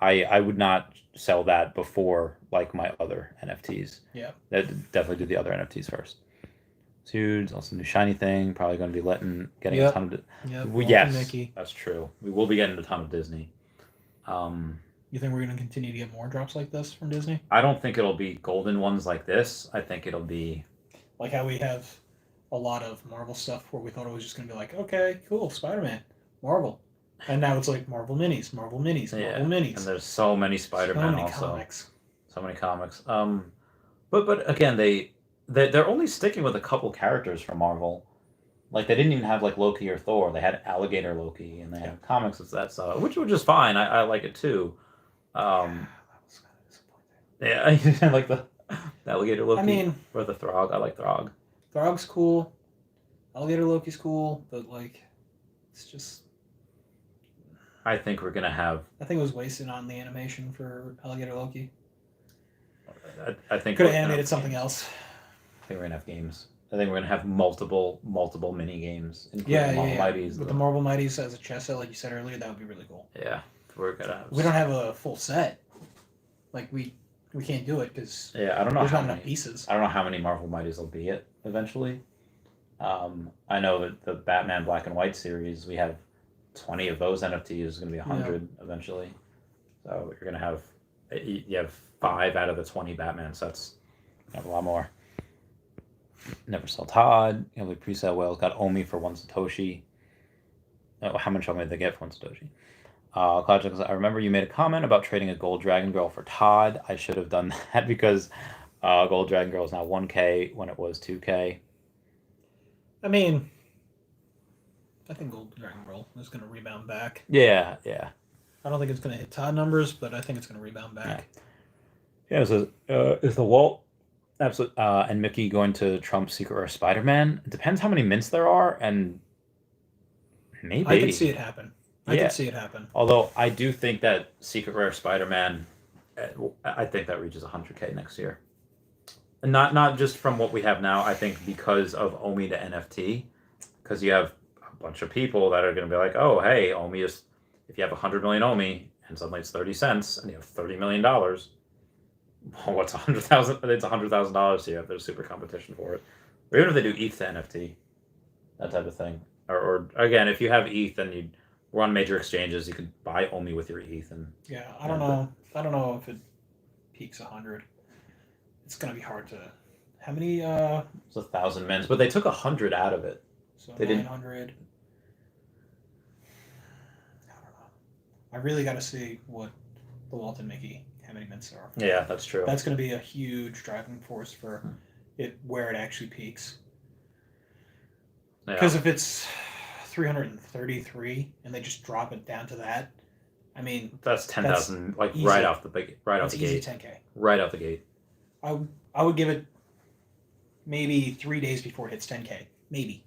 I would not sell that before like my other NFTs. Yeah. Definitely do the other NFTs first. It's huge. Also new shiny thing. Probably going to be getting a ton of. Yes, Mickey. That's true. We will be getting a ton of Disney. You think we're going to continue to get more drops like this from Disney? I don't think it'll be golden ones like this. I think it'll be like how we have a lot of Marvel stuff where we thought it was just going to be like, okay, cool, Spider-Man, Marvel. And now it's like Marvel Minis. And there's so many Spider-Man comics. So many comics. But again, they're only sticking with a couple characters from Marvel. Like they didn't even have like Loki or Thor. They had Alligator Loki, and they have comics with that stuff, which is fine. I like it too. That was kind of disappointing. Yeah, like the Alligator Loki. I mean, or the Throg. I like Throg. Throg's cool. Alligator Loki's cool, but like, it's just. I think we're gonna have. I think it was wasted on the animation for Alligator Loki. I think could have animated something else. I think we're gonna have games. I think we're gonna have multiple mini games. Yeah. With the Marvel Mighties as a chess set, like you said earlier, that would be really cool. Yeah, we're gonna. We don't have a full set. Like we can't do it because I don't know. There's not enough pieces. I don't know how many Marvel Mighties there'll be eventually. I know that the Batman Black and White series, we have 20 of those NFTs. Is going to be 100 eventually. So you're going to have 5 out of the 20 Batman sets. You have a lot more. Never sell Todd. You know, the preset whales got Omi for 1 Satoshi. Oh, how much Omi did they get for 1 Satoshi? Cloud, I remember you made a comment about trading a Gold Dragon Girl for Todd. I should have done that because Gold Dragon Girl is now 1K when it was 2K. I mean, I think Gold Dragon Girl is going to rebound back. Yeah. I don't think it's going to hit Todd numbers, but I think it's going to rebound back. Yeah, so is the Walt and Mickey going to Trump's Secret Rare Spider-Man? It depends how many mints there are, and maybe. I can see it happen. I can see it happen. Although I do think that Secret Rare Spider-Man, I think that reaches 100K next year. And not just from what we have now, I think because of Omi to NFT. Because you have a bunch of people that are going to be like, oh, hey, Omi is... If you have 100 million Omi, and suddenly it's 30 cents, and you have $30 million, well, what's 100,000? It's $100,000 to you if there's super competition for it. Or even if they do ETH to NFT, that type of thing. Or again, if you have ETH and you were on major exchanges, you could buy Omi with your ETH. And I don't know. I don't know if it peaks 100. It's gonna be hard to. How many? It's 1,000 mints, but they took 100 out of it. So they 900. I don't know. I really got to see what the Walt and Mickey, how many mints there are. Yeah, that's true. That's going to be a huge driving force for it where it actually peaks. Because if it's 333 and they just drop it down to that, I mean, That's 10,000, like easy. right off the that's gate. easy 10K. Right out the gate. I would give it maybe 3 days before it hits 10K. Maybe.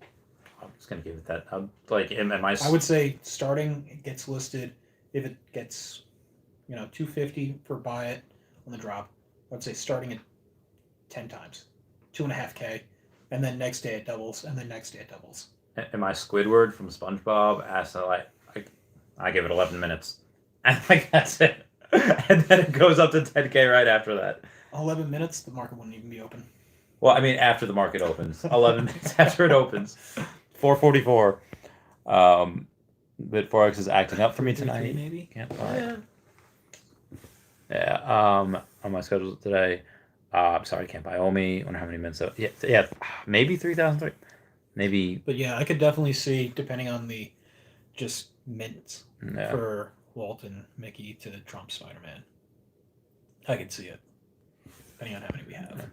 I'm just gonna give it that. Like, am I? I would say starting, it gets listed. If it gets, $250 for buy it on the drop, I would say starting at 10 times, 2.5K, and then next day it doubles, and then next day it doubles. Am I Squidward from SpongeBob? I give it 11 minutes, and like that's it, and then it goes up to 10K right after that. 11 minutes, the market wouldn't even be open. Well, I mean, after the market opens, 11 minutes after it opens, 4:44. BitForex is acting up for me tonight. Maybe. Can't buy. Yeah. On my schedule today. Sorry, can't buy Omi. Wonder how many minutes. Yeah. Maybe 3,000. Maybe. But yeah, I could definitely see, depending on the just minutes Yeah. for Walt and Mickey to Trump Spider-Man. I could see it, depending on how many we have.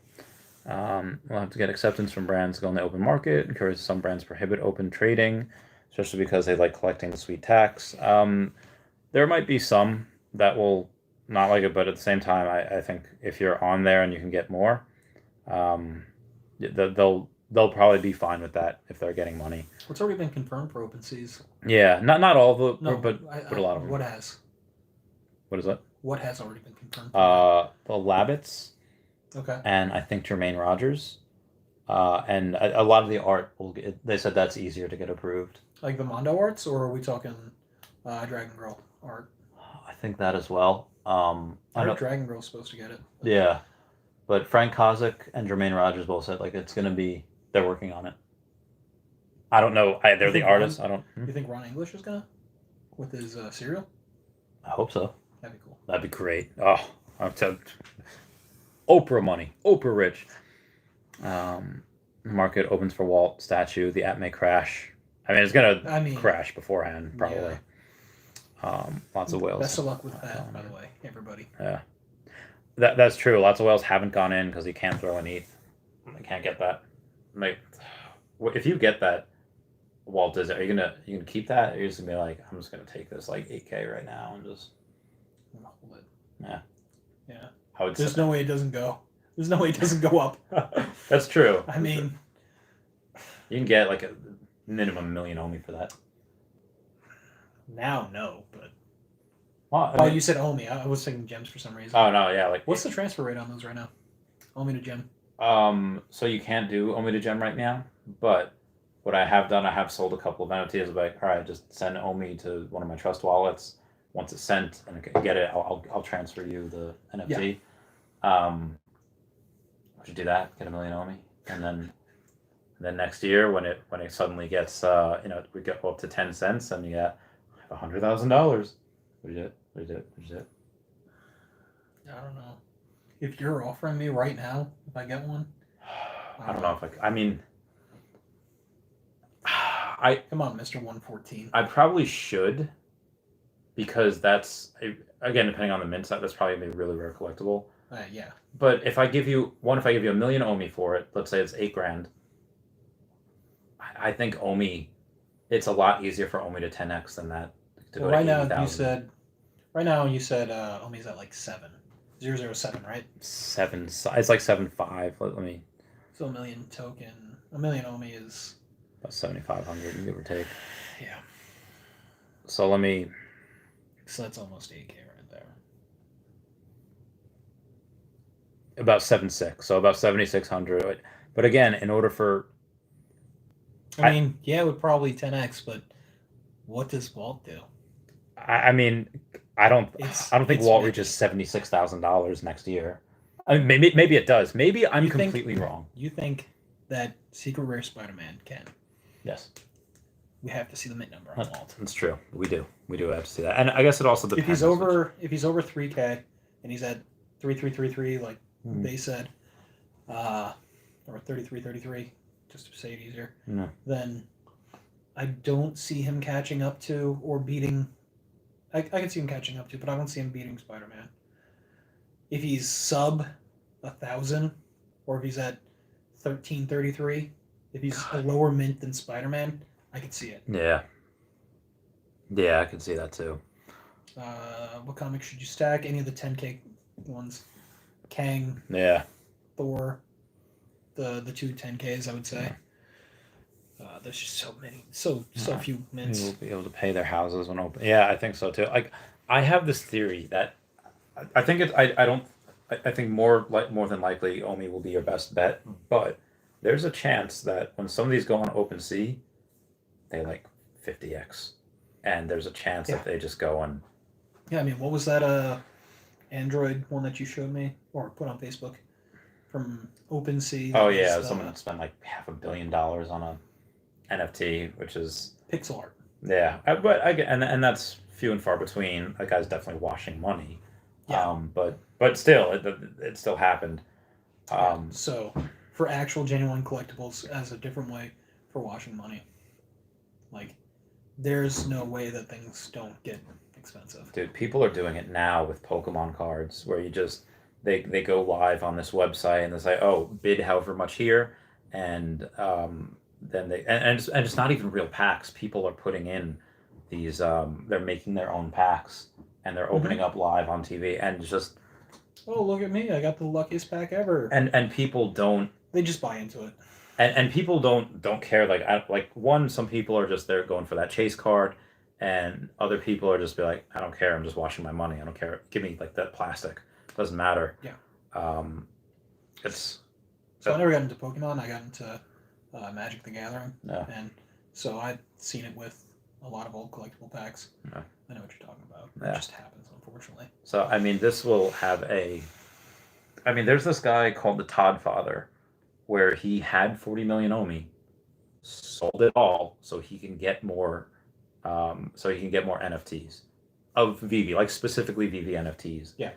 We'll have to get acceptance from brands to go in the open market. Encourage some brands prohibit open trading, especially because they like collecting the sweet tax. There might be some that will not like it, but at the same time, I think if you're on there and you can get more, they'll probably be fine with that if they're getting money. What's already been confirmed for OpenSeas? Yeah, not all of them, No, but a lot of them. What has? What is that? What has already been confirmed? The Labbits. Okay. And I think Jermaine Rogers, and a lot of the art they said that's easier to get approved. Like the Mondo arts, or are we talking Dragon Girl art? I think that as well. I heard Dragon Girl's supposed to get it. Yeah, but Frank Kozik and Jermaine Rogers both said like it's gonna be. They're working on it. I don't know. They're the artists. I don't. You think Ron English is gonna with his cereal? I hope so. That'd be cool. That'd be great. Oh, I'm telling. Oprah money, Oprah rich. Market opens for Walt statue. The app may crash. I mean, it's gonna crash beforehand, probably. Yeah. Lots of whales. Best of luck with that, by the way, everybody. Yeah, that's true. Lots of whales haven't gone in because he can't throw an ETH. They can't get that. Like, if you get that, Walt, are you gonna keep that? Or are you just gonna be like, I'm just gonna take this like 8K right now and just hold it. Yeah. Yeah. There's no way it doesn't go. There's no way it doesn't go up. That's true. I mean, you can get like a minimum million Omi for that. Now, no, but. Well, you said Omi. I was thinking gems for some reason. Oh no, yeah, like. What's the transfer rate on those right now? Omi to gem. So you can't do Omi to gem right now, but what I have done, I have sold a couple of NFTs. Like, all right, just send Omi to one of my trust wallets. Once it's sent and I can get it, I'll transfer you the NFT. Yeah. I should do that, get a million Omi, and then next year when it suddenly gets we go up to 10 cents and you get $100,000. What do you do? I don't know. If you're offering me right now, if I get one, I don't know if I mean. Come on, Mr. 114. I probably should. Because that's, again, depending on the mint side, that's probably a really rare collectible. Yeah. But if I give you a million Omi for it, let's say it's $8,000, I think Omi, it's a lot easier for Omi to 10x than that to go to 80,000. Right now you said Omi's at like 007, right? 7. It's like 7.5. Let me. So a million Omi is about 7,500, give or take. Yeah. So let me. So that's almost 8K right there. About 7.6, so about 7,600. But again, in order for, I mean, yeah, it would probably 10x, but what does Walt do? I mean, I don't think Walt reaches $76,000 next year. I mean, maybe it does. Maybe I'm completely wrong. You think that Secret Rare Spider-Man can? Yes. We have to see the mint number on Walt. That's true. We do have to see that, and I guess it also depends. If he's over 3K and he's at 3333, like they said, or 3333, just to say it easier, then I don't see him catching up to or beating. I can see him catching up to, but I don't see him beating Spider-Man. If he's sub 1,000, or if he's at 1333, if he's a lower mint than Spider-Man, I could see it. Yeah. Yeah, I can see that too. What comics should you stack? Any of the 10K ones? Kang, Yeah. Thor, the two 10Ks, I would say. There's just so many, so few mints. People will be able to pay their houses when open. Yeah, I think so too. Like, I have this theory that I think it's I think more than likely Omi will be your best bet, but there's a chance that when some of these go on OpenSea, they like 50x, and there's a chance that they just go on. Yeah, I mean, what was that Android one that you showed me or put on Facebook from OpenSea? Oh yeah, someone spent like $500 million on a NFT, which is pixel art. Yeah, but I get, and that's few and far between. That guy's definitely washing money. Yeah. But still, it still happened. So, for actual genuine collectibles, as a different way for washing money, like, there's no way that things don't get expensive. Dude, people are doing it now with Pokemon cards, where you just they go live on this website and they say, oh, bid however much here, and then it's not even real packs. People are putting in these. They're making their own packs and they're opening up live on TV, and it's just. Oh, look at me! I got the luckiest pack ever. And people don't. They just buy into it. And people don't care. Some people are just there going for that chase card, and other people are just be like, I don't care. I'm just washing my money. I don't care. Give me like that plastic. Doesn't matter. Yeah. It's. So I never got into Pokemon. I got into Magic the Gathering. Yeah. And so I've seen it with a lot of old collectible packs. Yeah. I know what you're talking about. Yeah. It just happens, unfortunately. So, I mean, this will have there's this guy called the Todd Father, where he had 40 million Omi, sold it all so he can get more, NFTs of Veve, like specifically Veve NFTs. Yeah.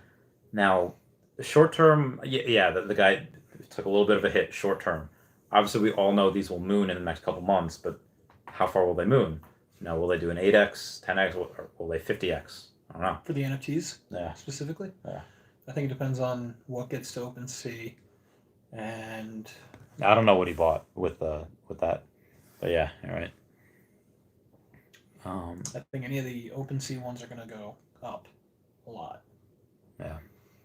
Now, short term, the guy took a little bit of a hit short term. Obviously, we all know these will moon in the next couple months, but how far will they moon? Now, will they do an 8x, 10x, or will they 50x? I don't know. For the NFTs? Yeah. Specifically? Yeah. I think it depends on what gets to OpenSea, and I don't know what he bought with that, but yeah, you're right. I think any of the OpenSea ones are going to go up a lot. Yeah.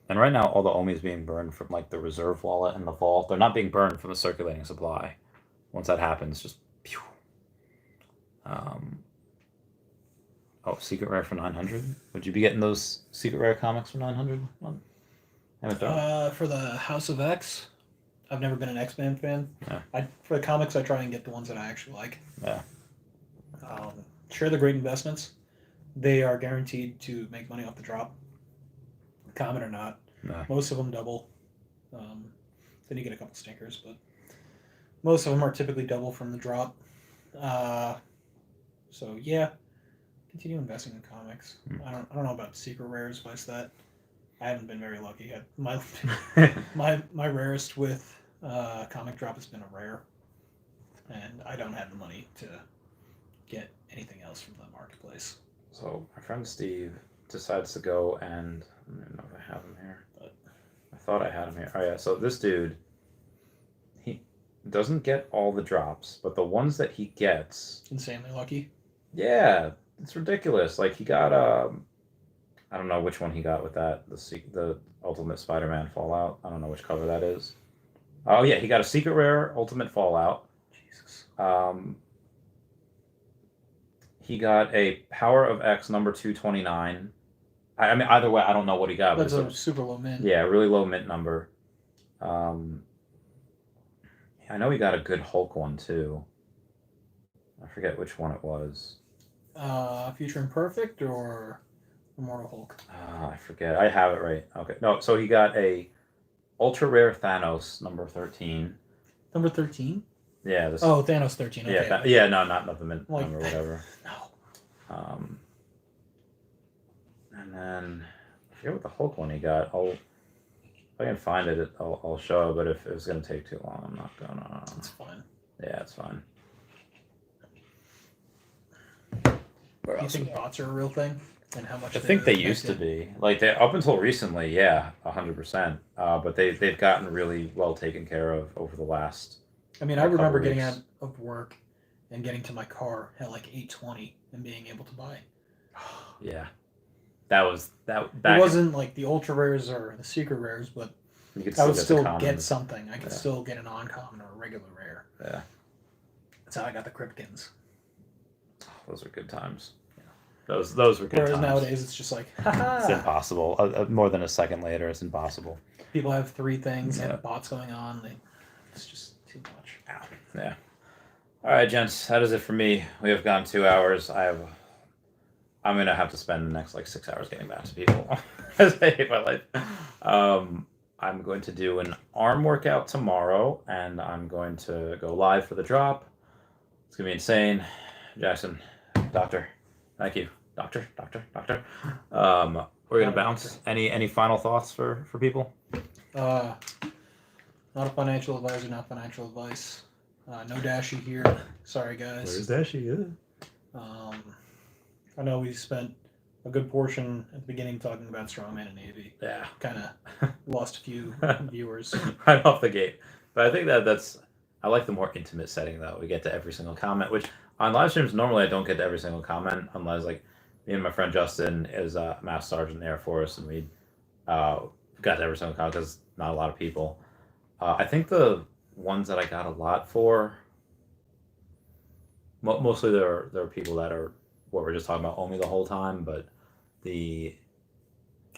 And right now, all the Omi is being burned from like the reserve wallet and the vault. They're not being burned from the circulating supply. Once that happens, just pew. Secret rare for 900. Would you be getting those secret rare comics for 900? For the House of X, I've never been an X-Men fan. Yeah. For the comics, I try and get the ones that I actually like. Yeah. Sure, they're great investments. They are guaranteed to make money off the drop, common or not. No. Most of them double. Then you get a couple stinkers, but most of them are typically double from the drop. So yeah, continue investing in comics. I don't know about secret rares, vice that. I haven't been very lucky yet. My rarest with comic drop has been a rare, and I don't have the money to get anything else from the marketplace. So my friend Steve decides to go and I don't know if I have him here, but I thought I had him here. Oh yeah, so this dude, he doesn't get all the drops, but the ones that he gets, insanely lucky. Yeah, it's ridiculous. Like he got I don't know which one he got with that, the Ultimate Spider-Man Fallout. I don't know which cover that is. Oh yeah, he got a secret rare Ultimate Fallout. Jesus. He got a Power of X number 229. I mean, either way, I don't know what he got. That's a super low mint. Yeah, really low mint number. I know he got a good Hulk one too. I forget which one it was. Future Imperfect or Immortal Hulk? I forget. I have it right. Okay. No, so he got a ultra rare Thanos number 13. Number 13? Yeah. Thanos 13. Okay. Yeah, not the mint like, number, whatever. No. And then I forget what the Hulk one he got. If I can find it, I'll show it. But if it's gonna take too long, I'm not gonna. It's fine. Yeah, it's fine. Do you think bots are a real thing? And how much? I think they used to be. Like up until recently, yeah, 100%. But they've gotten really well taken care of over the last. I mean, I remember getting out of work and getting to my car at like 8:20 and being able to buy. Yeah. That was that. It Back wasn't like the ultra rares or the secret rares, but you could I would get the still commons. get something. I could Yeah. still get an uncommon or a regular rare. Yeah, That's how I got the Cryptkins. those are good times. Those were good Whereas times. nowadays it's just like, It's haha. impossible. More than a second later, it's impossible. People have 3 things Yeah. and bots going on. It's just too much. Yeah. All right, gents. That is it for me. We have gone 2 hours. I'm gonna have to spend the next like 6 hours getting back to people. As I hate my life. I'm going to do an arm workout tomorrow, and I'm going to go live for the drop. It's gonna be insane. Jackson, doctor, thank you, doctor. We're gonna bounce. Any final thoughts for people? Not a financial advisor, not financial advice. No Dashy here. Sorry, guys. Dashy? I know we spent a good portion at the beginning talking about Strongman and Navy. Yeah. Kind of lost a few viewers. Right off the gate. But I think I like the more intimate setting though. We get to every single comment, which on live streams normally I don't get to every single comment unless like me and my friend Justin is a Master Sergeant in the Air Force, and we got to every single comment because not a lot of people. I think the ones that I got a lot for, mostly there are people that are what we're just talking about only the whole time, but I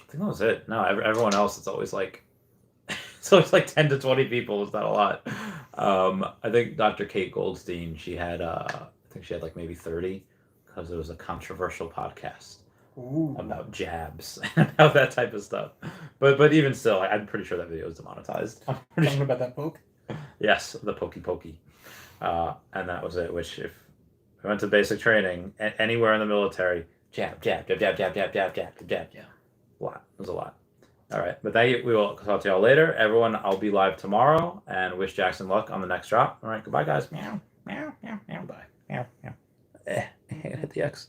think that was it. No, everyone else, it's always like 10 to 20 people. It's not a lot. I think Dr. Kate Goldstein, she had like maybe 30 because it was a controversial podcast. Ooh. About jabs and about that type of stuff. But even still, I'm pretty sure that video is demonetized. Talking about that poke? Yes, the pokey. And that was it, which if I went to basic training anywhere in the military, jab. Yeah. A lot. It was a lot. All right. But thank you. We will talk to y'all later. Everyone, I'll be live tomorrow and wish Jackson luck on the next drop. All right. Goodbye, guys. Meow. Goodbye. Meow. Hit the X.